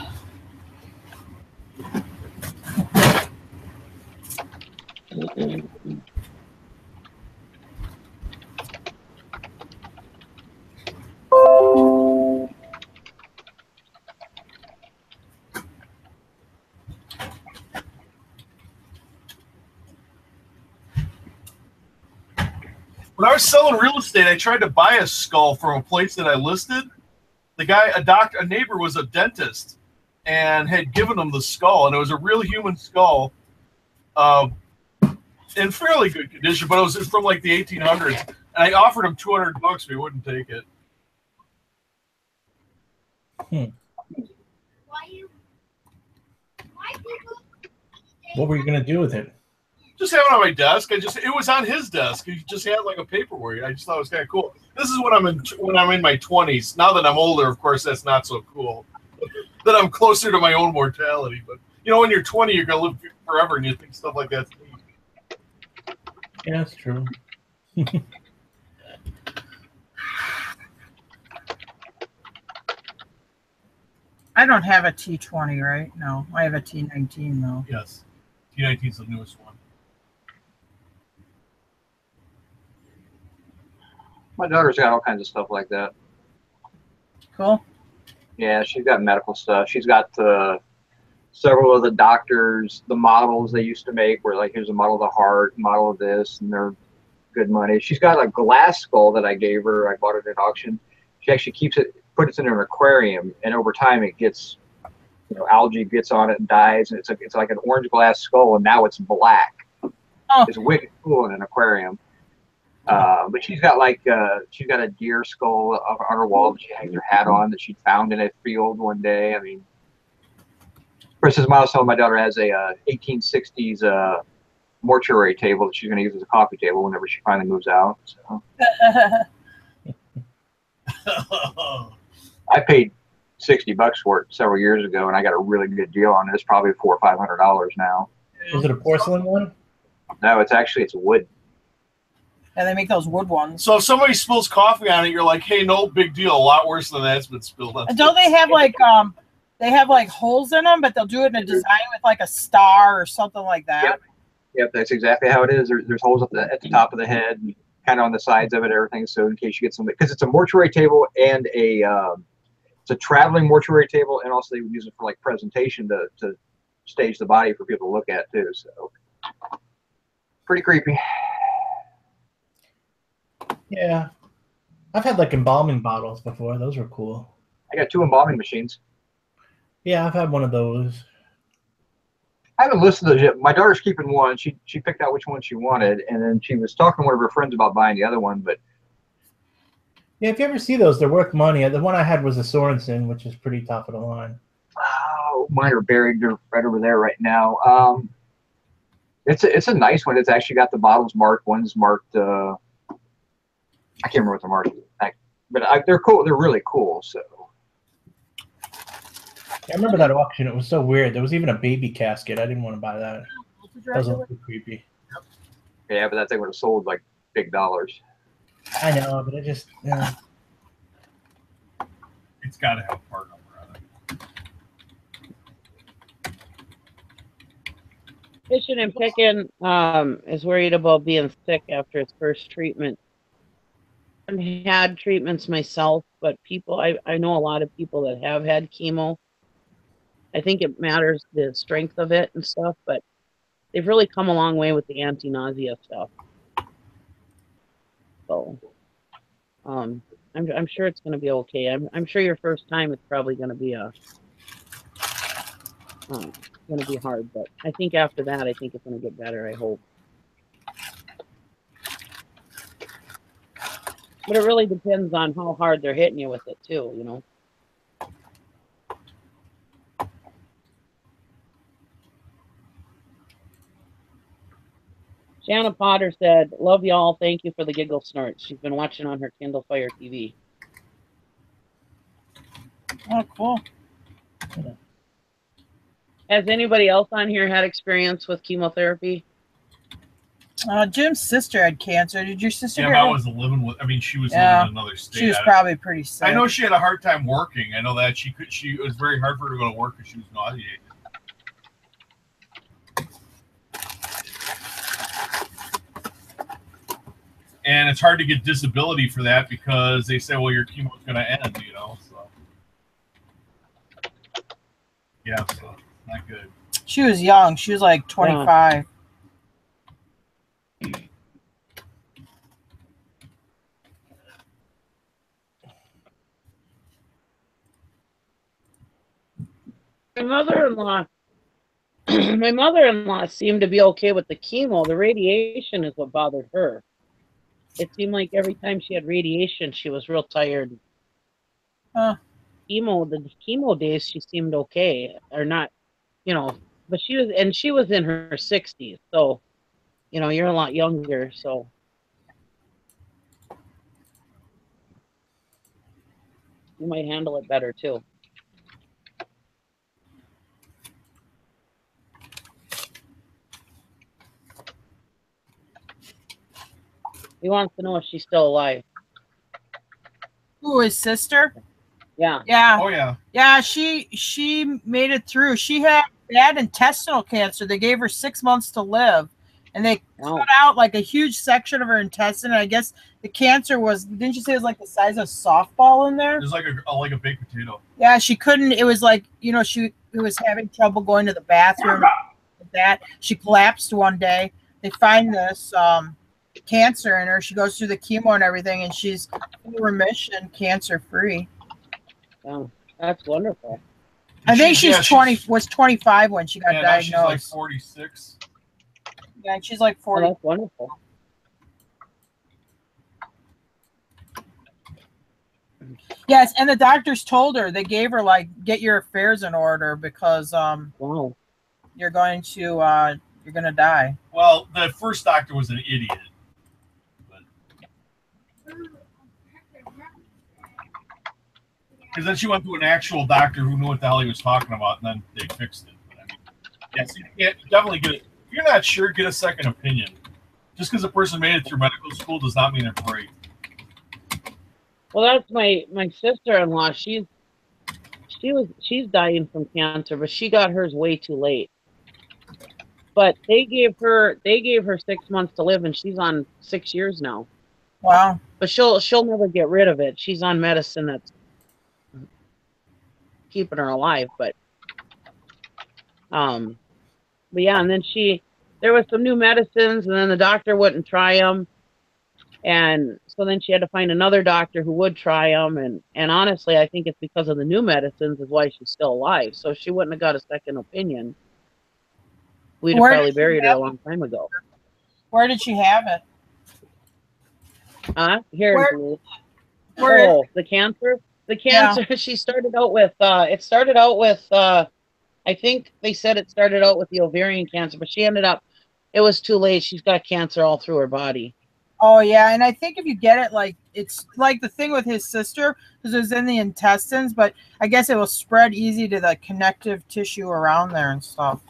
When I was selling real estate, I tried to buy a skull from a place that I listed. The guy, a neighbor, was a dentist and had given him the skull, and it was a real human skull, in fairly good condition, but it was from like the 1800s. And I offered him $200, but he wouldn't take it. What were you gonna do with it? Just have it on my desk. It was on his desk. He just had like a paperwork. I just thought it was kind of cool. This is when I'm in my 20s. Now that I'm older, of course, that's not so cool. That I'm closer to my own mortality. But you know, when you're 20, you're gonna live forever, and you think stuff like that's neat. Yeah, that's true. I don't have a T20, right? No, I have a T19 though. Yes, T19 is the newest one. My daughter's got all kinds of stuff like that. Cool. Yeah, she's got medical stuff. She's got several of the doctors, the models they used to make, where like here's a model of the heart, model of this, and they're good money. She's got a glass skull that I gave her. I bought it at auction. She actually keeps it, puts it in an aquarium, and over time it gets, algae gets on it and dies, and it's like an orange glass skull, and now it's black. Oh. It's wicked cool in an aquarium. But she's got she's got a deer skull on her wall that she hangs her hat on that she found in a field one day. I mean, Chris's milestone, my daughter has a 1860s mortuary table that she's going to use as a coffee table whenever she finally moves out. So I paid $60 for it several years ago, and I got a really good deal on it. It's probably $400 or $500 now. Was it a porcelain one? No, it's wood. Yeah, they make those wood ones. So if somebody spills coffee on it, you're like, hey, no big deal. A lot worse than that's been spilled on. And don't they have like holes in them, but they'll do it in a design with like a star or something like that? Yep, that's exactly how it is. There's holes at the top of the head, and kind of on the sides of it, everything. So in case you get something, because it's a mortuary table and it's a traveling mortuary table, and also they would use it for like presentation to stage the body for people to look at too. So pretty creepy. Yeah, I've had like embalming bottles before. Those were cool. I got 2 embalming machines. Yeah, I've had one of those. I haven't listened to those yet. My daughter's keeping one. She picked out which one she wanted, and then she was talking to one of her friends about buying the other one. But yeah, if you ever see those, they're worth money. The one I had was a Sorensen, which is pretty top of the line. Oh, mine are buried right over there right now. It's a nice one. It's actually got the bottles marked. One's marked. I can't remember what the mark is, but they're cool. They're really cool. So I remember that auction. It was so weird. There was even a baby casket. I didn't want to buy that. That was a little creepy. Yeah, but that thing would have sold like big dollars. I know, but it just. Yeah. It's got to have a part number on it. Fishing and Picking is worried about being sick after his first treatment. I've had treatments myself, but I know a lot of people that have had chemo. I think it matters the strength of it and stuff, but they've really come a long way with the anti-nausea stuff. So, I'm sure it's going to be okay. I'm sure your first time it's probably going to be going to be hard, but I think after that, I think it's going to get better. I hope. But it really depends on how hard they're hitting you with it too, Shanna Potter said, "Love y'all. Thank you for the giggle snorts." She's been watching on her Kindle Fire TV. Oh, cool. Has anybody else on here had experience with chemotherapy? Jim's sister had cancer. Did your sister? Yeah, get but I it? was living with. I mean, she was Yeah. living in another state. She was probably pretty sick. I know she had a hard time working. I know that she could. It was very hard for her to go to work because she was nauseated. And it's hard to get disability for that because they say, well, your chemo is going to end, you know. So, yeah, so not good. She was young. She was like 25. My mother-in-law, my mother-in-law seemed to be okay with the chemo. The radiation is what bothered her. It seemed like every time she had radiation, she was real tired. Huh. The chemo days, she seemed okay, or not, you know. But she was in her 60s, so, you know, you're a lot younger, so. You might handle it better too. He wants to know if she's still alive. Who, his sister? Yeah. Yeah. Oh yeah. Yeah, she made it through. She had bad intestinal cancer. They gave her 6 months to live. And they cut out like a huge section of her intestine. And I guess the cancer was, didn't you say it was like the size of a softball in there? It was like a baked potato. Yeah, she couldn't, it was like, you know, she was having trouble going to the bathroom. With that. She collapsed one day. They find this cancer in her. She goes through the chemo and everything, and she's in remission, cancer free. Oh, that's wonderful. I think she's 25 when she got diagnosed. She's like 46. Yeah, and she's like 40. Oh, that's wonderful. Yes, and the doctors told her, they gave her like, get your affairs in order because wow, you're going to die. Well, the first doctor was an idiot. Because then she went to an actual doctor who knew what the hell he was talking about, and then they fixed it. But, I mean, yes, you can't definitely get it. If you're not sure, get a second opinion. Just because a person made it through medical school does not mean they're great. Well, that's my sister-in-law. She's dying from cancer, but she got hers way too late. But they gave her 6 months to live, and she's on 6 years now. Wow. But she'll never get rid of it. She's on medicine that's keeping her alive, but yeah, and then there was some new medicines, and then the doctor wouldn't try them, and so then she had to find another doctor who would try them, and honestly, I think it's because of the new medicines is why she's still alive. So if she wouldn't have got a second opinion, we'd have probably buried her a long time ago. Where did she have it? Here. Where? The cancer. The cancer. Yeah. She started out with. It started out with. I think they said it started out with the ovarian cancer, but she ended up. It was too late. She's got cancer all through her body. Oh yeah, and I think if you get it, like it's like the thing with his sister, because it was in the intestines, but I guess it will spread easy to the connective tissue around there and stuff.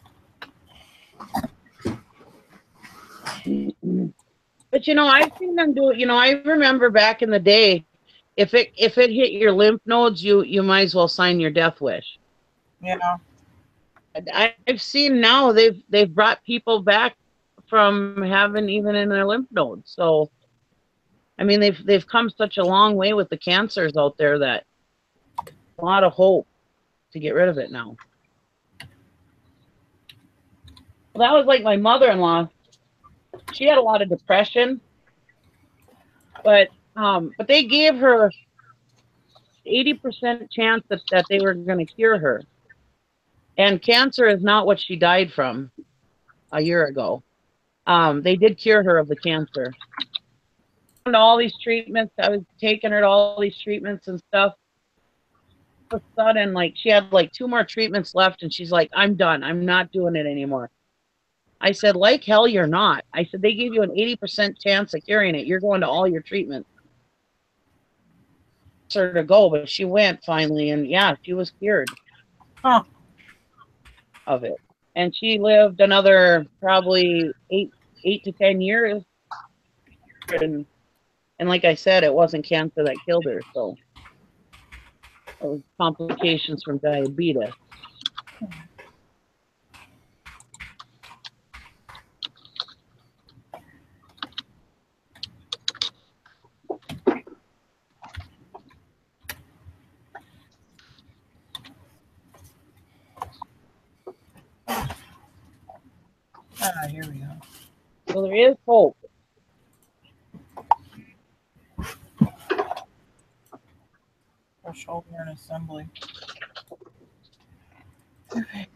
But you know, I've seen them do it. You know, I remember back in the day, if it hit your lymph nodes, you might as well sign your death wish. Yeah. I've seen now they've brought people back from having even in their lymph nodes. So, I mean, they've come such a long way with the cancers out there that a lot of hope to get rid of it now. Well, that was like my mother-in-law. She had a lot of depression, but they gave her 80% chance that they were going to cure her. And cancer is not what she died from a year ago. They did cure her of the cancer. And all these treatments, I was taking her to all these treatments and stuff. All of a sudden, like, she had like 2 more treatments left, and she's like, I'm done. I'm not doing it anymore. I said, like hell, you're not. I said, they gave you an 80% chance of curing it. You're going to all your treatments. Her to go, but she went finally, and yeah, she was cured of it. And she lived another probably 8 8 to 10 years. And like I said, it wasn't cancer that killed her, so it was complications from diabetes. Here we go. So there is hope. For shoulder and assembly. Okay.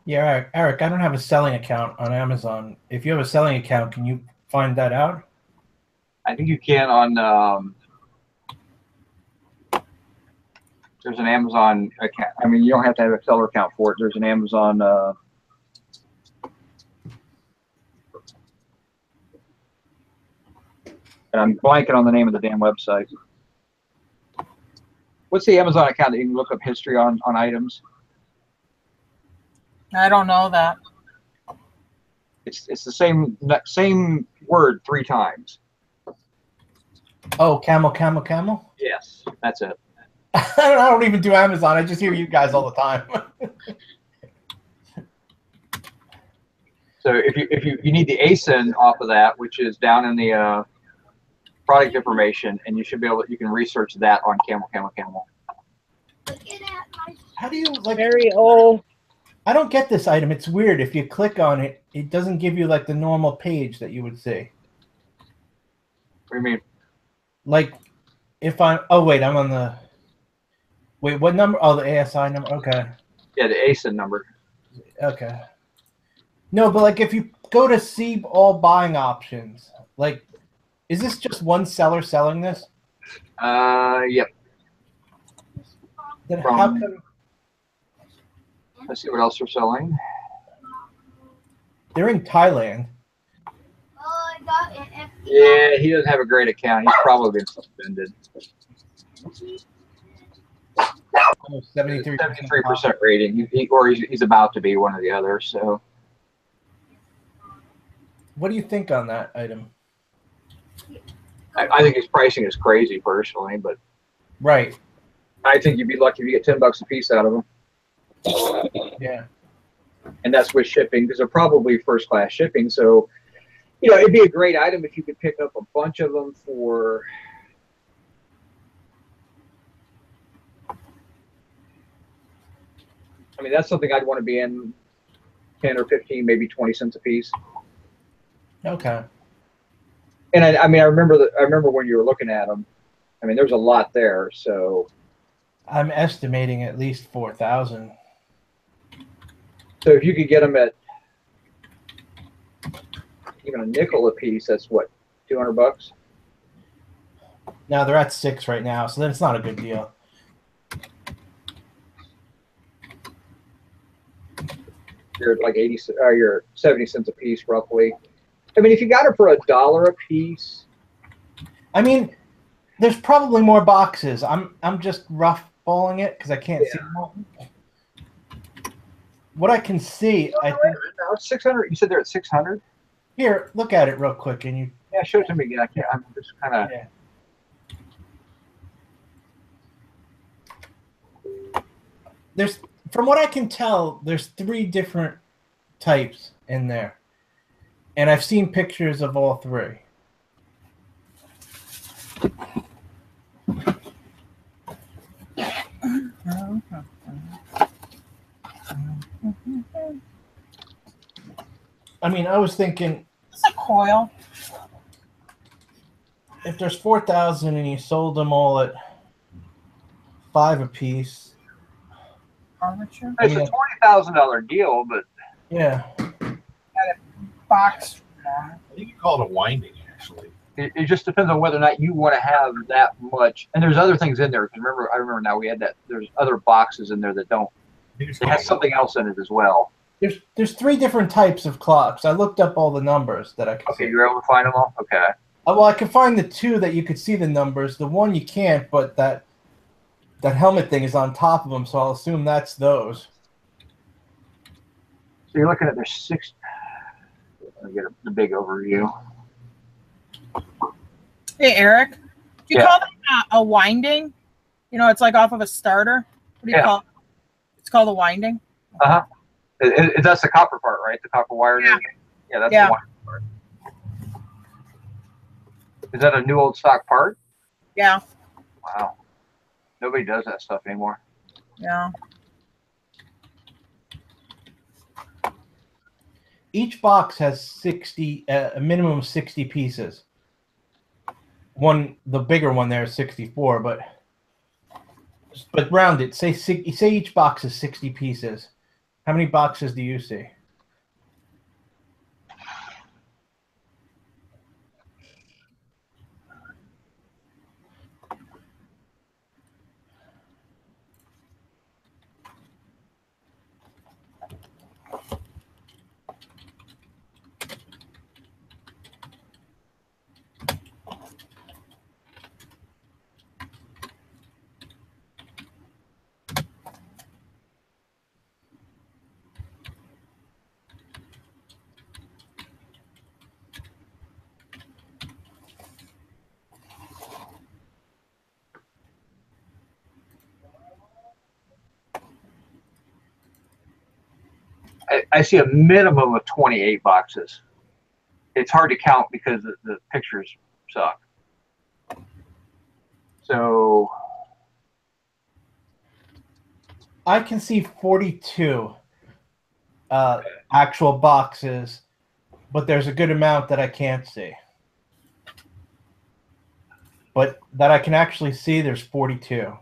Yeah, Eric, I don't have a selling account on Amazon. If you have a selling account, can you find that out? I think you can on. There's an Amazon account. I mean, you don't have to have a seller account for it. There's an Amazon. And I'm blanking on the name of the damn website. What's the Amazon account that you can look up history on items? I don't know that. It's the same word 3 times. Oh, camel. Yes, that's it. I don't even do Amazon. I just hear you guys all the time. So if you need the ASIN off of that, which is down in the product information, and you should be able to, you can research that on Camel. How do you like? Very old. I don't get this item. It's weird. If you click on it, it doesn't give you like the normal page that you would see. What do you mean? Like, if I'm. Oh wait, I'm on the. Wait, what number? Oh, the ASI number. Okay. Yeah, the ASIN number. Okay. No, but like if you go to see all buying options, like, is this just one seller selling this? Yep. Then how come Let's see what else they're selling. they're in Thailand? Oh, I got an FD. Yeah, he doesn't have a great account. He's probably been suspended. Oh, 73% rating, or he's about to be one or the other. So, What do you think on that item? I think his pricing is crazy, personally, but Right. I think you'd be lucky if you get $10 a piece out of them. Yeah. And that's with shipping, because they're probably first class shipping. So, you know, it'd be a great item if you could pick up a bunch of them for. I mean, that's something I'd want to be in 10 or 15, maybe 20 cents a piece. Okay. And I mean, I remember when you were looking at them. I mean, there's a lot there. So I'm estimating at least 4,000. So if you could get them at even a nickel a piece, that's what, $200? Now they're at 6 right now, so then it's not a good deal. You're at like 80, or you're 70 cents a piece, roughly. I mean, if you got it for $1 a piece. I mean, there's probably more boxes. I'm just rough balling it because I can't see them all. What I can see, I think. No, it's 600. You said they're at 600. Here, look at it real quick, and you. Yeah, show it to me again. I can't. I'm just kind of. Yeah. There's, from what I can tell, there's 3 different types in there, and I've seen pictures of all 3. I mean, I was thinking. Is this a coil? if there's 4,000 and you sold them all at $5 a piece, Armature It's a $20,000 deal, but yeah. box. I think you call it a winding, actually. it just depends on whether or not you want to have that much. And there's other things in there. I remember now we had that. There's other boxes in there that don't. It has something else in it as well. There's 3 different types of clocks. I looked up all the numbers that I could see. Okay, you're able to find them all? Okay. Well, I could find the 2 that you could see the numbers. The one you can't, but that helmet thing is on top of them, so I'll assume that's those. So you're looking at there's 6. Let me get the big overview. Hey, Eric, do you Yeah. call that a winding? You know, it's like off of a starter. What do you Yeah. call it? It's called a winding. Uh-huh. That's the copper part, right? The copper wire. Yeah. Yeah, that's Yeah. the one part. Is that a new old stock part? Yeah. Wow. Nobody does that stuff anymore. Yeah. Each box has 60, a minimum of 60 pieces. The bigger one there is 64, but round it. Say each box is 60 pieces. How many boxes do you see? I see a minimum of 28 boxes. It's hard to count because the pictures suck. So I can see 42 actual boxes, but there's a good amount that I can't see. But that I can actually see, there's 42.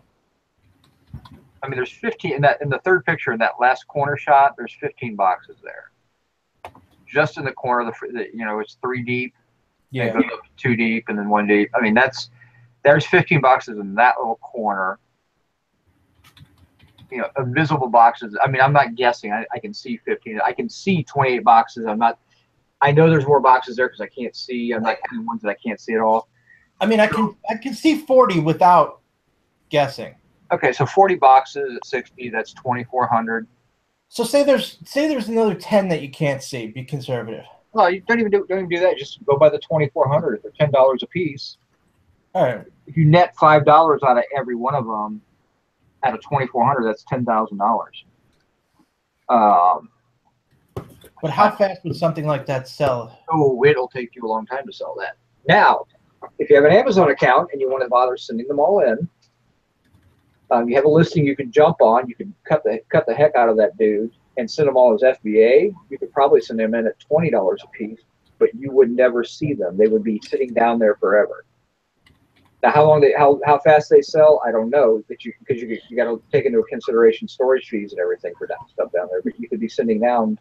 I mean, there's 15 in the third picture in that last corner shot. There's 15 boxes there, just in the corner. It's 3 deep. Yeah. It goes up to 2 deep and then 1 deep. I mean, there's 15 boxes in that little corner. Invisible boxes. I mean, I'm not guessing. I can see 15. I can see 28 boxes. I know there's more boxes there because I can't see. I'm not counting ones that I can't see at all. I mean, I can see 40 without guessing. Okay, so 40 boxes at 60. That's 2,400. So say there's another 10 that you can't see. Be conservative. Well, you don't even do that. Just go by the 2,400. They're $10 a piece. All right. If you net $5 out of every one of them, out of 2,400, that's $10,000. But how fast would something like that sell? Oh, it'll take you a long time to sell that. Now, if you have an Amazon account and you want to bother sending them all in, you have a listing you can jump on. You can cut the heck out of that dude and send them all as FBA. You could probably send them in at $20 a piece, but you would never see them. They would be sitting down there forever. Now, how fast they sell, I don't know, because you got to take into consideration storage fees and everything for that stuff down there. But you could be sending down.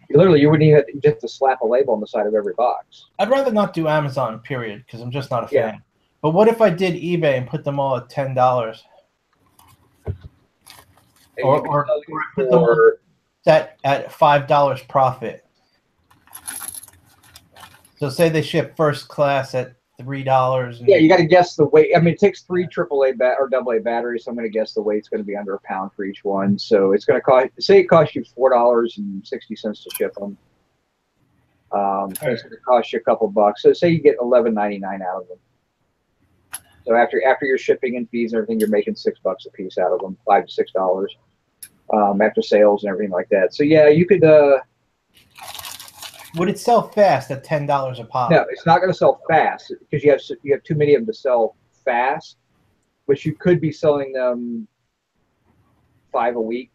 Literally, you wouldn't even have to slap a label on the side of every box. I'd rather not do Amazon, period, because I'm just not a fan. But what if I did eBay and put them all at $10? Or put them set at $5 profit. So say they ship first class at $3. Yeah, you got to guess the weight. I mean, it takes 3 AAA or AA batteries, so I'm going to guess the weight's going to be under a pound for each one. So it's going to cost. Say it costs you $4.60 to ship them. It's going to cost you a couple bucks. So say you get $11.99 out of them. So after your shipping and fees and everything, you're making $6 a piece out of them, $5 to $6 after sales and everything like that. So yeah, you could. Would it sell fast at $10 a pop? No, it's not going to sell fast because you have too many of them to sell fast. But you could be selling them 5 a week,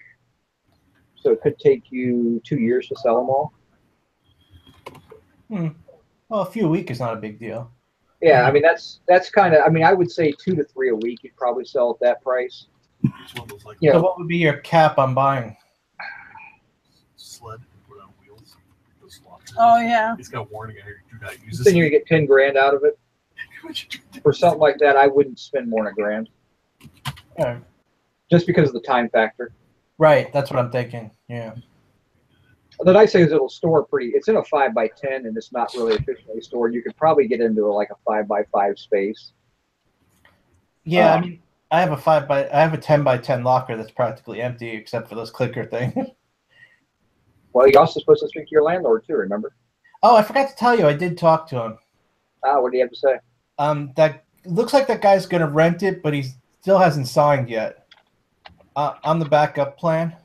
so it could take you 2 years to sell them all. Well, a few a week is not a big deal. Yeah, I mean that's kind of. I mean, I would say 2 to 3 a week. You'd probably sell at that price. So what would be your cap on buying? Sled and put on wheels. Those slots. Oh yeah. It's got warning on here. Do not use this. Then you get 10 grand out of it. For something like that, I wouldn't spend more than $1,000. Yeah. Just because of the time factor. Right, that's what I'm thinking. Yeah. The nice thing is it'll store pretty. It's in a 5x10, and it's not really efficiently stored. You could probably get into like a 5x5 space. Yeah, I mean, I have a 10x10 locker that's practically empty except for those clicker things. Well, you're also supposed to speak to your landlord too. Remember? Oh, I forgot to tell you, I did talk to him. What do you have to say? That looks like that guy's gonna rent it, but he still hasn't signed yet. I'm the backup plan.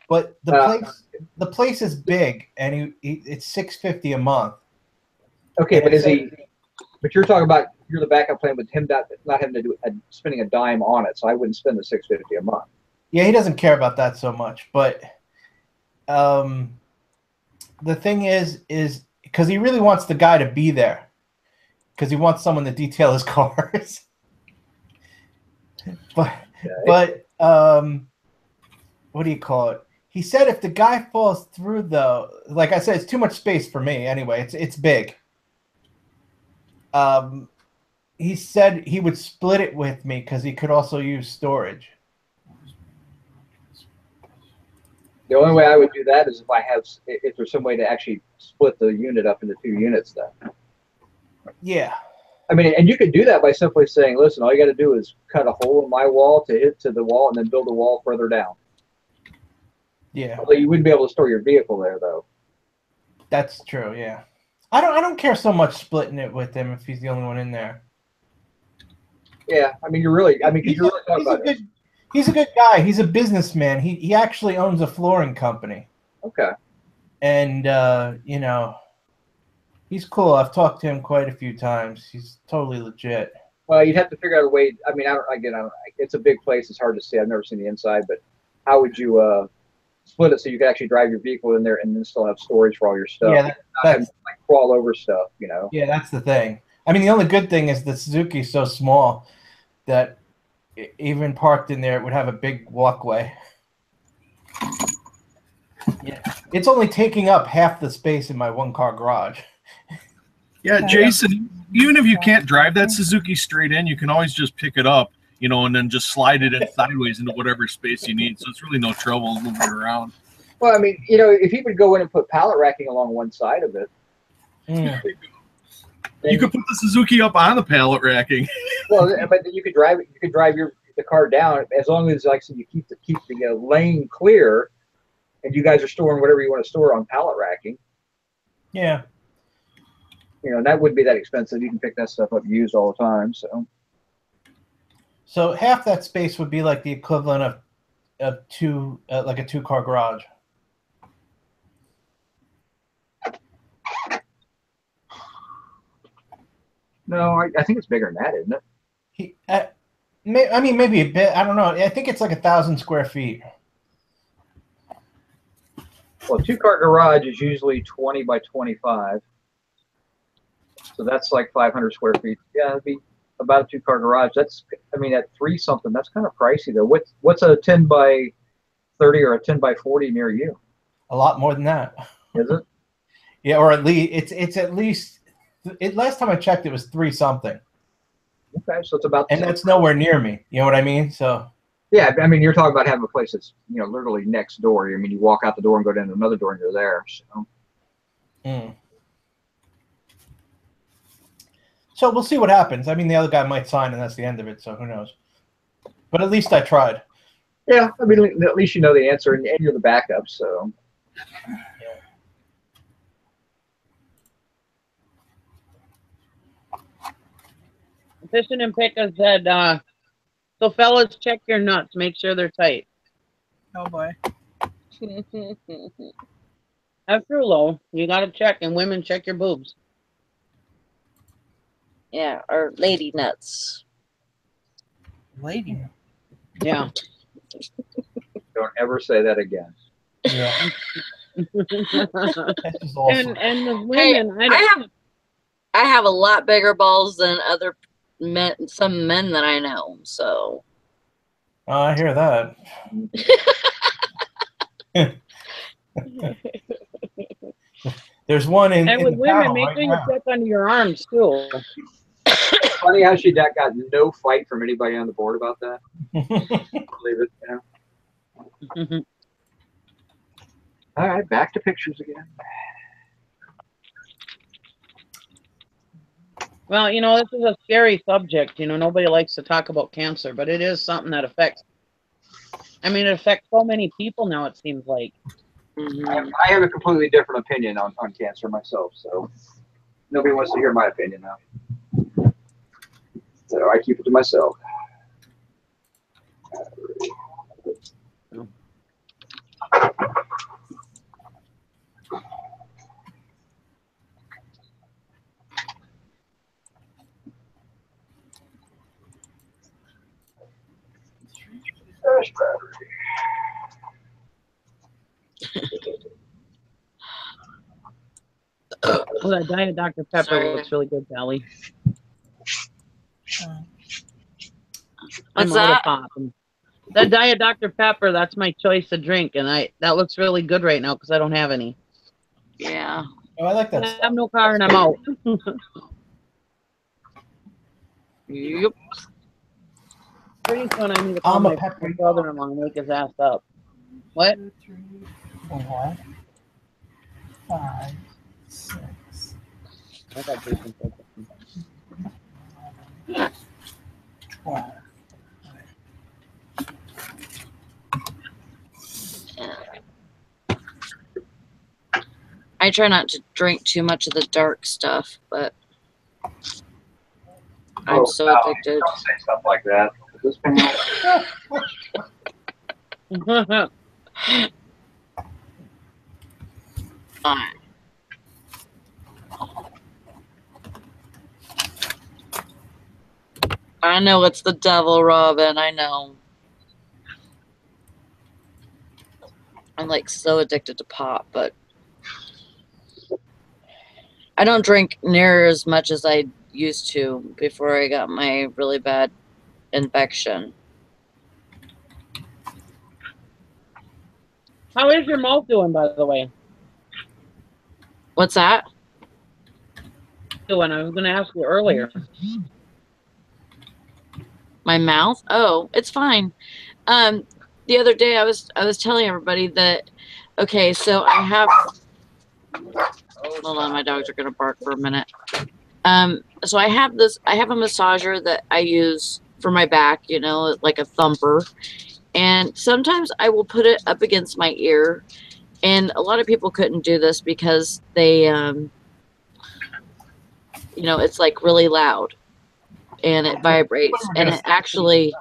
But the place is big, and it's $650 a month. Okay, but is he? But you're talking about you're the backup plan with him not having to do spending a dime on it. So I wouldn't spend the $650 a month. Yeah, he doesn't care about that so much. But the thing is because he really wants the guy to be there, because he wants someone to detail his cars. But what do you call it? He said if the guy falls through, though, like I said, it's too much space for me anyway. It's big. He said he would split it with me because he could also use storage. The only way I would do that is if there's some way to actually split the unit up into 2 units then. Yeah. I mean, and you could do that by simply saying, listen, all you got to do is cut a hole in my wall to hit to the wall and then build a wall further down. Yeah. Although you wouldn't be able to store your vehicle there, though. That's true, yeah. I don't care so much splitting it with him if he's the only one in there. Yeah, I mean, you're really talking about it. He's a good guy. He's a businessman. He actually owns a flooring company. Okay. And, he's cool. I've talked to him quite a few times. He's totally legit. Well, you'd have to figure out a way. I mean, it's a big place. It's hard to see. I've never seen the inside, but how would you split it so you could actually drive your vehicle in there and then still have storage for all your stuff? Yeah, that's like crawl over stuff, Yeah, that's the thing. I mean, the only good thing is the Suzuki's so small that even parked in there, it would have a big walkway. Yeah, it's only taking up half the space in my 1-car garage. Yeah, Jason, even if you can't drive that Suzuki straight in, you can always just pick it up, and then just slide it in sideways into whatever space you need. So it's really no trouble moving it around. Well, I mean, if he would go in and put pallet racking along one side of it. You could put the Suzuki up on the pallet racking. Well, but then you could drive it. You could drive the car down as long as, like I said, you keep the lane clear, and you guys are storing whatever you want to store on pallet racking. Yeah. That wouldn't be that expensive. You can pick that stuff up used all the time. So half that space would be like the equivalent of like a 2-car garage. No, I think it's bigger than that, isn't it? Maybe a bit. I don't know. I think it's like 1,000 square feet. Well, a 2-car garage is usually 20 by 25. So that's like 500 square feet. Yeah, it'd be about a 2-car garage. At 3 something, that's kind of pricey though. What's a 10 by 30 or a 10 by 40 near you? A lot more than that. Is it? Yeah, or at least it's at least. Last time I checked, it was 3 something. Okay, so it's about. And that's nowhere near me. You know what I mean? So. Yeah, I mean, you're talking about having a place that's literally next door. I mean, you walk out the door and go down to another door and you're there. So. So we'll see what happens. I mean, the other guy might sign, and that's the end of it. So who knows? But at least I tried. Yeah, I mean, at least you know the answer, and you're the backup. So. Fishing and Picka said, so fellas, check your nuts. Make sure they're tight. Oh, boy. That's true, Lo. You got to check, and women, check your boobs. Yeah, or lady nuts. Lady. Yeah. Don't ever say that again. Yeah. And the women, I have I have a lot bigger balls than other men, some men that I know. So I hear that. There's one in, And in with the women, panel make right sure you now. check under your arms too. Funny how she got no fight from anybody on the board about that. Believe it, All right, back to pictures again. Well, this is a scary subject. Nobody likes to talk about cancer, but it is something that affects. It affects so many people now. It seems like. I have a completely different opinion on cancer myself, so nobody wants to hear my opinion now. So I keep it to myself. Oh, that Diet Dr. Pepper Sorry. looks really good, Sally. What's I'm out of that? pop. That Diet Dr. Pepper, that's my choice of drink, and that looks really good right now because I don't have any. Yeah. Oh, I like I that. have no car and I'm out. Yep. Pretty soon I need to call I'm a my pepper. brother-in-law and wake his ass up. What? 2, 3, 4, 5, 6. I got Jason. 12. I try not to drink too much of the dark stuff, but I'm so addicted. Don't say stuff like that. This Fine. I know it's the devil, Robin. I know. I'm like so addicted to pop, but I don't drink near as much as I used to before I got my really bad infection. How is your mouth doing, by the way? What's that? Doing? I was going to ask you earlier. My mouth? Oh, it's fine. The other day I was telling everybody that, okay, so I have, hold on, my dogs are gonna bark for a minute. So I have a massager that I use for my back, like a thumper, and sometimes I will put it up against my ear, and a lot of people couldn't do this because they, it's like really loud and it vibrates, and it actually,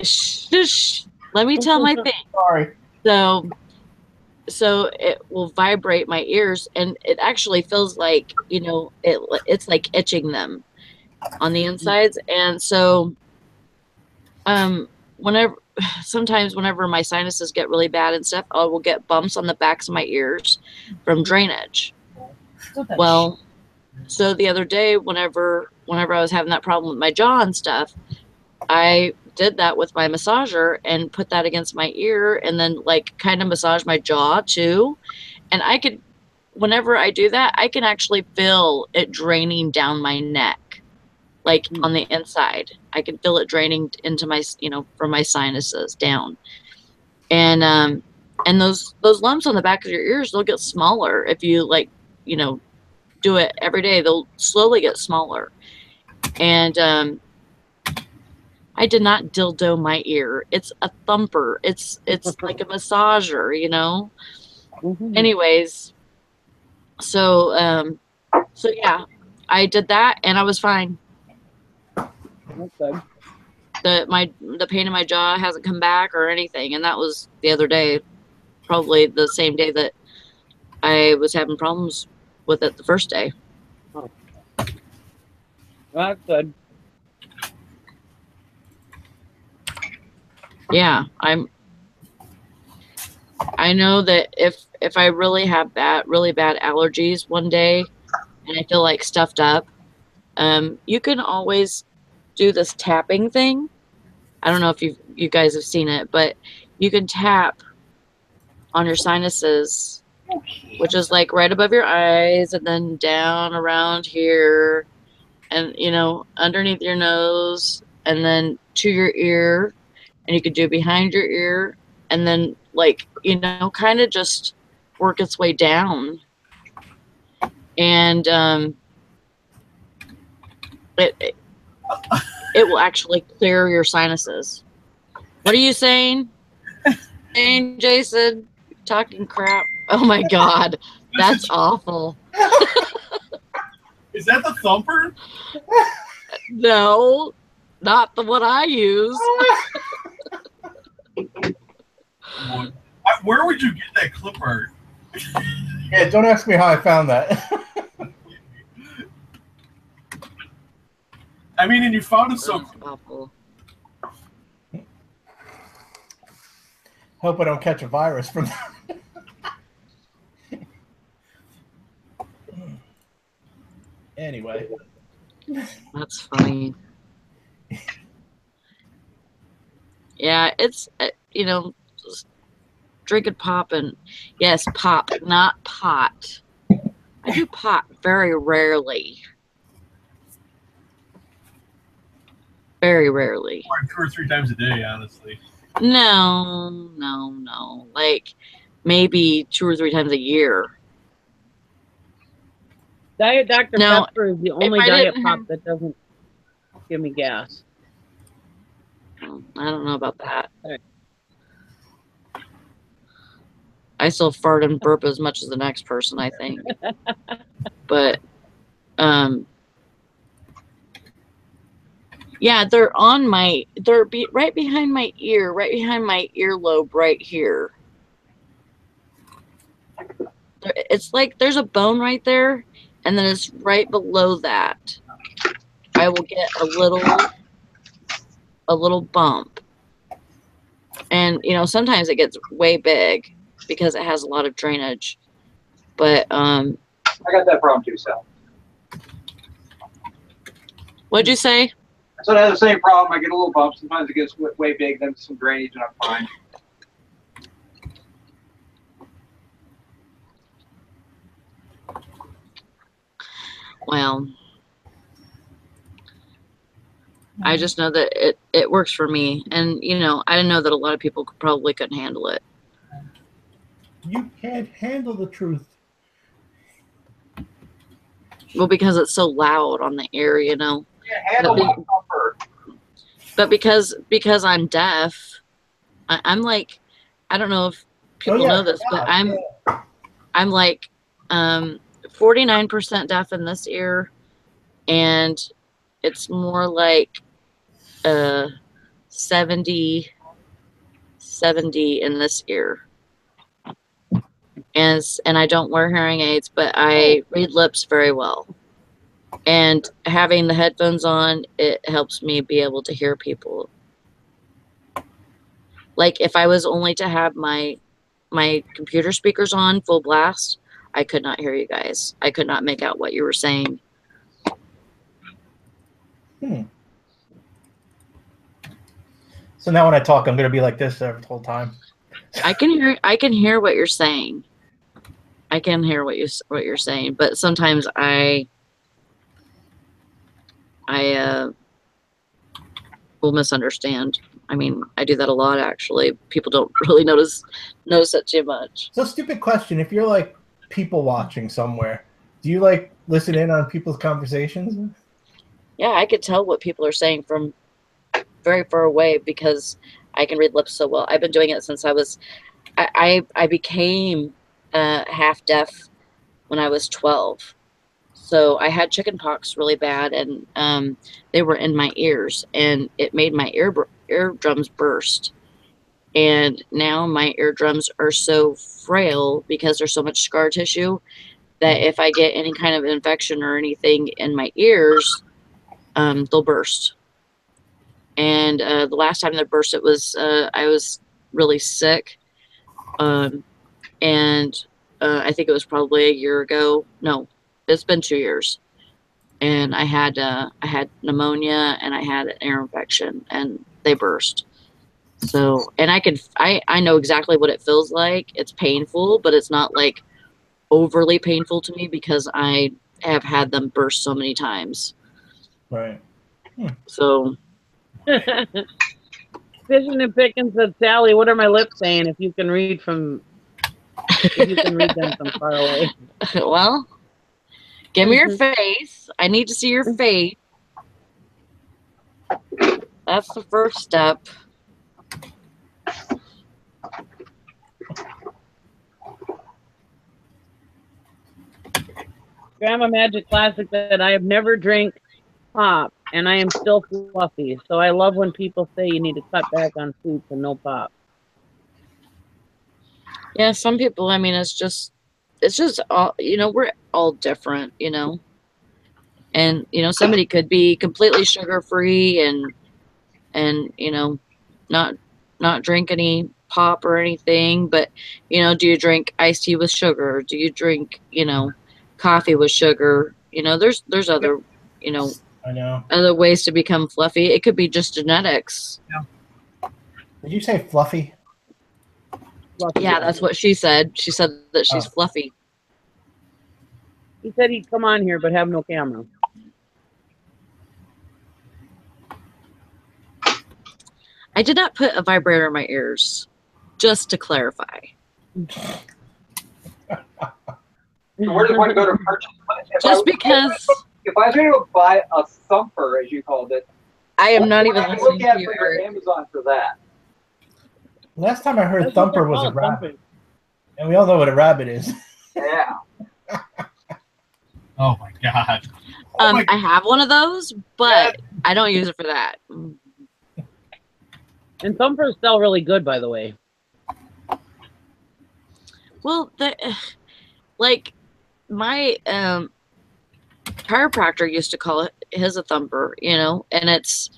shush, let me tell my thing. Sorry. So it will vibrate my ears, and it actually feels like, it's like itching them on the insides. And so sometimes whenever my sinuses get really bad and stuff, I will get bumps on the backs of my ears from drainage. Well, so the other day, whenever I was having that problem with my jaw and stuff, I did that with my massager and put that against my ear, and then like kind of massage my jaw too. And whenever I do that, I can actually feel it draining down my neck, like on the inside. I can feel it draining into my, from my sinuses down. And those lumps on the back of your ears, they'll get smaller if you do it every day. They'll slowly get smaller. And I did not dildo my ear. It's a thumper. It's like a massager, Anyways, so yeah, I did that and I was fine. Okay. The pain in my jaw hasn't come back or anything, and that was the other day, probably the same day that I was having problems with it the first day. Oh. Well, that's good. Yeah, I know that if I really have really bad allergies one day, and I feel like stuffed up, you can always do this tapping thing. I don't know if you guys have seen it, but you can tap on your sinuses, which is like right above your eyes and then down around here and, you know, underneath your nose and then to your ear. And you could do behind your ear and then, like, you know, kind of just work its way down. And it will actually clear your sinuses. What are you saying? Saying, Jason? Talking crap. Oh my God. That's awful. Is that the thumper? No, not the one I use. Where would you get that clip art? Yeah, don't ask me how I found that. I mean, and you found it so That's awful. Hope I don't catch a virus from that. Anyway. That's funny. Yeah, it's, you know, just drinking pop and, yes, pop, not pot. I do pot very rarely. Very rarely. Or 2 or 3 times a day, honestly. No. Like maybe 2 or 3 times a year. Diet Dr. No, Pepper is the only I diet didn't pop have- that doesn't give me gas. I don't know about that. Right. I still fart and burp as much as the next person, I think. But, yeah, they're right behind my ear, right behind my earlobe right here. It's like there's a bone right there, and then it's right below that. I will get a little bump. And, you know, sometimes it gets way big because it has a lot of drainage. But, I got that problem too, Sal. what'd you say? So I have the same problem. I get a little bump. Sometimes it gets way big, then some drainage, and I'm fine. Well, I just know that it works for me. And, you know, I didn't know that a lot of people probably couldn't handle it. You can't handle the truth. Well, because it's so loud on the ear, you know. Yeah, handle my comfort. But because I'm deaf, I'm like, I don't know if people know this, but I'm like 49% deaf in this ear, and it's more like 70 in this ear. And I don't wear hearing aids, but I read lips very well. And having the headphones on, it helps me be able to hear people. Like if I was only to have my computer speakers on full blast, I could not hear you guys. I could not make out what you were saying. So now when I talk, I'm going to be like this the whole time. I can hear what you're saying. I can hear what you're saying, but sometimes I will misunderstand. I mean, I do that a lot, actually. People don't really notice that too much. So, stupid question. If you're like people watching somewhere, do you like listen in on people's conversations? Yeah, I could tell what people are saying from very far away because I can read lips so well. I've been doing it since I became half deaf when I was 12. So I had chicken pox really bad, and they were in my ears, and it made my eardrums burst. And now my eardrums are so frail because there's so much scar tissue that if I get any kind of infection or anything in my ears, they'll burst. And the last time they burst, it was I was really sick, and I think it was probably a year ago. No, it's been 2 years, and I had pneumonia and I had an ear infection, and they burst. So, and I know exactly what it feels like. It's painful, but it's not like overly painful to me because I have had them burst so many times. Right. So, Fishing and Pickens said, Sally, what are my lips saying? If you can read them from far away. well, give me your face. I need to see your face. That's the first step. Grandma Magic Classic said, I have never drank pop, and I am still fluffy. So I love when people say you need to cut back on foods and no pop. Yeah, some people, I mean, it's just all, we're all different, and, somebody could be completely sugar free and, not drink any pop or anything, but, do you drink iced tea with sugar? Do you drink, coffee with sugar? There's other, I know. other ways to become fluffy. It could be just genetics. Did you say fluffy? Yeah, that's what she said. She said that she's Oh. fluffy. He said he'd come on here, but have no camera. I did not put a vibrator in my ears, just to clarify. Where does one go to purchase? Just because If I was going to buy a thumper, as you called it, I am not even what would I listening look at to for your your Amazon for that? Last time I heard That's what thumper they're was a called, rabbit. thumping. And we all know what a rabbit is. Yeah. Oh my god. I have one of those, but I don't use it for that. And thumpers sell really good, by the way. Well, like my chiropractor used to call it his a thumper, and it's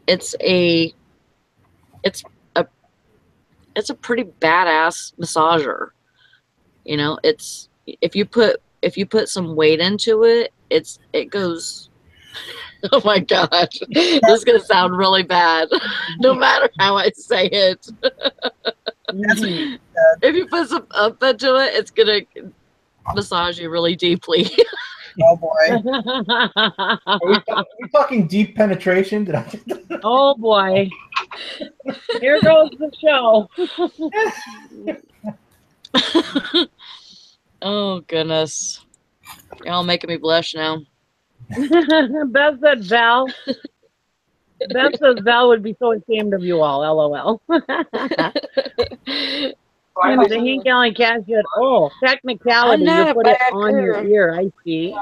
a pretty badass massager. It's if you put some weight into it, it goes. Oh my gosh, this is gonna sound really bad, no matter how I say it. If you put some up into it, it's gonna massage you really deeply. Oh boy. Are we talking deep penetration? Did I? Oh boy. Here goes the show. Oh goodness, y'all making me blush now. Beth said Val. Beth says Val would be so ashamed of you all. LOL. And the Hank Allen Cash said, oh, technicality, I'm not you a put it bad on your girl. ear. I see.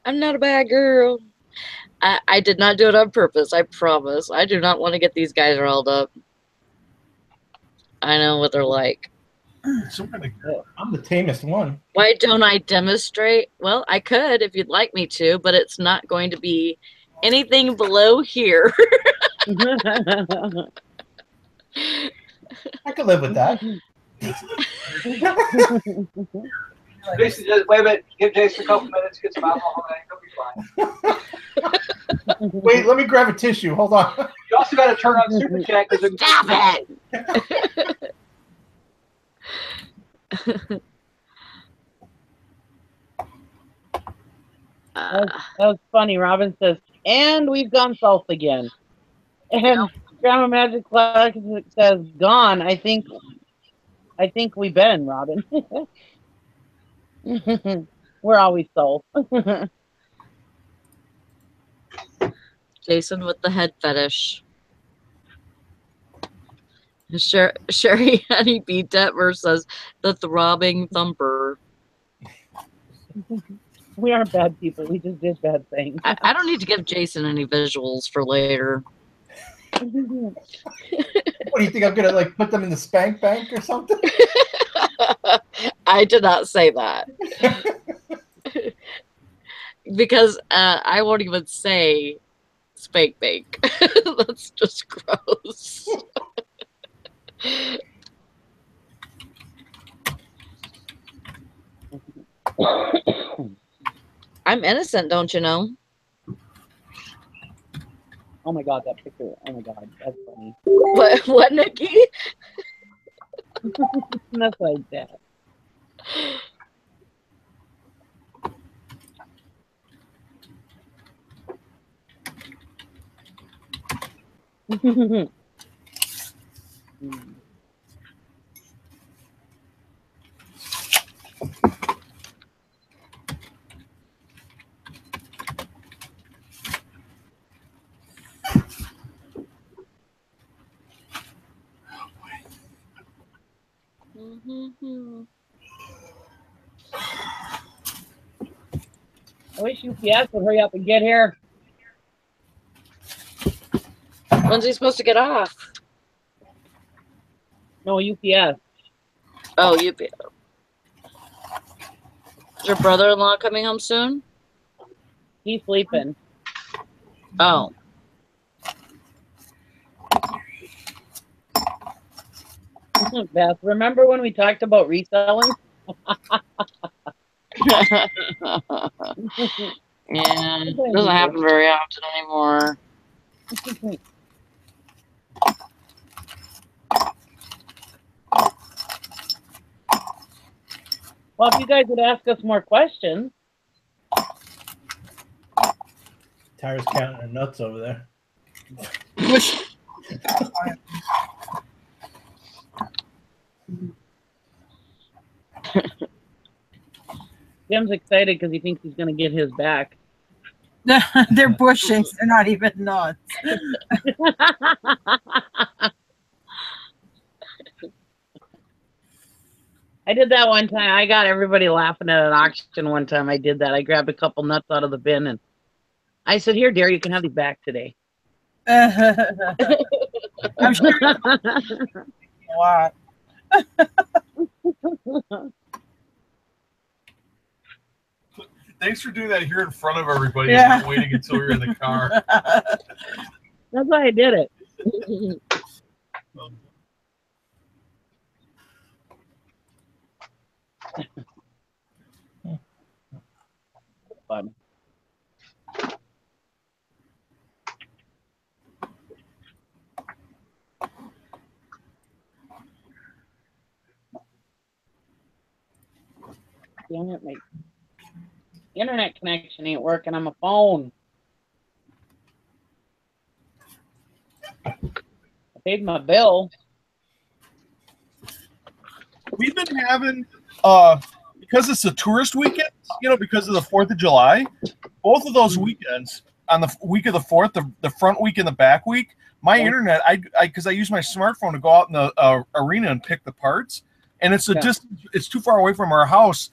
I'm not a bad girl. I did not do it on purpose. I promise. I do not want to get these guys riled up. I know what they're like. I'm the tamest one. Why don't I demonstrate? Well, I could if you'd like me to, but it's not going to be anything below here. I could live with that. Jason, just wait a minute. Give Jason a couple minutes. Get some alcohol. And he'll be fine. Wait, let me grab a tissue. Hold on. You also got to turn on Super Chat because Stop it! That was funny. Robin says, and we've gone south again. And Grandma Magic Classic says, gone. I think we've been, Robin. We're always south. Jason with the head fetish. Sherry Honeybee Detmer says the throbbing thumper. We aren't bad people. We just did bad things. I don't need to give Jason any visuals for later. What do you think? I'm gonna like put them in the spank bank or something? I did not say that. Because I won't even say spank bank. That's just gross. I'm innocent, don't you know? Oh my god, that picture. Oh my god, that's funny. What, Nikki? That's like that. I wish UPS would hurry up and get here. When's he supposed to get off? No, UPS. Oh, UPS. Is your brother-in-law coming home soon? He's sleeping. Oh. Beth, remember when we talked about reselling? Yeah, it doesn't happen very often anymore. Well, if you guys would ask us more questions. Tara's counting her nuts over there. Jim's excited because he thinks he's going to get his back. They're bushings. They're not even nuts. I did that one time. I got everybody laughing at an auction one time. I did that. I grabbed a couple nuts out of the bin and I said, "Here, dear, you can have these back today." I'm sure a lot. Thanks for doing that here in front of everybody Yeah. and not waiting until you're in the car. That's why I did it. Fun. Damn it, my internet connection ain't working on my phone. I paid my bill. We've been having, because it's a tourist weekend, because of the 4th of July, both of those weekends, on the week of the 4th, the front week and the back week, my internet, because I use my smartphone to go out in the arena and pick the parts, and it's distance, it's too far away from our house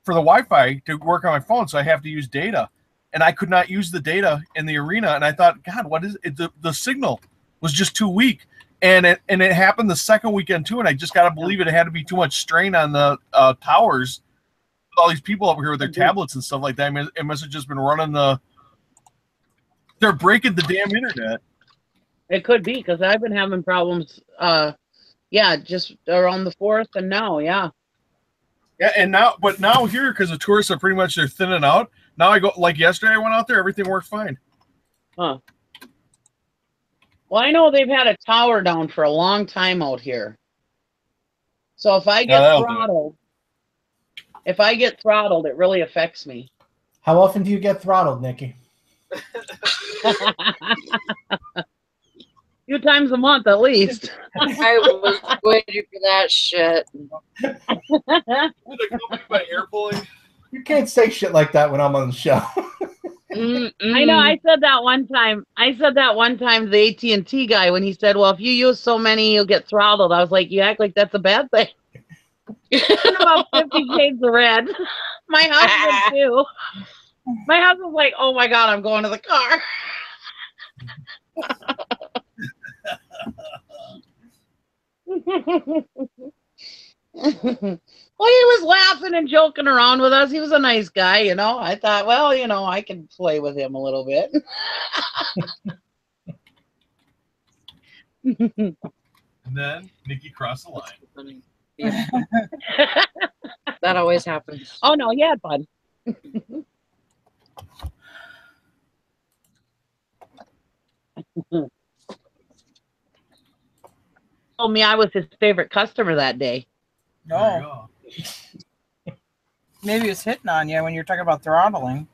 for the Wi-Fi to work on my phone, so I have to use data, and I could not use the data in the arena, and I thought, God, what is it? The signal was just too weak, and it happened the second weekend too, and I just got to believe it had to be too much strain on the towers. All these people over here with their tablets and stuff like that, I mean, it must have just been running they're breaking the damn internet. It could be because I've been having problems. Just around the 4th and now, yeah. Yeah, and now here, because the tourists are pretty much, they're thinning out. Now I go, like yesterday I went out there, everything worked fine. Huh. Well, I know they've had a tower down for a long time out here. So if I get throttled, it really affects me. How often do you get throttled, Nikki? Few times a month at least. I was waiting for that shit. By air pulling. You can't say shit like that when I'm on the show. I know. I said that one time. To the AT&T guy when he said, "Well, if you use so many, you'll get throttled." I was like, "You act like that's a bad thing." About 50 Shades of Red. My husband too. My husband's like, "Oh my God, I'm going to the car." Well, he was laughing and joking around with us. He was a nice guy, I thought, well, I can play with him a little bit. And then Nikki crossed the line. That always happens. Oh no, he had fun. Told me I was his favorite customer that day. No. Maybe it's hitting on you when you're talking about throttling.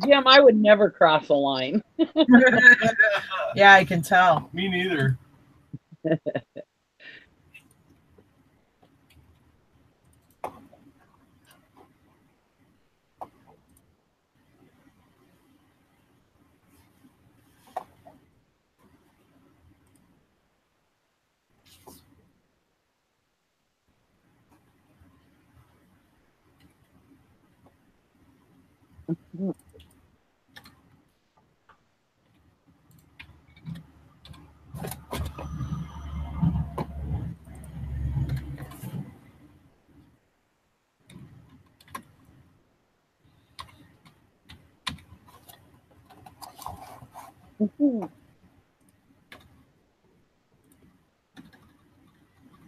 Jim, I would never cross a line. Yeah, I can tell. Me neither.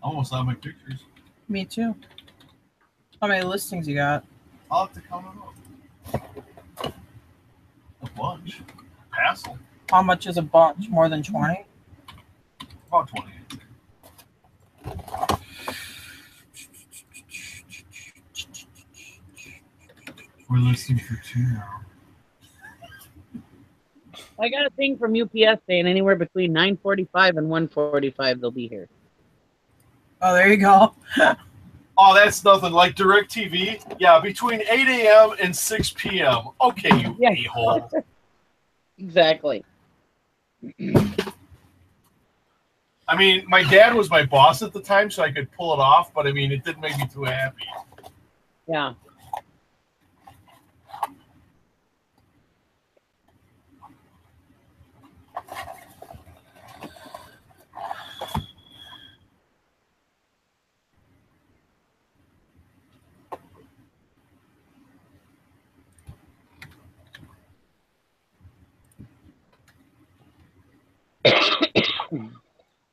Almost all my pictures. Me too. How many listings you got? I'll have to count them up. A bunch. Hassle. How much is a bunch? More than 20? About 20. We're listening for 2 now. I got a thing from UPS saying anywhere between 9:45 and 1:45 they'll be here. Oh, there you go. Oh, that's nothing. Like DirecTV? Yeah, between 8 a.m. and 6 p.m. Okay, you a-hole. Exactly. I mean, my dad was my boss at the time, so I could pull it off, but I mean, it didn't make me too happy. Yeah.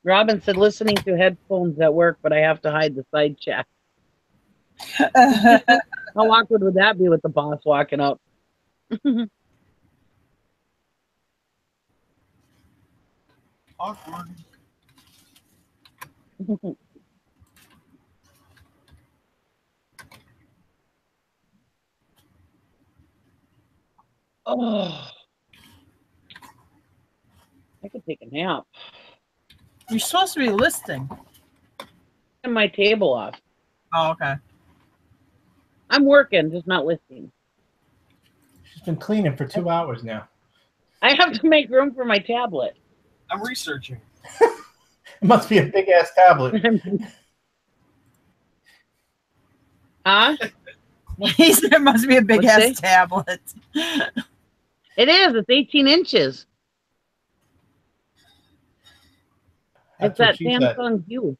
Robin said listening to headphones at work, but I have to hide the side chat. How awkward would that be with the boss walking up? Awkward. Oh, I could take a nap. You're supposed to be listing. Turn my table off. Oh, okay. I'm working, just not listening. She's been cleaning for 2 hours now. I have to make room for my tablet. I'm researching. It must be a big ass tablet. Huh? He said it must be a big What'd you ass tablet. It is. It's 18 inches. That's It's what that she said. Samsung View.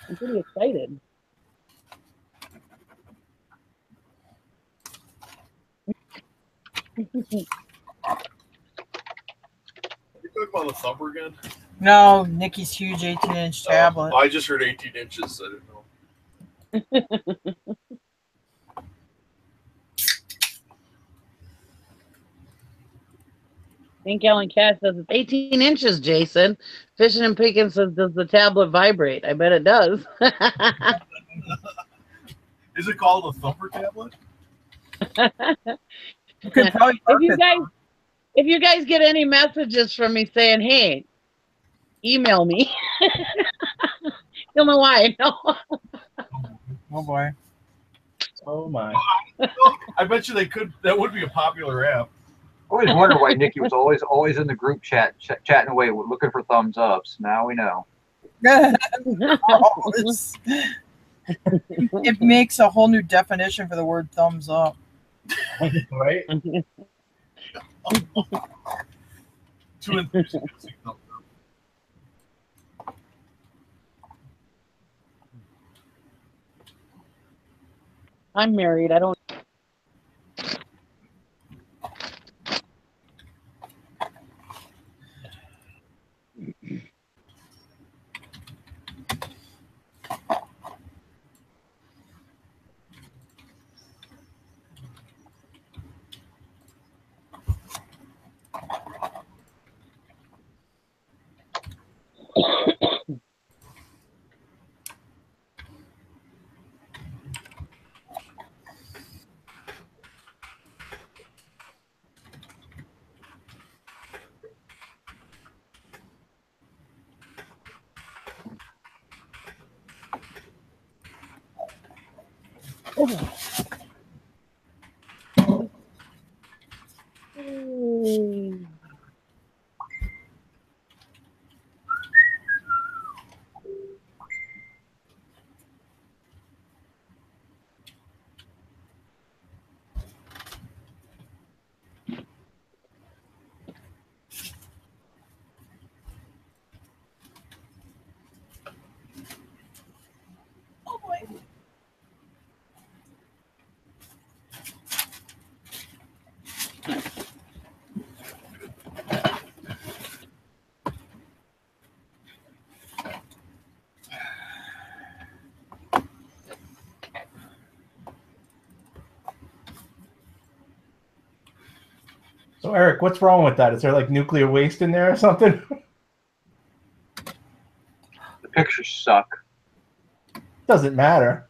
I'm pretty excited. You talking about the thumper again? No, Nikki's huge 18-inch tablet. I just heard 18 inches. So I didn't know. St. Alan Cash says it's 18 inches, Jason. Fishing and Picking says, does the tablet vibrate? I bet it does. Is it called a thumper tablet? You could probably if you guys get any messages from me saying, hey, email me, you'll know why I know. Oh boy. Oh my. I bet you they could. That would be a popular app. I always wondered why Nikki was always in the group chatting away, looking for thumbs ups. Now we know. It makes a whole new definition for the word thumbs up. Right? Too enthusiastic thumbs up. I'm married. I don't. So Eric, what's wrong with that? Is there like nuclear waste in there or something? The pictures suck. Doesn't matter.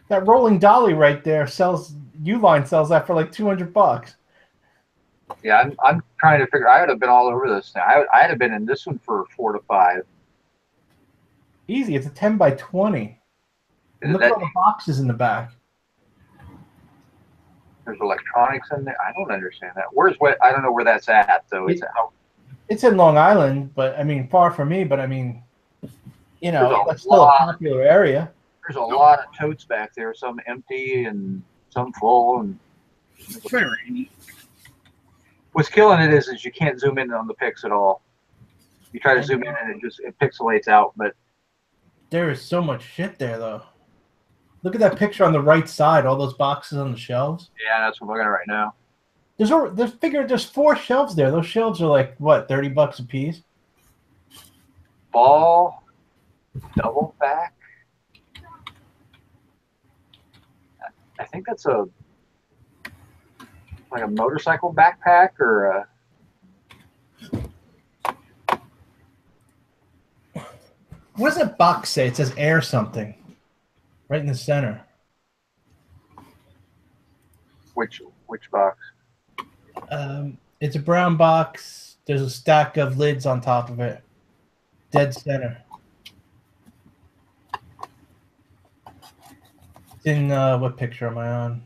That rolling dolly right there sells. Uline sells that for like $200. Yeah, I'm trying to figure. I would have been all over this thing. I'd have been in this one for 4 to 5. Easy. It's a 10 by 20. And look at all the boxes in the back. There's electronics in there. I don't understand that. Where's what? I don't know where that's at though. It's in Long Island, but I mean, far from me. But I mean, you know, There's a that's still a lot. popular area. There's a lot of totes back there. Some empty and some full. And what's killing it is you can't zoom in on the pics at all. You try to zoom in and it pixelates out. But there is so much shit there, though. Look at that picture on the right side. All those boxes on the shelves. Yeah, that's what I'm looking at right now. There's 4 shelves there. Those shelves are like what, $30 a piece? Ball, double back. I think that's like a motorcycle backpack or a. What does that box say? It says air something. Right in the center. Which box? It's a brown box. There's a stack of lids on top of it. Dead center. It's in what picture am I on?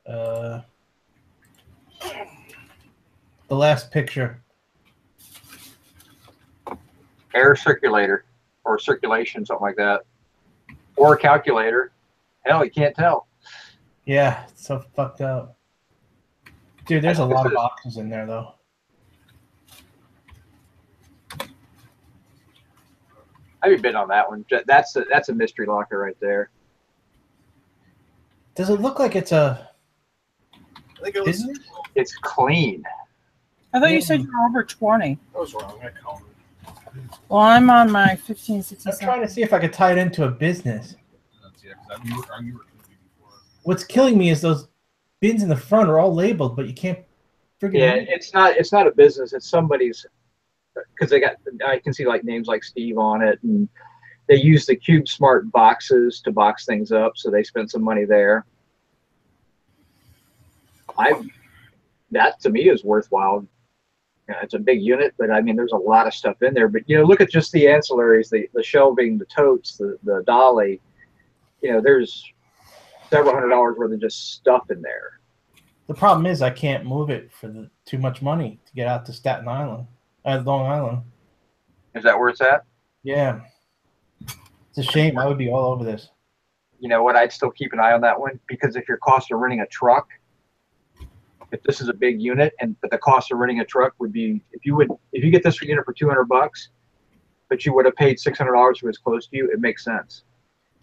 The last picture. Air circulator or circulation, something like that. Or a calculator. Hell, you can't tell. Yeah, it's so fucked up. Dude, there's a lot of boxes in there, though. I'd be bid on that one. That's a mystery locker right there. Does it look like it's a... I think it was. It's clean. I thought you said you were over 20. I was wrong. I counted. Well, I'm on my 15, 16, I'm trying to see if I could tie it into a business. What's killing me is those bins in the front are all labeled, but you can't freaking... Yeah, it's not a business. It's somebody's, because I can see like names like Steve on it, and they use the Cube Smart boxes to box things up, so they spent some money there. That to me is worthwhile. It's a big unit, but I mean, there's a lot of stuff in there. But look at just the ancillaries, the shelving, the totes, the dolly. There's several $100s worth of just stuff in there. The problem is I can't move it for too much money to get out to Staten Island, Long Island. Is that where it's at? Yeah. It's a shame. I would be all over this. You know what? I'd still keep an eye on that one, because if your cost of renting a truck, if this is a big unit, but the cost of renting a truck would be, if you get this unit for $200, but you would have paid $600 for it's close to you, it makes sense.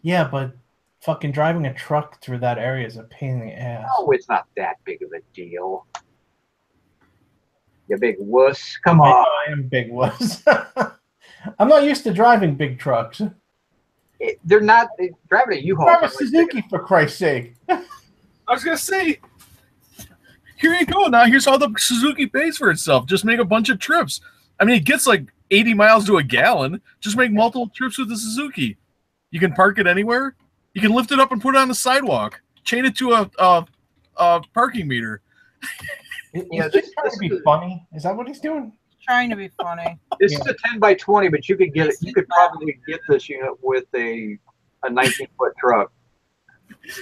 Yeah, but fucking driving a truck through that area is a pain in the ass. Oh, it's not that big of a deal. You big wuss. Come I on. know I am big wuss. I'm not used to driving big trucks. They're not driving a U-Haul. Drive a Suzuki, for Christ's sake. I was gonna say, here you go. Now here's how the Suzuki pays for itself. Just make a bunch of trips. I mean, it gets like 80 miles to a gallon. Just make multiple trips with the Suzuki. You can park it anywhere. You can lift it up and put it on the sidewalk. Chain it to a parking meter. Is this trying to be funny? Is that what he's doing? Trying to be funny. This is a 10 by 20, but you could get it. You could probably get this unit with a 19-foot truck.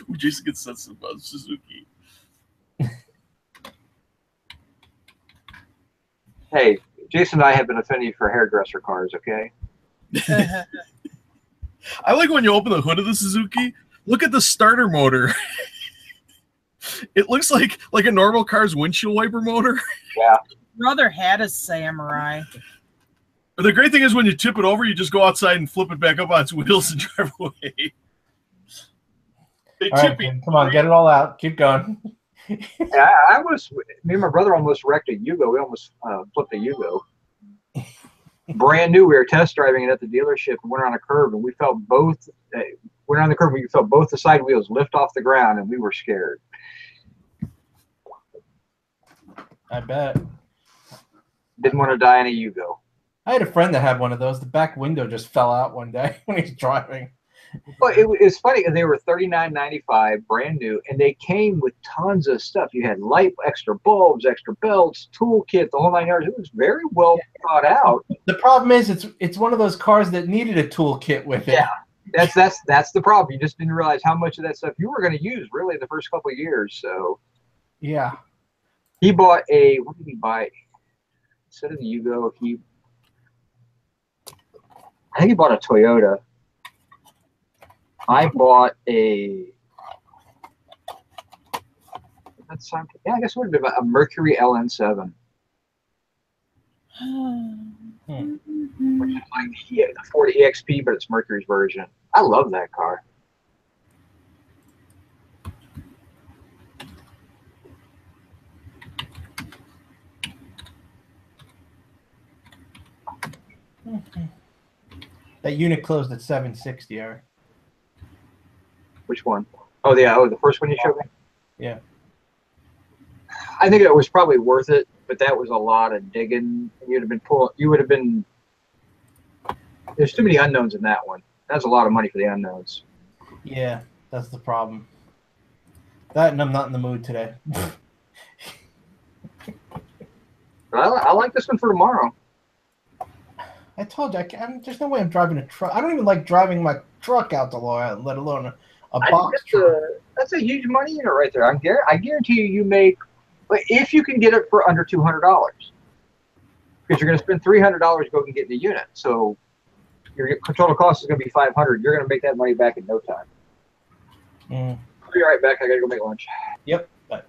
We just get sense about Suzuki. Hey, Jason and I have been offending you for hairdresser cars, okay? I like when you open the hood of the Suzuki. Look at the starter motor. It looks like a normal car's windshield wiper motor. Yeah. Brother had a Samurai. But the great thing is when you tip it over, you just go outside and flip it back up on its wheels and drive away. All right, Jim, come on, get it all out. Keep going. Me and my brother almost wrecked a Yugo. We almost flipped a Yugo. Brand new. We were test driving it at the dealership and went around a curve, and we felt both. Went around the curve. We felt both the side wheels lift off the ground, and we were scared. I bet. Didn't want to die in a Yugo. I had a friend that had one of those. The back window just fell out one day when he was driving. Well, it's funny because they were $39.95, brand new, and they came with tons of stuff. You had light, extra bulbs, extra belts, toolkit, the whole 9 yards. It was very well thought out. The problem is, it's one of those cars that needed a toolkit with it. Yeah, that's the problem. You just didn't realize how much of that stuff you were going to use really the first couple of years. So yeah, he bought what did he buy? Instead of the Yugo, I think he bought a Toyota. I bought I guess it would have been a Mercury LN7. Which is like the Ford EXP, but it's Mercury's version. I love that car. That unit closed at 760, Eric. Which one? Oh, yeah. Oh, the first one you showed me? Yeah. I think it was probably worth it, but that was a lot of digging. You would have been. There's too many unknowns in that one. That's a lot of money for the unknowns. Yeah, that's the problem. That, and I'm not in the mood today. But I like this one for tomorrow. I told you, there's no way I'm driving a truck. I don't even like driving my truck out to Loyal, let alone a box truck. That's a huge money unit right there. I guarantee you make, if you can get it for under $200, because you're going to spend $300 going and getting the unit. So your total cost is going to be $500. You're going to make that money back in no time. I'll be right back. I got to go make lunch. Yep. Bye.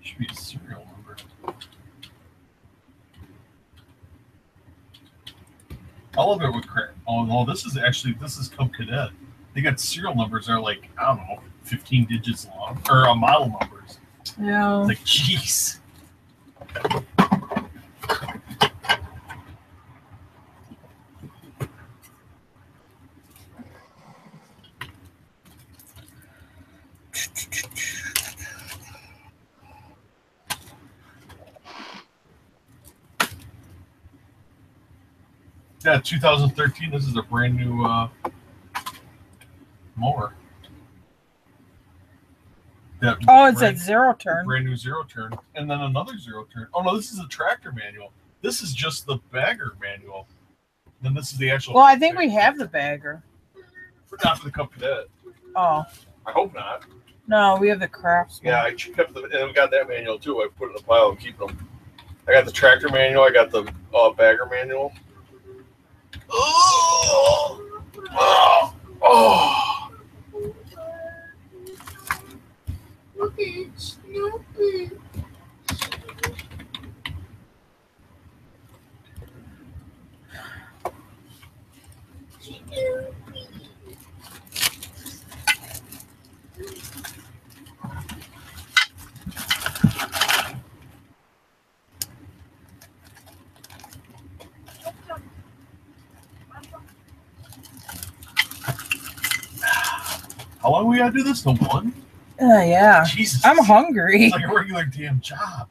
Should be a serial number. I love it with crap. Oh no, this is Cub Cadet. They got serial numbers that are like, I don't know, 15 digits long, or model numbers. Yeah. It's like, jeez. Yeah, 2013. This is a brand new mower. It's a zero turn. Brand new zero turn, and then another zero turn. Oh no, this is a tractor manual. This is just the bagger manual. Then this is the actual. Well, I think we have the bagger. Not for the Cub Cadet. Oh. I hope not. No, we have the Craftsman. Yeah, I kept and we got that manual too. I put it in the pile and keep them. I got the tractor manual. I got the bagger manual. Oh, oh, oh. Look at Snoopy. How long we gotta do this? Till 1? Yeah. Jesus. I'm hungry. It's like a regular damn job.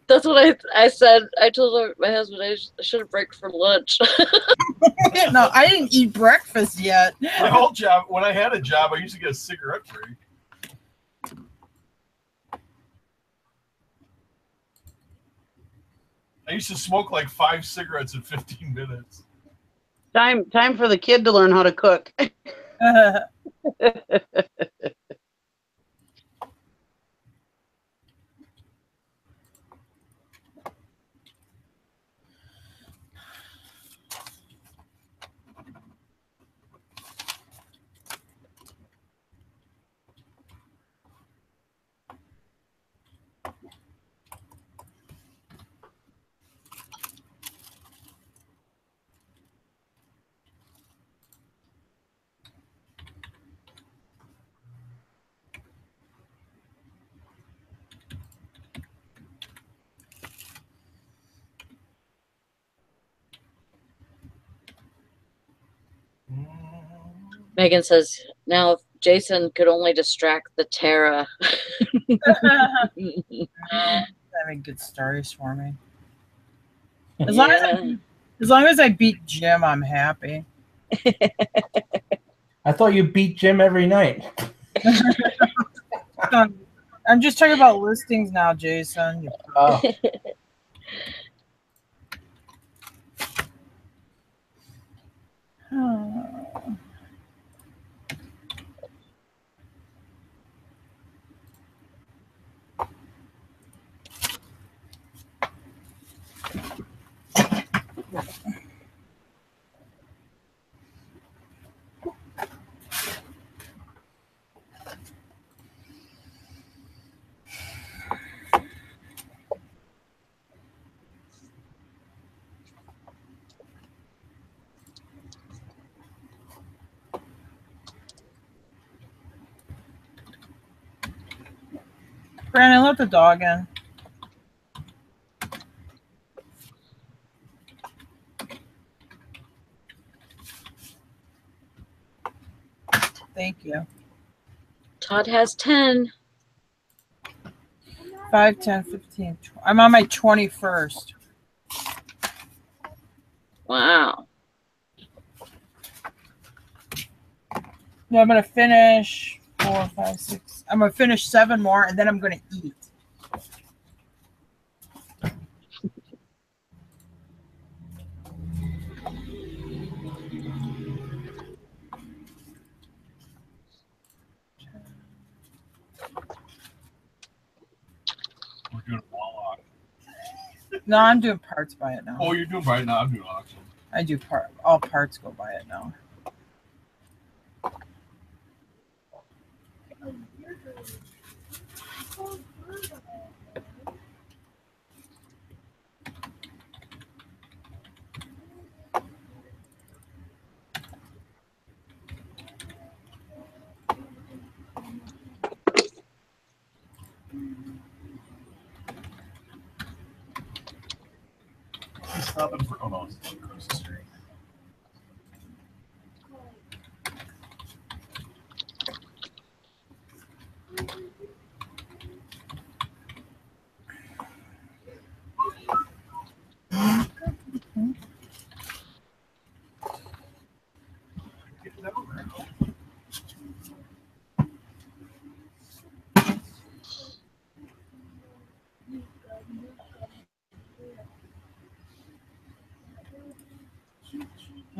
That's what I said. I told my husband I should have break for lunch. No, I didn't eat breakfast yet. My whole job, when I had a job, I used to get a cigarette break. I used to smoke like 5 cigarettes in 15 minutes. Time for the kid to learn how to cook. Megan says, now if Jason could only distract the Tara. Having good stories for me. As long as I beat Jim, I'm happy. I thought you beat Jim every night. I'm just talking about listings now, Jason. Oh. Brandon, let the dog in. Thank you. Todd has 10. 5, 10, 15. I'm on my 21st. Wow. No, I'm going to finish 4, 5, 6. I'm going to finish 7 more, and then I'm going to eat. We're doing wall No, I'm doing parts by it now. Oh, you're doing right now. I'm doing auction. I do all parts go by it now. He's stopping for. Oh no, it's across the street.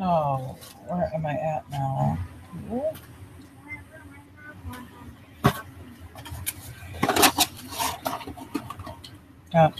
Oh, where am I at now? Oh.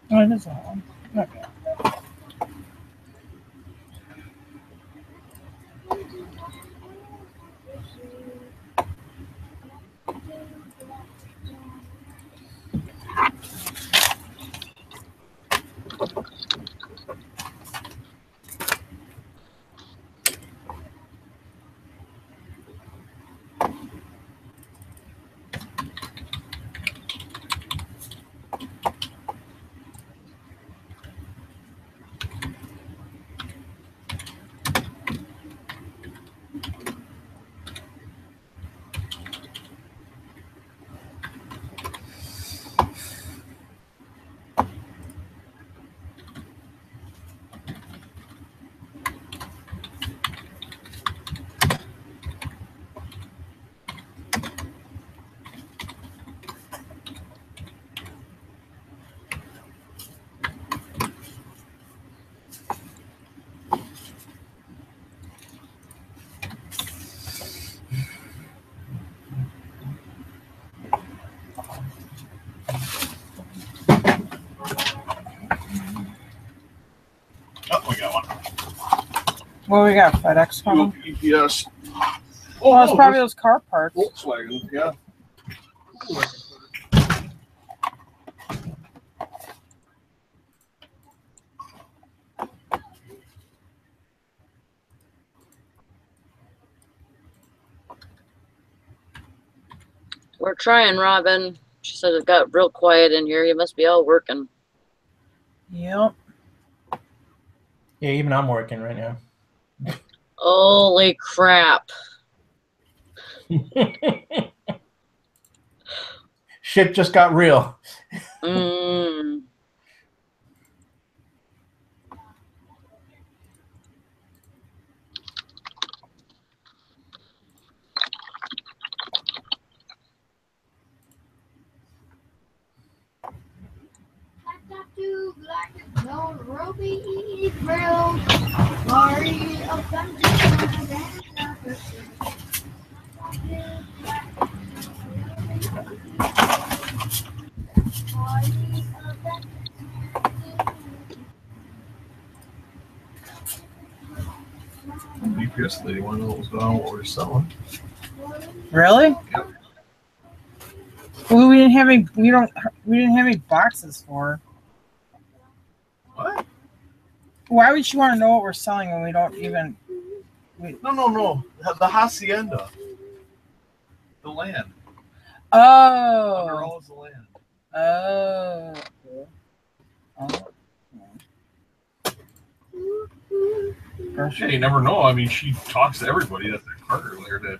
Oh, it is that one. Okay. Oh, we got one. Well, we got FedEx coming. UPS. Well, it's probably those car parts. Volkswagen, yeah. We're trying, Robin. She said it got real quiet in here. You must be all working. Yep. Yeah, even I'm working right now. Holy crap. Shit just got real. Mm. To black and gold ruby grill. Glory of UPS lady wanted to know what was going on, what we're selling. Really? Yep. Well, we didn't have any. We didn't have any boxes for her. What? Why would you want to know what we're selling when we don't even? No. The hacienda. The land. Under Oh. all is the land. Oh. Yeah, you never know. I mean, she talks to everybody. That's that Carter there that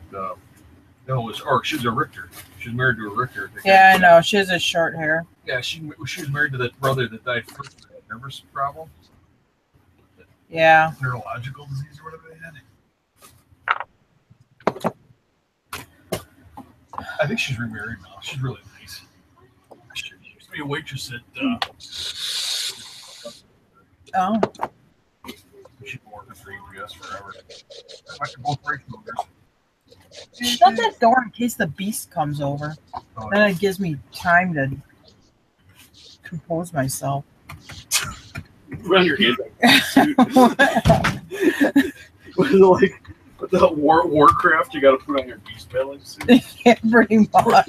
she's a Richter. She's married to a Richter. Yeah, I know. She has a short hair. Yeah, she was married to that brother that died first. That had nervous problem. Yeah. Neurological disease or whatever they had. I think she's remarried now. She's really nice. She used to be a waitress at. Oh. She's been working for UPS forever. I could both break numbers. Shut that door in case the beast comes over. Oh, Then it gives me time to compose myself. Put on your hand. What is it like? With the Warcraft, you got to put on your beast battling suit. Yeah, pretty much.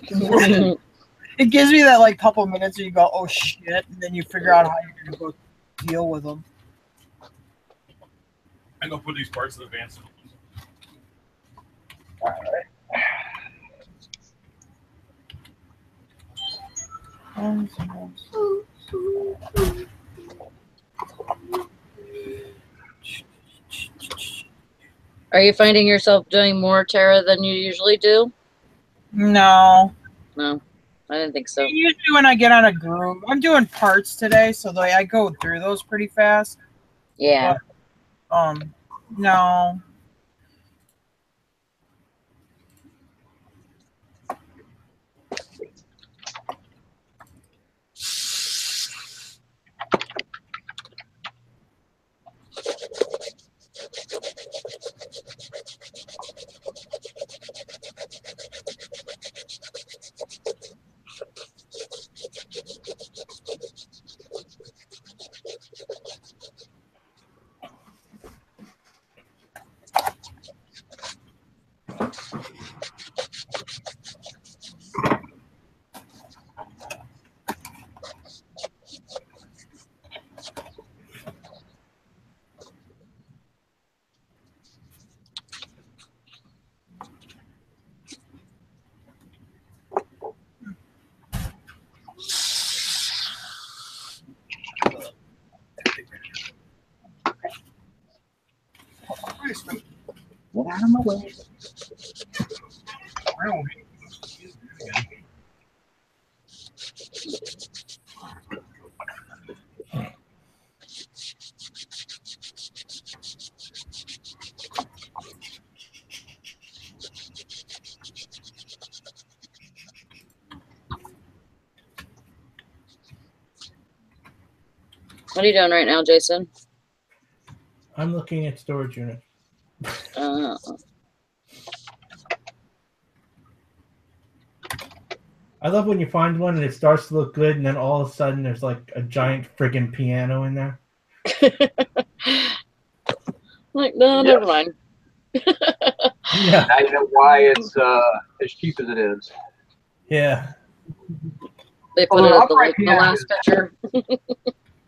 It gives me that like couple minutes where you go, oh shit, and then you figure out how you're gonna go deal with them. I'm gonna put these parts in the van. All right. Are you finding yourself doing more, Tara, than you usually do? No. No, I didn't think so. Usually when I get on a groove, I'm doing parts today, so I go through those pretty fast. Yeah. No. Get out of my way. What are you doing right now, Jason? I'm looking at storage unit. Uh, I love when you find one and it starts to look good, and then all of a sudden there's like a giant friggin' piano in there. like, no, never mind. Yeah. Now you know why it's as cheap as it is. Yeah. They put Although it at upright the piano last is- picture.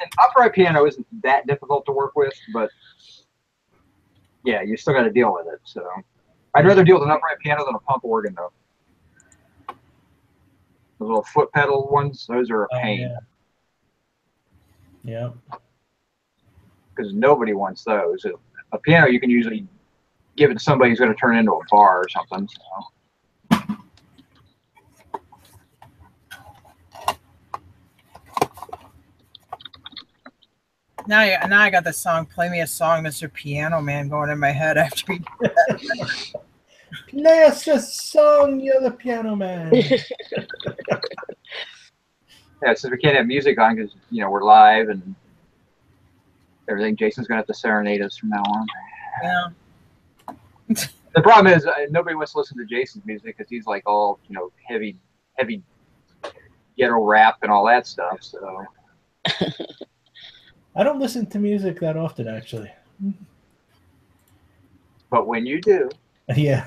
An upright piano isn't that difficult to work with, but yeah, you still got to deal with it. So I'd rather deal with an upright piano than a pump organ, though. The little foot pedal ones, those are a Oh, pain yeah. because nobody wants those. A piano you can usually give it to somebody who's going to turn it into a bar or something. So. Now I got the song "Play Me a Song, Mr. Piano Man" going in my head after you did that. Play us a song, you're the piano man. Yeah, since we can't have music on because we're live and everything, Jason's going to have to serenade us from now on. Yeah. The problem is nobody wants to listen to Jason's music because he's like all heavy ghetto rap and all that stuff. So I don't listen to music that often, actually. but when you do, Yeah.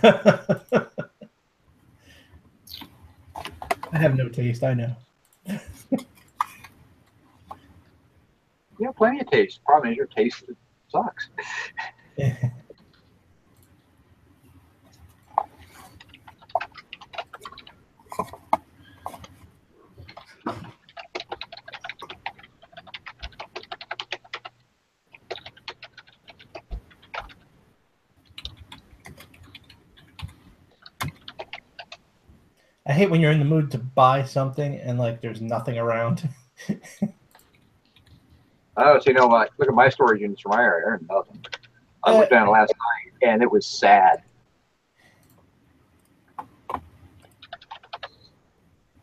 I have no taste, I know. you have plenty of taste. The problem is your taste sucks. I hate when you're in the mood to buy something and like there's nothing around. Oh, so look at my storage units from my area. There's nothing. I looked down last night and it was sad.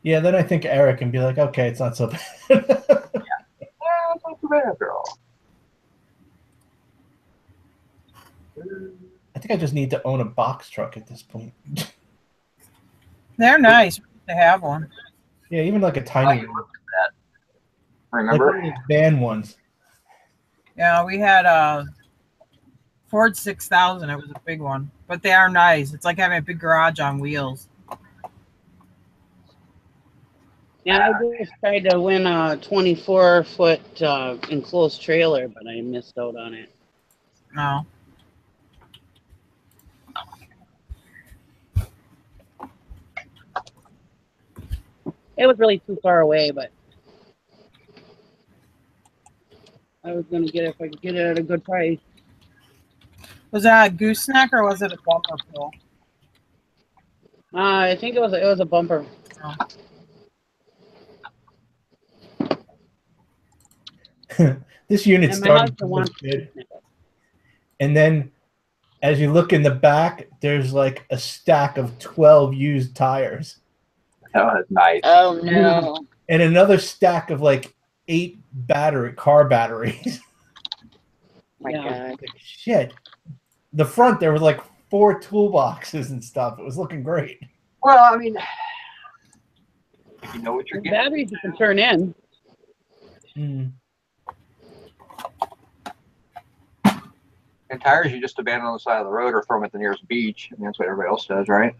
Yeah, then I think Eric and be like, okay, it's not so bad. Yeah, it's not too bad after all. I think I just need to own a box truck at this point. They're nice to have one. Yeah, even like a tiny one. Remember? Like one of those van ones. Yeah, we had a Ford 6000. It was a big one, but they are nice. It's like having a big garage on wheels. Yeah, I just tried to win a 24-foot enclosed trailer, but I missed out on it. No. It was really too far away, but I was gonna get it if I could get it at a good price. Was that a gooseneck or was it a bumper pull? I think it was a bumper. This unit's And my starting to husband look wants good. And then as you look in the back, there's like a stack of 12 used tires. Oh, that's nice. Oh no. And another stack of like 8 car batteries. My Yeah. God. Like, shit. The front, there were like 4 toolboxes and stuff. It was looking great. Well, I mean, if you know what you're getting. Batteries you can turn in. And tires you just abandon on the side of the road or throw them at the nearest beach. And that's what everybody else does, right?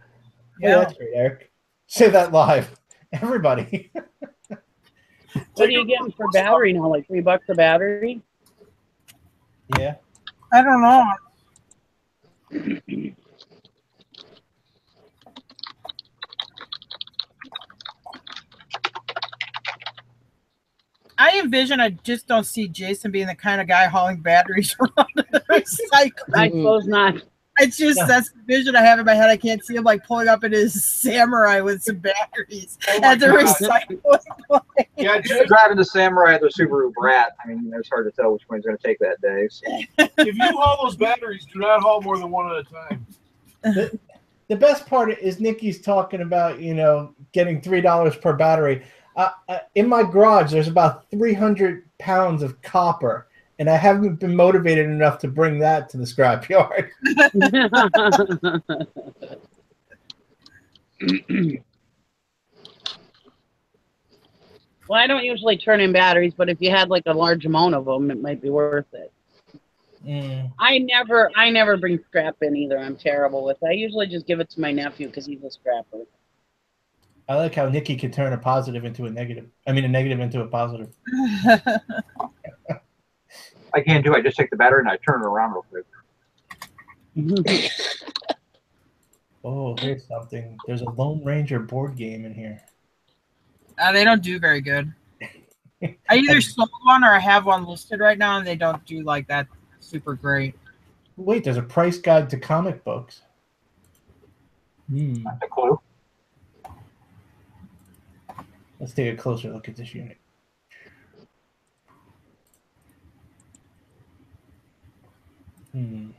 Yeah, that's great, Eric. Say that live. Everybody. What are you getting for battery now? Like $3 a battery? Yeah. I don't know. I envision, I just don't see Jason being the kind of guy hauling batteries around the recycling. I suppose not. It's just that's the vision I have in my head. I can't see him like pulling up in his Samurai with some batteries at the recycling place. Yeah, just driving the Samurai or the Subaru Brat. I mean, it's hard to tell which one's going to take that day. So. If you haul those batteries, do not haul more than one at a time. The best part is Nikki's talking about, getting $3 per battery. In my garage, there's about 300 pounds of copper, and I haven't been motivated enough to bring that to the scrapyard. Well, I don't usually turn in batteries, but if you had like a large amount of them, it might be worth it. I never bring scrap in either. I'm terrible with it. I usually just give it to my nephew because he's a scrapper. I like how Nikki can turn a positive into a negative. I mean, a negative into a positive. I can too. I just take the battery and I turn it around real quick. Oh, here's something. There's a Lone Ranger board game in here. They don't do very good. I either sold one or I have one listed right now, and they don't do like that super great. Wait, there's a price guide to comic books. That's a clue. Let's take a closer look at this unit. Well,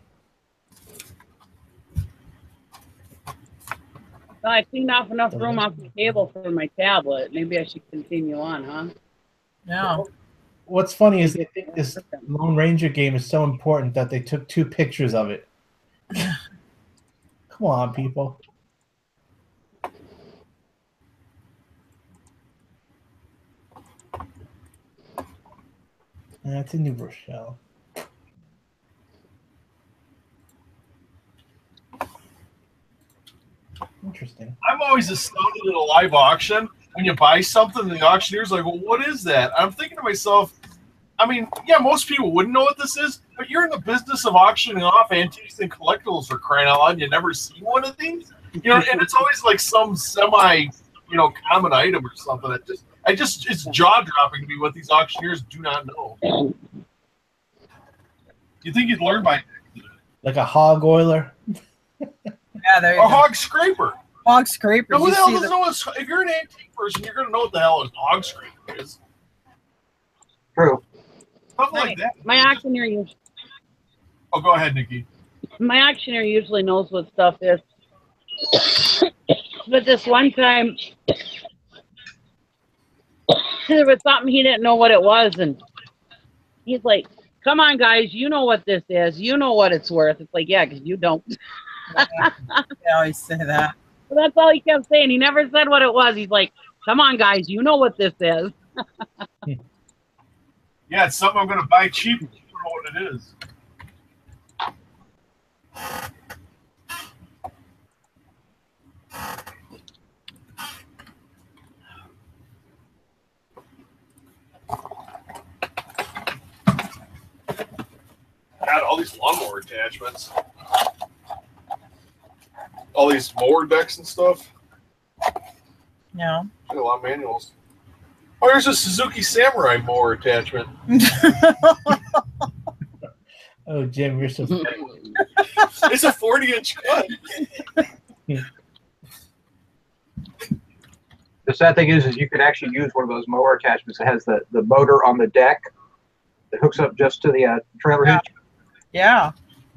I cleaned off enough room off the table for my tablet. Maybe I should continue on, huh? Yeah. What's funny is they think this Lone Ranger game is so important that they took 2 pictures of it. Come on, people. That's in New Rochelle. Interesting. I'm always astounded at a live auction when you buy something and the auctioneer's like, well, what is that? I'm thinking to myself, I mean, yeah, most people wouldn't know what this is, but you're in the business of auctioning off antiques and collectibles for crying out loud, and you never see one of these? And it's always like some semi, common item or something. It's jaw-dropping to me what these auctioneers do not know. You think you'd learn by like a hog oiler? Yeah, there you go. go. Hog scraper. Hog scraper. Now, who the hell doesn't know what, if you're an antique person, you're going to know what the hell a hog scraper is. True. Stuff like that. My auctioneer usually. Oh, go ahead, Nikki. My auctioneer usually knows what stuff is. But this one time, there was something he didn't know what it was, and he's like, "Come on, guys, you know what this is. You know what it's worth." It's like, yeah, because you don't. They always say that. But that's all he kept saying. He never said what it was. He's like, "Come on, guys, you know what this is." Yeah, it's something I'm going to buy cheap. You don't know what it is. God, all these lawnmower attachments. All these mower decks and stuff. Yeah. Got a lot of manuals. Oh, here's a Suzuki Samurai mower attachment. Oh, Jim, you're so funny. It's a 40-inch cut. The sad thing is you could actually use one of those mower attachments that has the motor on the deck that hooks up just to the trailer hitch. Yeah.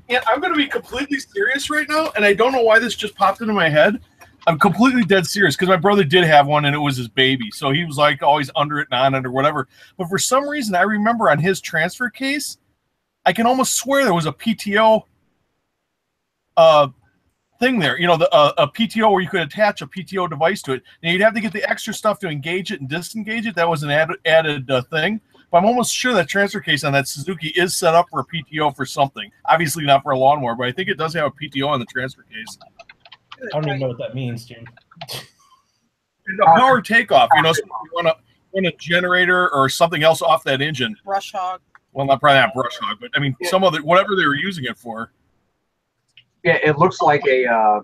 Yeah, I'm going to be completely serious right now, and I don't know why this just popped into my head. I'm completely dead serious because my brother did have one, and it was his baby. So he was like always under it and on it or whatever. But for some reason, I remember on his transfer case, I can almost swear there was a PTO thing there. You know, a PTO where you could attach a PTO device to it. And you'd have to get the extra stuff to engage it and disengage it. That was an added thing. But I'm almost sure that transfer case on that Suzuki is set up for a PTO for something. Obviously not for a lawnmower, but I think it does have a PTO on the transfer case. I don't even know what that means, Jim. A power takeoff, you know, so you want a generator or something else off that engine. Brush hog. Well, probably not brush hog, but I mean, some of it, whatever they were using it for. Yeah, it looks like a.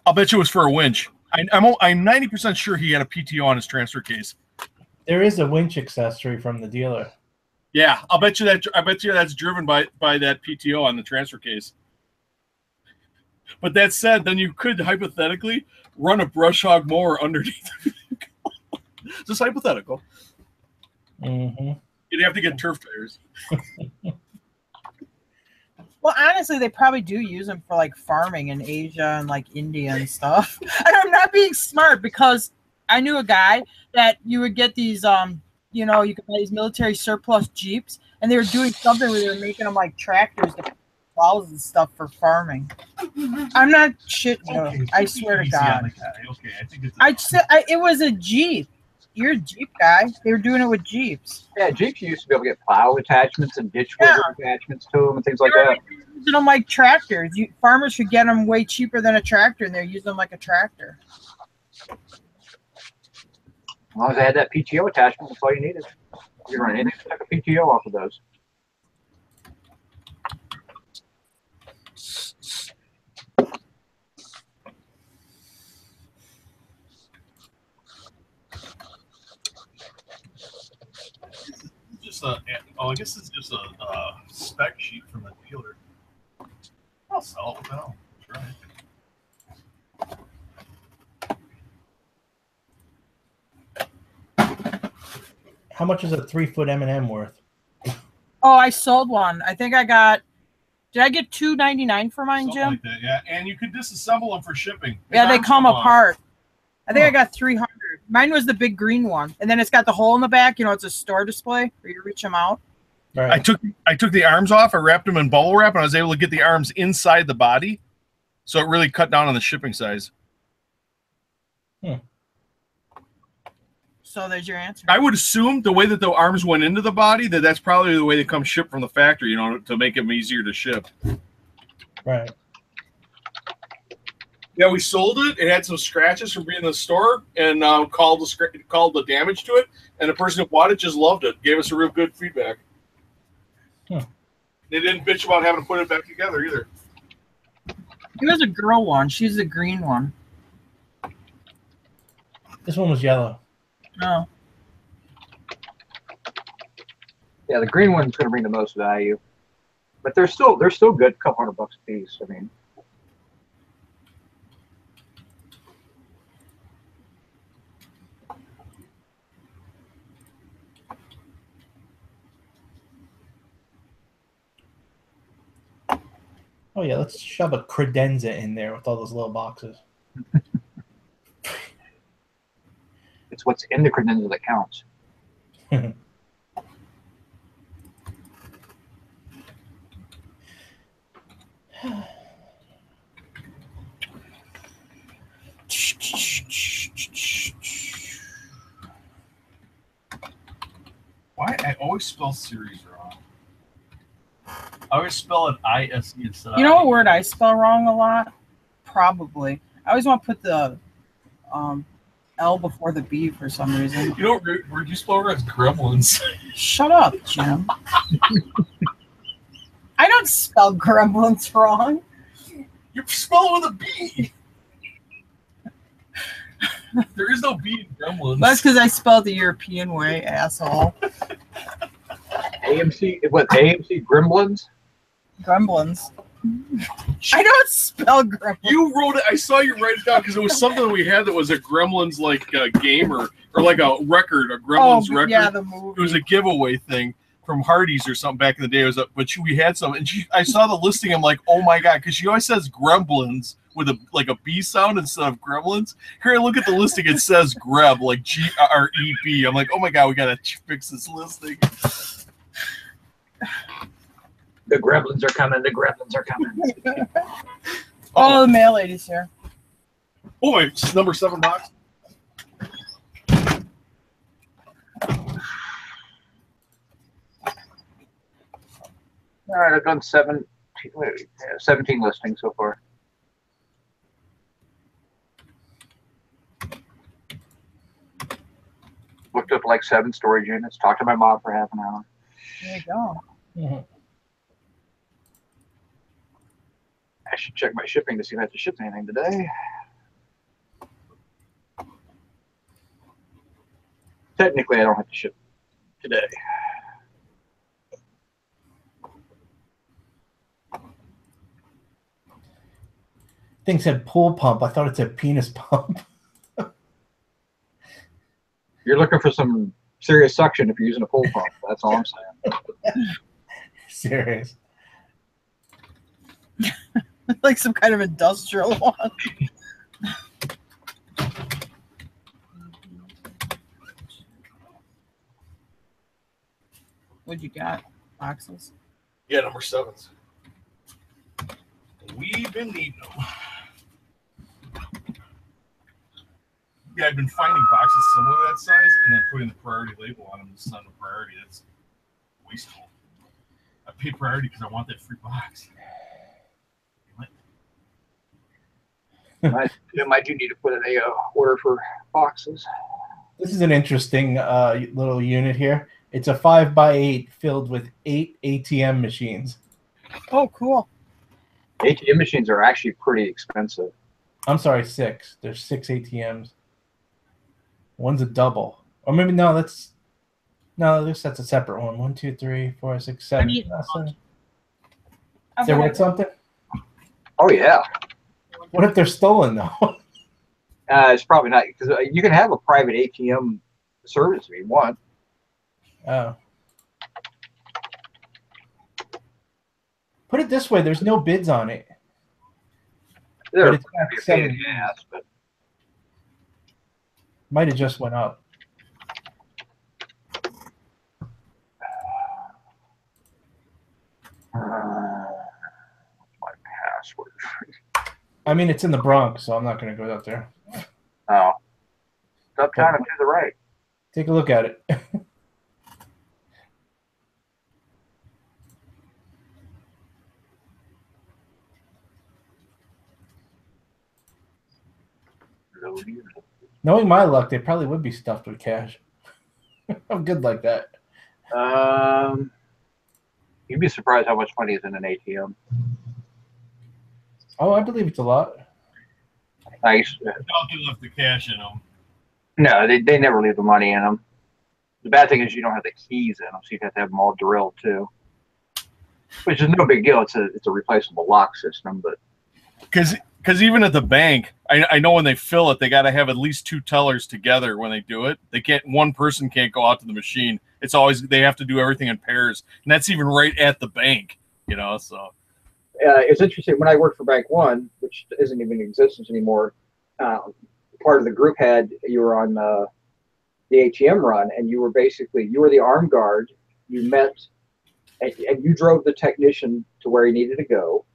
I'll bet you it was for a winch. I'm 90% sure he had a PTO on his transfer case. There is a winch accessory from the dealer. Yeah, I bet you that's driven by that PTO on the transfer case. But that said, then you could hypothetically run a brush hog mower underneath the vehicle. Just hypothetical. Mm-hmm. You'd have to get turf tires. Well, honestly, they probably do use them for like farming in Asia and like India and stuff. And I'm not being smart because I knew a guy that you would get these, you know, you could buy these military surplus Jeeps, and they were doing something where they were making them like tractors to plows and stuff for farming. I'm not shitting you. I swear to God. Okay, I think it's. I said it was a Jeep. You're a Jeep guy. They were doing it with Jeeps. Yeah, Jeeps used to be able to get plow attachments and ditch wizard attachments to them and things like that. Using them like tractors. Farmers could get them way cheaper than a tractor, and they're using them like a tractor. As long as they had that PTO attachment, that's all you needed. You run anything to take a PTO off of those. I guess it's just a spec sheet from the dealer. I'll sell it. I'll try it. How much is a 3-foot M&M worth? Oh, I sold one. I think I got. Did I get $2.99 for mine, Something Jim? like that, yeah. And you could disassemble them for shipping. Yeah, they Arms come off. apart. I think I got 300. Mine was the big green one, and then it's got the hole in the back. You know, it's a store display where you reach them out. I took the arms off. I wrapped them in bubble wrap, and I was able to get the arms inside the body, so it really cut down on the shipping size. So there's your answer. I would assume the way that the arms went into the body, that's probably the way they come shipped from the factory, you know, to make them easier to ship. Right. Yeah, we sold it. It had some scratches from being in the store, and called the damage to it. And the person who bought it just loved it. Gave us a real good feedback. They didn't bitch about having to put it back together either. It was a girl one. She's the green one. This one was yellow. Oh. Yeah, the green one's going to bring the most value, but they're still good. A couple $100 a piece. I mean. Oh yeah, let's shove a credenza in there with all those little boxes. It's what's in the credenza that counts. Why I always spell series wrong? I always spell it ISE instead of You know what word I spell wrong a lot? Probably. I always want to put the L before the B for some reason. You know where you spell it as gremlins? Shut up, Jim. I don't spell gremlins wrong. You spell it with a B. There is no B in gremlins. That's because I spelled the European way, asshole. AMC Gremlins? Gremlins. I don't spell gremlins. You wrote it. I saw you write it down because it was something we had that was a Gremlins like game or like a record, a Gremlins record. Yeah, the movie. It was a giveaway thing. from Hardee's or something back in the day. It was but we had some, and I saw the listing. I'm like, oh my god, because she always says Gremlins with a B sound instead of Gremlins. Here, I look at the listing. It says Greb, like Greb. I'm like, oh my god, we gotta fix this listing. The Gremlins are coming. The Gremlins are coming. Oh, the mail lady's here. Oh, my number 7 box. All right, I've done 17 listings so far. Looked up like 7 storage units. Talked to my mom for half an hour. There you go. Mm-hmm. I should check my shipping to see if I have to ship anything today. Technically, I don't have to ship today. Thing said pool pump. I thought it said penis pump. You're looking for some serious suction if you're using a pool pump. That's all I'm saying. Serious. Like some kind of industrial one. What you got? Boxes? Yeah, number 7s. We've been needing them. Yeah, I've been finding boxes similar to that size and then putting the priority label on them to send a priority. That's wasteful. I pay priority because I want that free box. I do need to put in a order for boxes. This is an interesting little unit here. It's a 5x8 filled with 8 ATM machines. Oh, cool. ATM machines are actually pretty expensive. I'm sorry, 6. There's 6 ATMs. One's a double. Or maybe no, that's a separate one. 1, 2, 3, 4, 6, 7. Is there worth something? Oh yeah. What if they're stolen though? It's probably not, because you can have a private ATM service if you want. Oh. Put it this way: there's no bids on it. They're But it's probably got a pain in 7 the ass, but Might have just went up. what's my password? I mean, it's in the Bronx, so I'm not going to go out there. Oh, it's uptown and to the right. Take a look at it. Knowing my luck, they probably would be stuffed with cash. I'm good like that. You'd be surprised how much money is in an ATM. Oh, I believe it's a lot. I used to, Don't left the cash in them. no, they never leave the money in them. The bad thing is you don't have the keys in them, so you have to have them all drilled too. Which is no big deal. It's a replaceable lock system, but Because even at the bank, I know when they fill it, they got to have at least 2 tellers together when they do it. They can't. One person can't go out to the machine. It's always they have to do everything in pairs, and that's even right at the bank. You know, so it's interesting. When I worked for Bank One, which isn't even in existence anymore, part of the group you were on the ATM run, and you were the armed guard. You met, and you drove the technician to where he needed to go,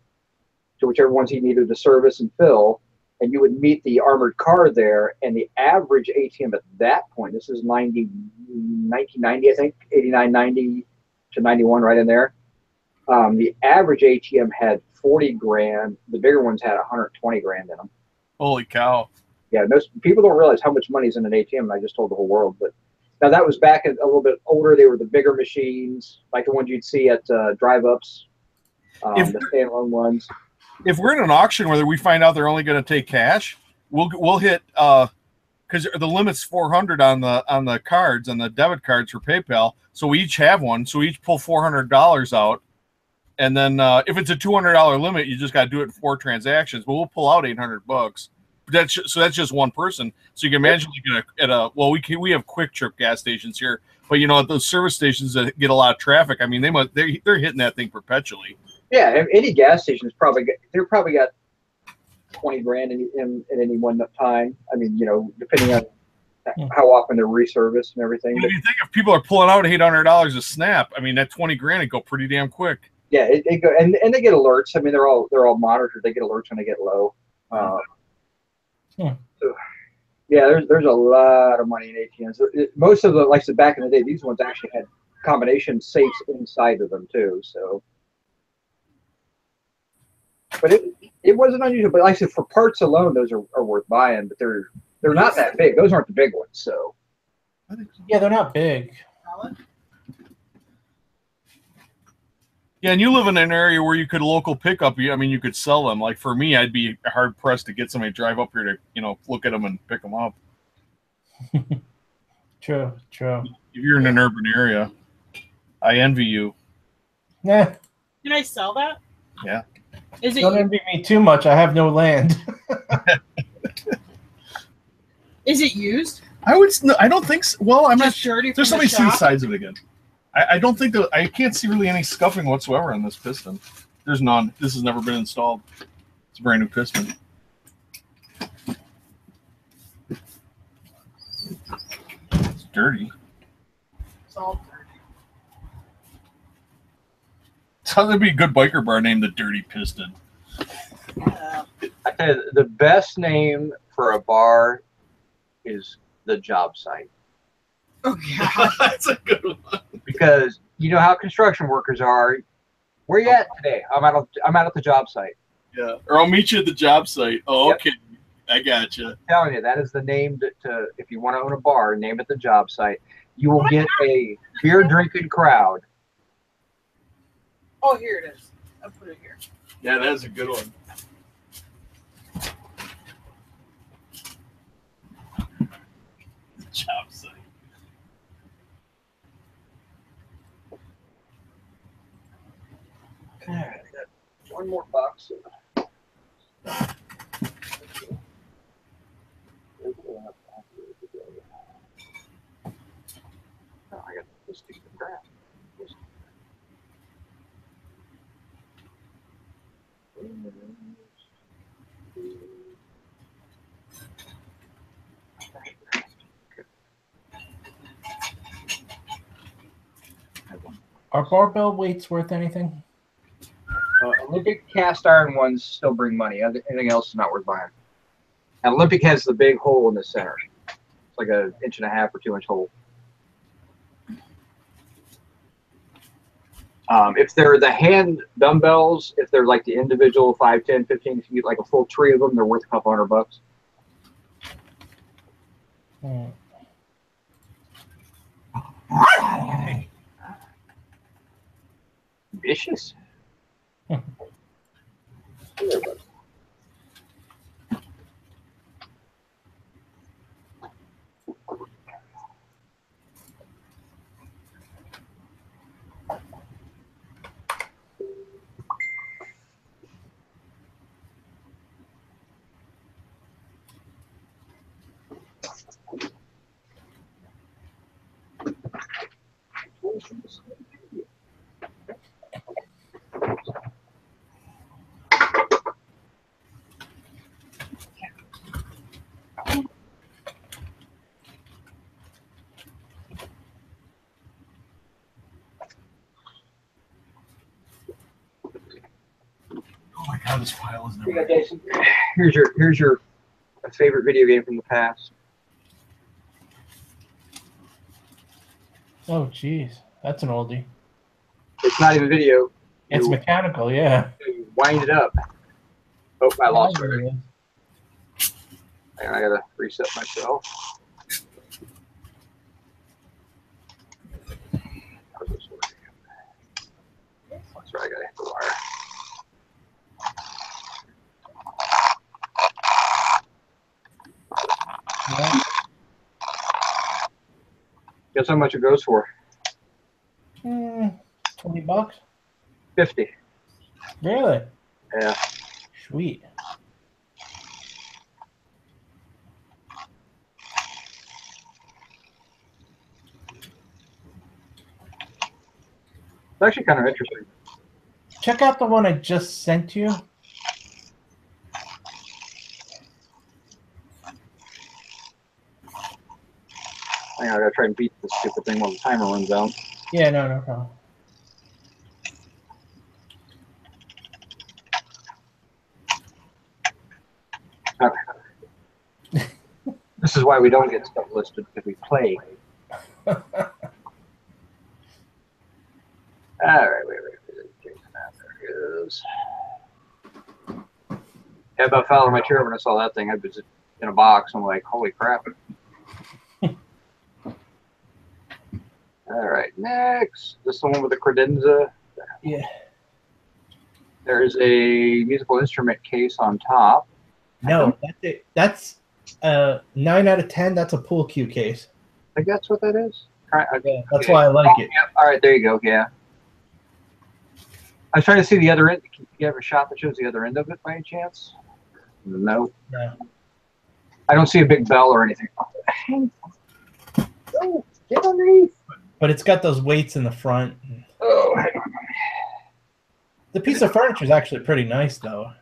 to whichever ones he needed to service and fill, and you would meet the armored car there, and the average ATM at that point, this is 1990, I think, 89, 90 to 91, right in there. The average ATM had 40 grand. The bigger ones had 120 grand in them. holy cow! Yeah, people don't realize how much money is in an ATM, and I just told the whole world. But now that was back a little bit older. They were the bigger machines, like the ones you'd see at drive-ups, the standalone ones. If we're in an auction where we find out they're only going to take cash, we'll hit because the limit's 400 on the cards, on the debit cards for PayPal. So we each have one. So we each pull $400 out, and then if it's a $200 limit, you just got to do it in 4 transactions. But we'll pull out $800. But that's just one person. So you can imagine we have Quick Trip gas stations here. But you know, at those service stations that get a lot of traffic, I mean, they're hitting that thing perpetually. Yeah, any gas station is they're probably got 20 grand in at any one time. I mean, you know, depending on how often they're reserviced and everything. But if you think if people are pulling out $800 a snap, I mean, that 20 grand would go pretty damn quick. Yeah, it go and they get alerts. I mean, they're all monitored. They get alerts when they get low. So, yeah, there's a lot of money in ATMs. Most of the, like I said, back in the day, these ones actually had combination safes inside of them too. So, but it wasn't unusual. But like I said, for parts alone, those are worth buying. But they're not that big. Those aren't the big ones. So, Yeah, they're not big. Yeah, and you live in an area where you could local pickup. I mean, you could sell them. Like for me, I'd be hard pressed to get somebody to drive up here to, you know, look at them and pick them up. True. If you're in an urban area, I envy you. Nah, Can I sell that? Yeah. Is it don't envy me too much. I have no land. is it used? I don't think so. Well, I'm not Just dirty There's from the somebody see the shop? sides of it again. I don't think that I can't see really any scuffing whatsoever on this piston. There's none. This has never been installed. It's a brand new piston. It's dirty. It's all dirty. Sounds like be a good biker bar named the Dirty Piston. I tell you, the best name for a bar is the Job Site. Oh God. That's a good one. Because you know how construction workers are. Where you at today? I'm out at the job site. Yeah. Or I'll meet you at the job site. Oh, Yep. okay. I gotcha. I'm telling you, that is the name to if you want to own a bar, name it the Job Site. You will get a beer drinking crowd. Oh, here it is. I put it here. Yeah, that's a good one. Job site. All right, I got one more box. Oh, I got this piece of crap. Are barbell weights worth anything? Olympic cast iron ones still bring money. Anything else is not worth buying. And Olympic has the big hole in the center. It's like an 1.5 or 2 inch hole. If they're the hand dumbbells, if they're like the individual 5, 10, 15, if you get like a full tree of them, they're worth a couple $100. Vicious. Oh my god, this pile is Yeah, never. Jason, here's your favorite video game from the past. Oh, geez, that's an oldie. It's not even video. It's You mechanical, yeah. wind it up. Oh, I lost Yeah, it. it is. Hang on, I gotta reset myself. How's this working? That's right, I gotta hit the wire. Yeah. Guess how much it goes for? $20? 50. Really? Yeah. Sweet. It's actually kind of interesting. Check out the one I just sent you. Hang on, I gotta try and beat this stupid thing while the timer runs out. Yeah, no problem. This is why we don't get stuff listed, because we play. All right, wait. There it is. Yeah, about fell out of my chair when I saw that thing. I was in a box. I'm like, holy crap. All right, next. This is the one with the credenza. Yeah. There's a musical instrument case on top. No, that's it. That's 9 out of 10. That's a pool cue case. I think that's what that is. Yeah, that's why I like it. Yeah. All right, there you go. Yeah. I was trying to see the other end. Can you have a shot that shows the other end of it by any chance? No. No. I don't see a big bell or anything. Oh, get underneath. But it's got those weights in the front. Oh, hang on. The piece of furniture is actually pretty nice, though.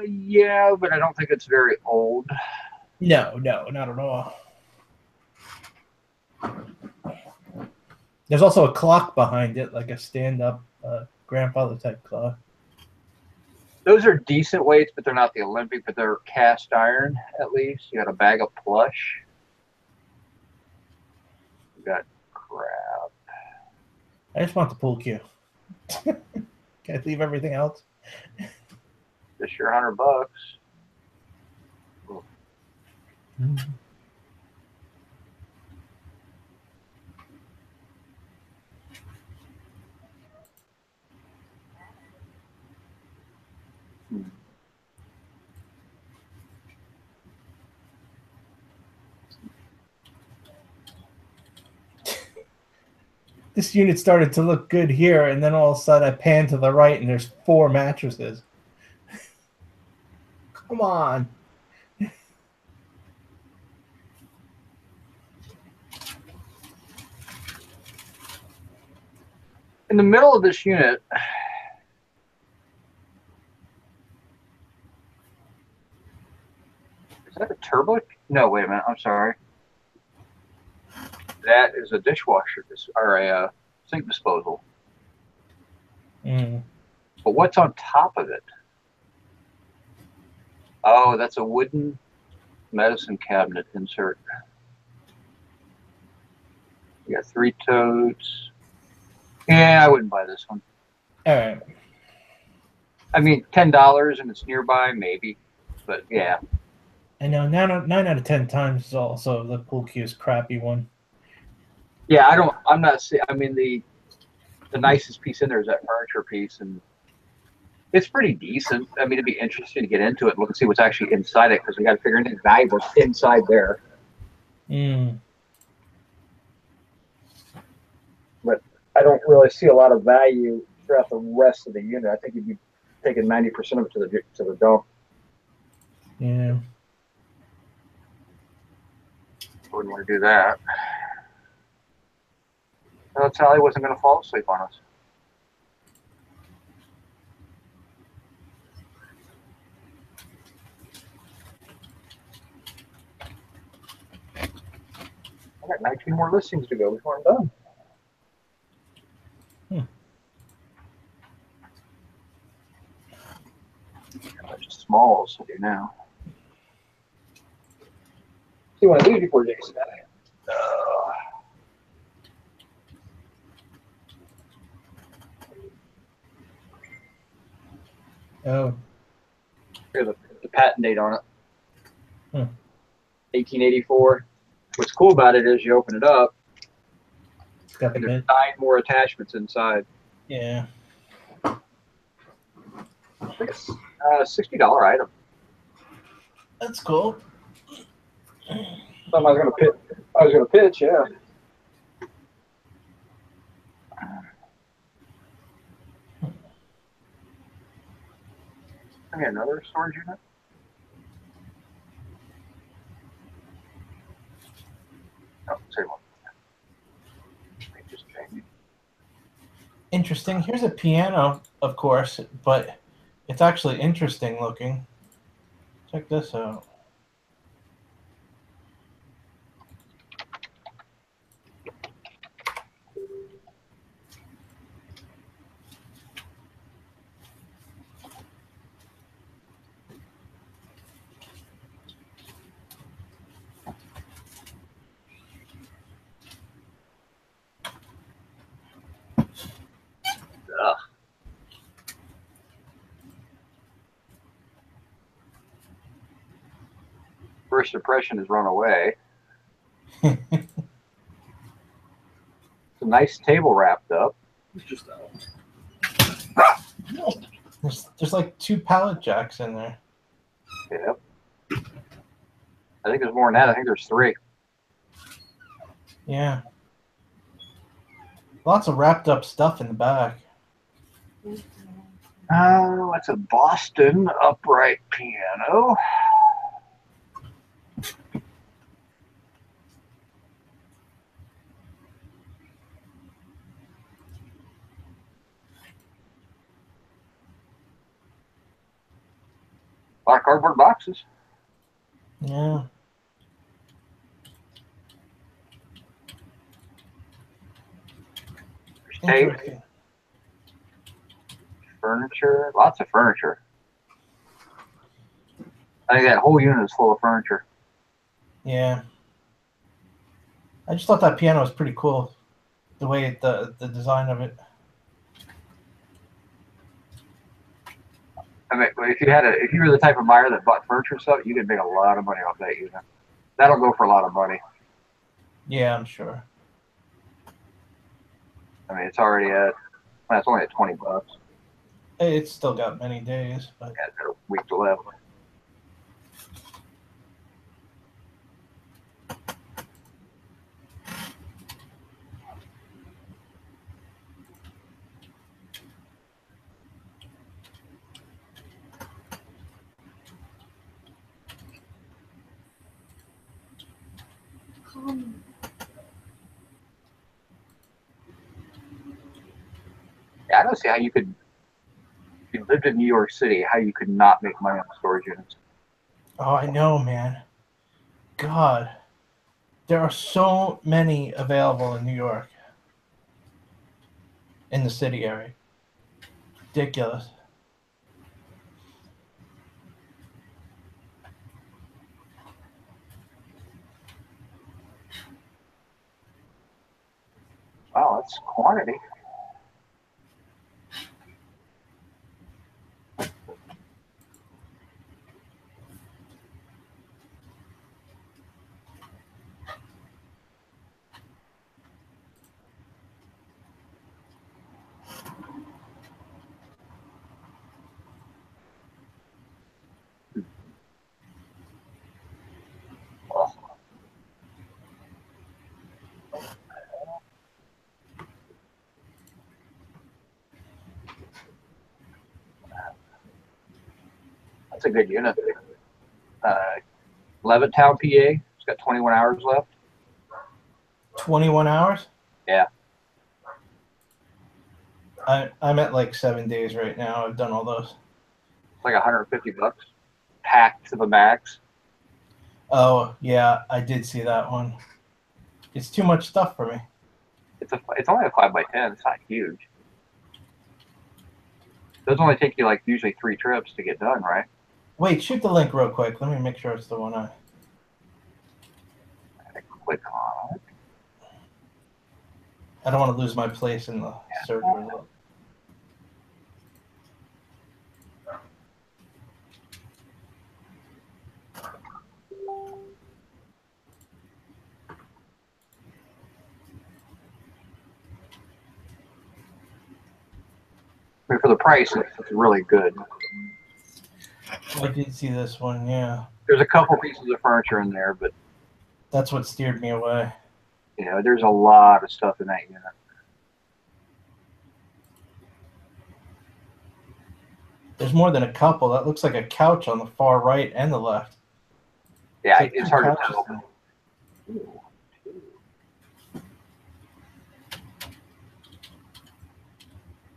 Yeah, but I don't think it's very old. No, not at all. There's also a clock behind it, like a stand-up grandfather type clock. Those are decent weights, but they're not the Olympic, but they're cast iron, at least. You got a bag of plush. You got crap. I just want the pool cue. Can I leave everything else? Just your $100. Mm-hmm. This unit started to look good here, and then all of a sudden I pan to the right, and there's 4 mattresses. Come on. In the middle of this unit, is that a turbo? No, wait a minute. I'm sorry. That is a dishwasher or a sink disposal. Mm. But what's on top of it? Oh, that's a wooden medicine cabinet insert. You got 3 totes. Yeah, I wouldn't buy this one. All right. I mean, $10 and it's nearby, maybe. But yeah. I know 9 out of 10 times is also the pool cue's crappy one. Yeah, I'm not saying, I mean, the nicest piece in there is that furniture piece, and it's pretty decent. I mean, it'd be interesting to get into it and look and see what's actually inside it, because we got to figure anything valuable inside there. Mm. But I don't really see a lot of value throughout the rest of the unit. I think you'd be taking 90% of it to the dump. Yeah. Wouldn't want to do that. Well, Sally wasn't going to fall asleep on us. I got 19 more listings to go before I'm done. A bunch of smalls to do now. See one of these before Jason got it. Oh. Here's the patent date on it. 1884. What's cool about it is you open it up, It's got the and there's bed. 9 more attachments inside. Yeah. I think it's a $60 item. That's cool. Something I was gonna pitch, yeah. I got another storage unit. Oh, same one. Let me just change it. interesting. Here's a piano, of course, but it's actually interesting looking. Check this out. Ugh. First impression is run away. It's a nice table wrapped up. It's just out. There's like 2 pallet jacks in there. Yep. I think there's more than that. I think there's 3. Yeah. Lots of wrapped up stuff in the back. Oh, it's a Boston upright piano. A lot of cardboard boxes. Yeah. There's tape, Interesting. furniture, lots of furniture. I think that whole unit is full of furniture. Yeah. I just thought that piano was pretty cool. The way the design of it. I mean, if you were the type of buyer that bought furniture stuff, you could make a lot of money off that unit. That'll go for a lot of money. Yeah, I'm sure. I mean, it's already at, well, it's only at $20. It's still got many days, but Yeah, it's got a week left. Yeah, I don't see how you could, if you lived in New York City, how you could not make money on storage units. oh, I know, man. God, there are so many available in New York, in the city area. Ridiculous. Wow, that's quantity. That's a good unit. Levittown, PA. It's got 21 hours left. 21 hours? Yeah. I'm at like 7 days right now. I've done all those. It's like $150, packed to the max. Oh, yeah, I did see that one. It's too much stuff for me. It's only a 5x10. It's not huge. Those only take you like usually 3 trips to get done, right? Wait, shoot the link real quick. Let me make sure it's the one I Click on it. I don't want to lose my place in the search result. I mean, for the price, it's really good. I did see this one, yeah. There's a couple pieces of furniture in there, but That's what steered me away. you know, there's a lot of stuff in that unit. There's more than a couple. That looks like a couch on the far right and the left. Yeah, like it's two hard to couches tell.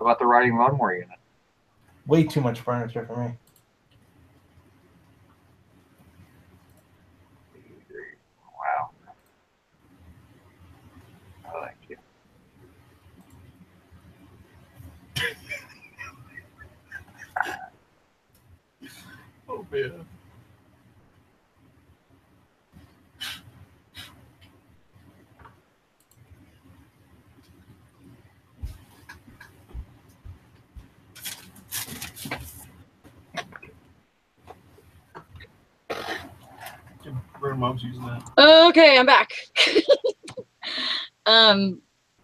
about the riding lawnmower unit? Way too much furniture for me. Wow. Oh, thank you. Oh man. Mom's using that. Okay, I'm back. How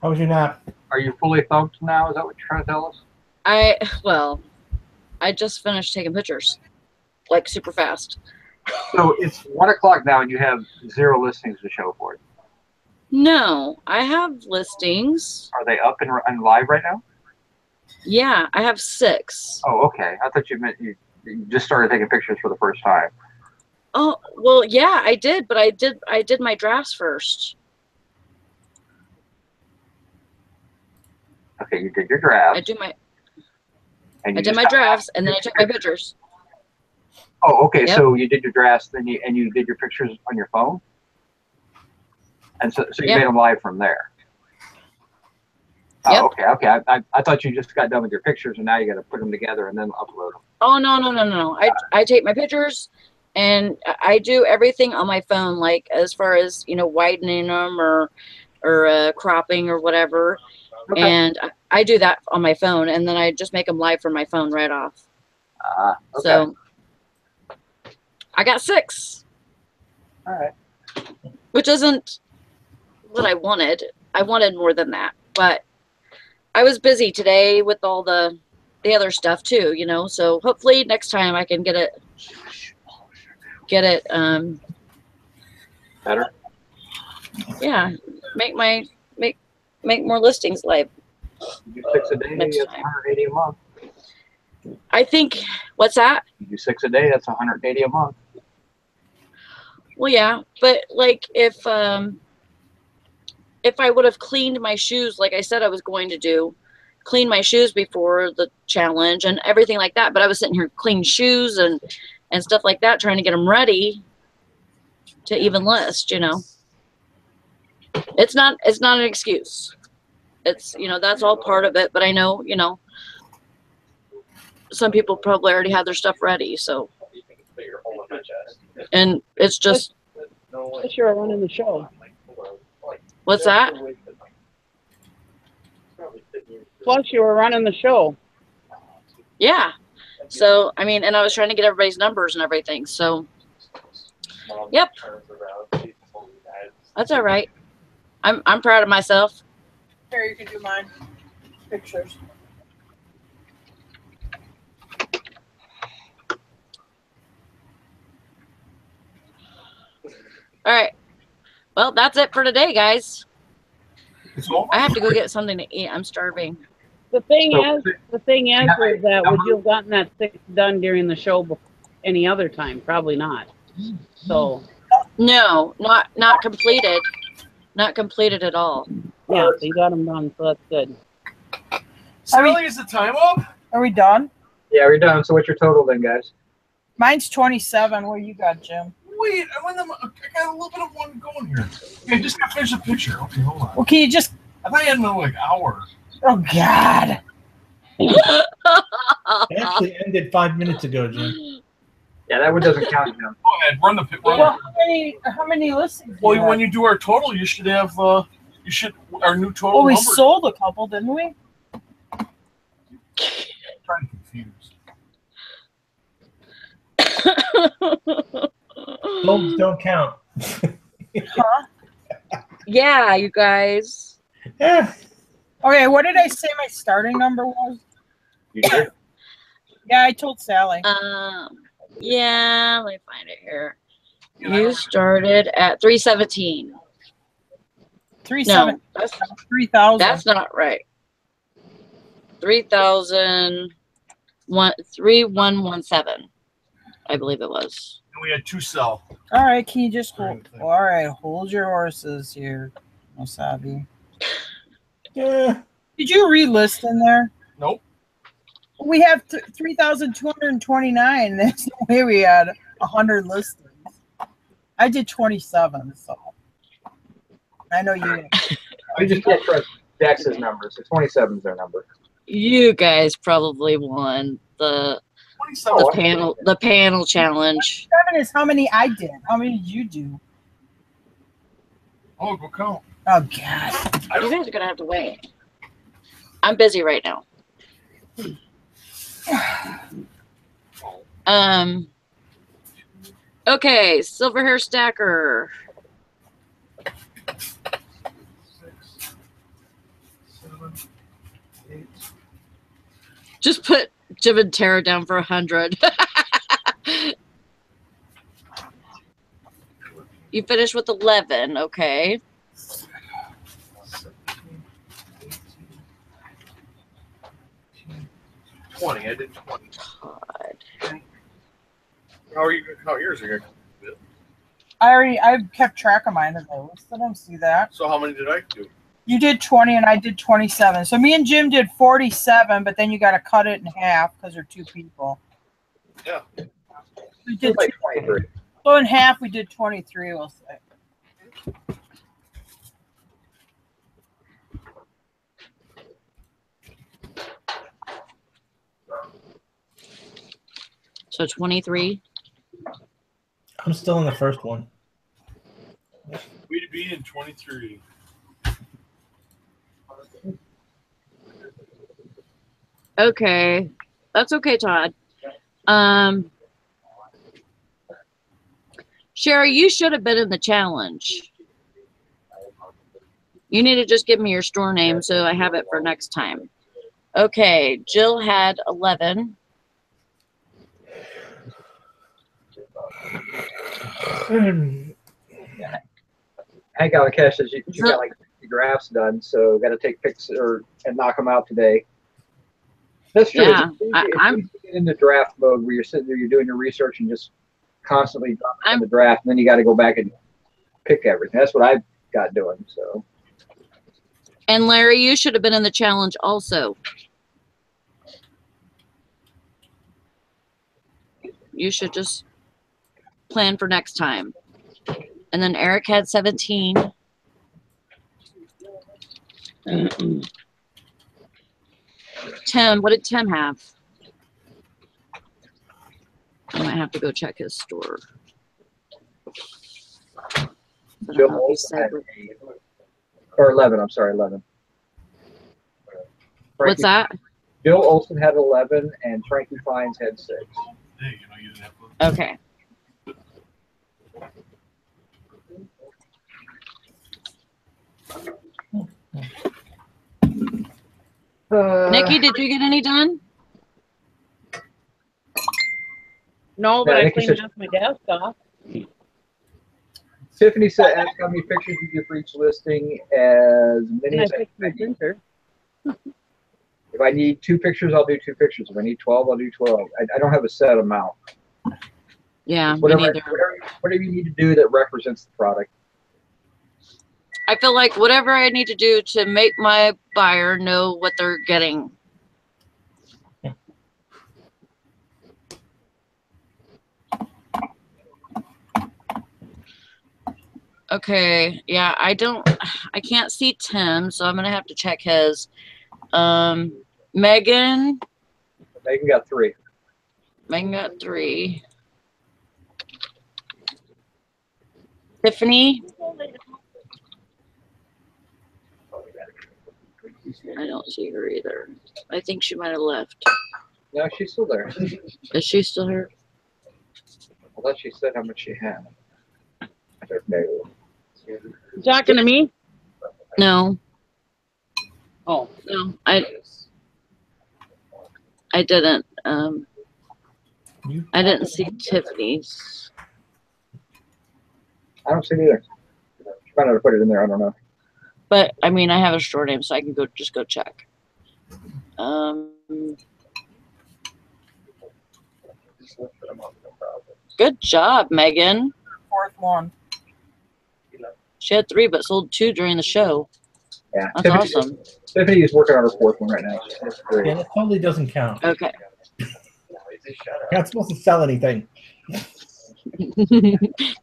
was your nap? Are you fully thumped now? Is that what you're trying to tell us? I just finished taking pictures, like super fast. So it's 1 o'clock now, and you have 0 listings to show for it. No, I have listings. Are they up and live right now? Yeah, I have 6. Oh, okay. I thought you meant you just started taking pictures for the first time. Oh, well, yeah, I did, but I did my drafts first. Okay, you did your drafts. I did my drafts, and then I took my pictures. Oh, okay. Yep. So you did your drafts, then you did your pictures on your phone, and so you Yep. made them live from there. Yep. Oh, okay. I thought you just got done with your pictures, and now you got to put them together and then upload them. Oh, no. I take my pictures, and I do everything on my phone, like as far as, widening them or cropping or whatever. Okay. And I do that on my phone, and then I just make them live from my phone right off. Okay. So I got 6. All right. Which isn't what I wanted. I wanted more than that, but I was busy today with all the other stuff too, so hopefully next time I can get it Better. Yeah, make more listings live. You do 6 a day. Next That's time. 180 a month. I think, what's that? You do 6 a day. That's 180 a month. Well, yeah, but like if I would have cleaned my shoes like I said I was going to do, clean my shoes before the challenge and everything like that, but I was sitting here cleaning shoes and stuff like that, trying to get them ready to even list, It's not an excuse. It's, that's all part of it, but I know, some people probably already have their stuff ready, so. And it's just. Plus you're running the show. What's that? Plus you were running the show. Yeah. So, I mean, and I was trying to get everybody's numbers and everything, so. Yep. That's all right. I'm proud of myself. Here, you can do mine. Pictures. All right. Well, that's it for today, guys. It's all I have to go get something to eat. I'm starving. The thing So- is that would you have gotten that 6 done during the show any other time? Probably not. So No, not completed. Not completed at all. yeah, so you got them done, so that's good. Sally, is the time up? Are we done? Yeah, we're done. So what's your total then, guys? Mine's 27. What you got, Jim? Wait, I got a little bit of one going here. Okay, just gotta finish the picture. Okay, hold on. Well, can you just? I thought you had another hour. Oh God! It actually ended 5 minutes ago, Jim. Yeah, that one doesn't count. Jim. Go ahead, run the. Well, how many listings? Well, do you when have? you do our total, you should have our new total. Well, we number. sold a couple, didn't we? I'm trying to confuse. Homes don't count. Huh? Yeah, you guys. Yeah. Okay, what did I say my starting number was? You did. Yeah, I told Sally. Yeah, let me find it here. You started at 317. 3,700. No, that's 3,000. that's not right. 3117. I believe it was. And we had 2 sell. All right, can you just hold? Thing. All right, hold your horses here, Wasabi. Yeah. Did you relist in there? Nope. We have 3,229. There's no way we had 100 listings. I did 27, so I know you. I just can't trust Dex's number, so 27 is their number. You guys probably won the 27. the panel challenge. 7 is how many I did. How many did you do? Oh, go count. Oh God. You guys are gonna have to wait. I'm busy right now. Okay, silver hair stacker. 6, 7, 8. Just put Jim and Tara down for 100. You finished with 11, okay. 17, 18, 20. I did 20. God. How are you going to count yours? I've kept track of mine as I listed them. See that? So how many did I do? You did 20 and I did 27. So me and Jim did 47, but then you got to cut it in half because they're 2 people. Yeah. We did Like 23. So in half we did 23. We'll say. So 23. I'm still in the first one. We'd be in 23. Okay. That's okay, Todd. Sherry, you should have been in the challenge. You need to just give me your store name so I have it for next time. Okay, Jill had 11. Hank Alakesh says you got like 50 drafts done, so got to take pics and knock them out today. That's true. Yeah, I'm get into draft mode where you're sitting there, you're doing your research and just constantly in the draft, and then you got to go back and pick everything. That's what I've got doing. So. And Larry, you should have been in the challenge also. You should just plan for next time. And then Eric had 17. Tim, what did Tim have? I might have to go check his store. I don't Jill know if he also said had what- or 11. I'm sorry, 11. What's that? Bill Olson had 11, and Frankie Fines had 6. Hey, you know, you didn't have to. Okay. Nikki, did you get any done? No, but Yeah, I Nikki cleaned said- up my desk off. Tiffany said, ask how many pictures you do for each listing, as many And I as I fixed my need. printer. If I need 2 pictures, I'll do 2 pictures. If I need 12, I'll do 12. I don't have a set amount. Yeah, me Whatever, neither. whatever you need to do that represents the product. I feel like whatever I need to do to make my buyer know what they're getting. Okay, yeah, I can't see Tim, so I'm gonna have to check his. Megan got 3. Megan got 3. Tiffany, I don't see her either. I think she might have left. No, she's still there. Is she still here? I thought she said how much she had. No. You talking to me? No, Oh, no, I didn't. I didn't see Tiffany's. I don't see it either. She might not have put it in there. I don't know. But I mean, I have a store name, so I can go check. Good job, Megan. 4th one. She had 3, but sold 2 during the show. Yeah, That's awesome. Tiffany is working on her fourth one right now. That's great. Yeah, that totally doesn't count. Okay. You're not supposed to sell anything.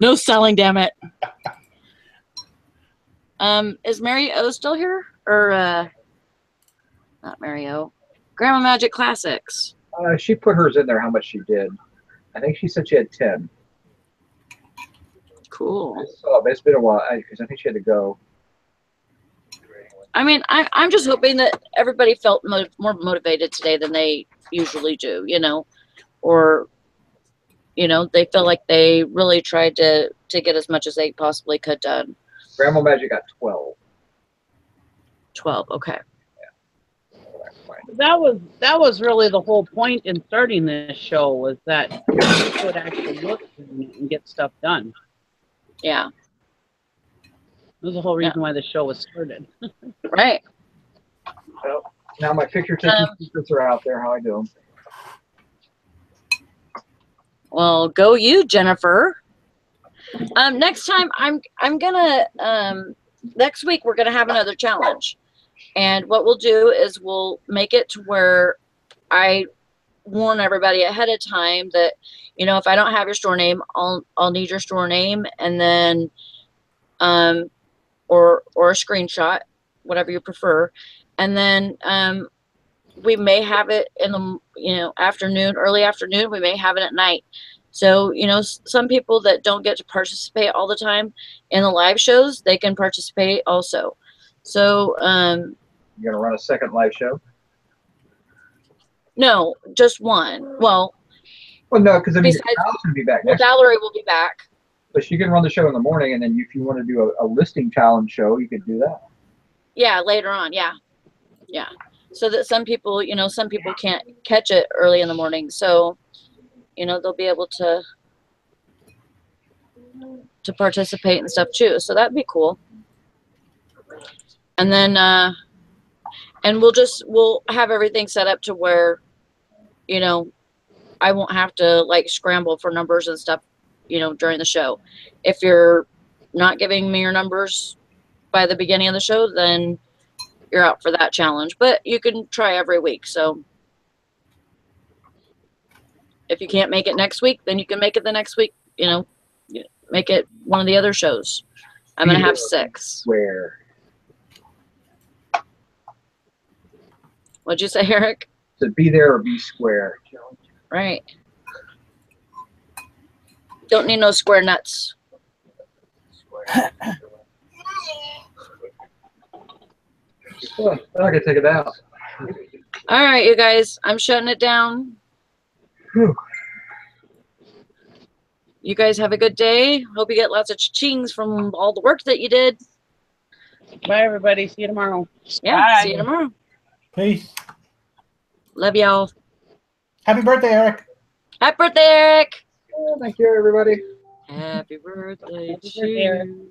No selling, damn it. Is Mary O still here? Or not Mary O. Grandma Magic Classics. She put hers in there, how much she did. I think she said she had 10. Cool. So it's been a while, because I think she had to go. I mean, I'm just hoping that everybody felt more motivated today than they usually do, you know, or, you know, they feel like they really tried to get as much as they possibly could done. Grandma Magic got 12. 12, okay. That was really the whole point in starting this show, was that people would actually look and get stuff done. Yeah. That was the whole reason why the show was started. Right. Well, now my picture taking secrets are out there. How I do them. Well, go you, Jennifer. Next time I'm gonna next week we're gonna have another challenge. And what we'll do is we'll make it to where I warn everybody ahead of time that, you know, if I don't have your store name, I'll need your store name, and then or a screenshot, whatever you prefer. And then we may have it in the, you know, afternoon, early afternoon. We may have it at night. So, you know, some people that don't get to participate all the time in the live shows, they can participate also. So, you're gonna run a second live show? No, just one. Well, no, because I mean, besides, Al's gonna be back well, next Valerie will be back. But she can run the show in the morning, and then if you want to do a listing challenge show, you could do that. Yeah, later on. Yeah, yeah. So that some people, you know, some people can't catch it early in the morning, so you know they'll be able to participate and stuff too. So that'd be cool. And then and we'll have everything set up to where, you know, I won't have to like scramble for numbers and stuff, you know, during the show. If you're not giving me your numbers by the beginning of the show, then you're out for that challenge. But you can try every week. So if you can't make it next week, then you can make it the next week, you know, make it one of the other shows. I'm going to have 6. Where? What'd you say, Eric? To be there or be square. Right. Don't need no square nuts. Well, I can take it out. All right, you guys. I'm shutting it down. Whew. You guys have a good day. Hope you get lots of chings from all the work that you did. Bye, everybody. See you tomorrow. Yeah, Bye. see you tomorrow. Peace. Love y'all. Happy birthday, Eric. Happy birthday, Eric. Thank you, everybody. Happy birthday Happy to birthday, Eric. you.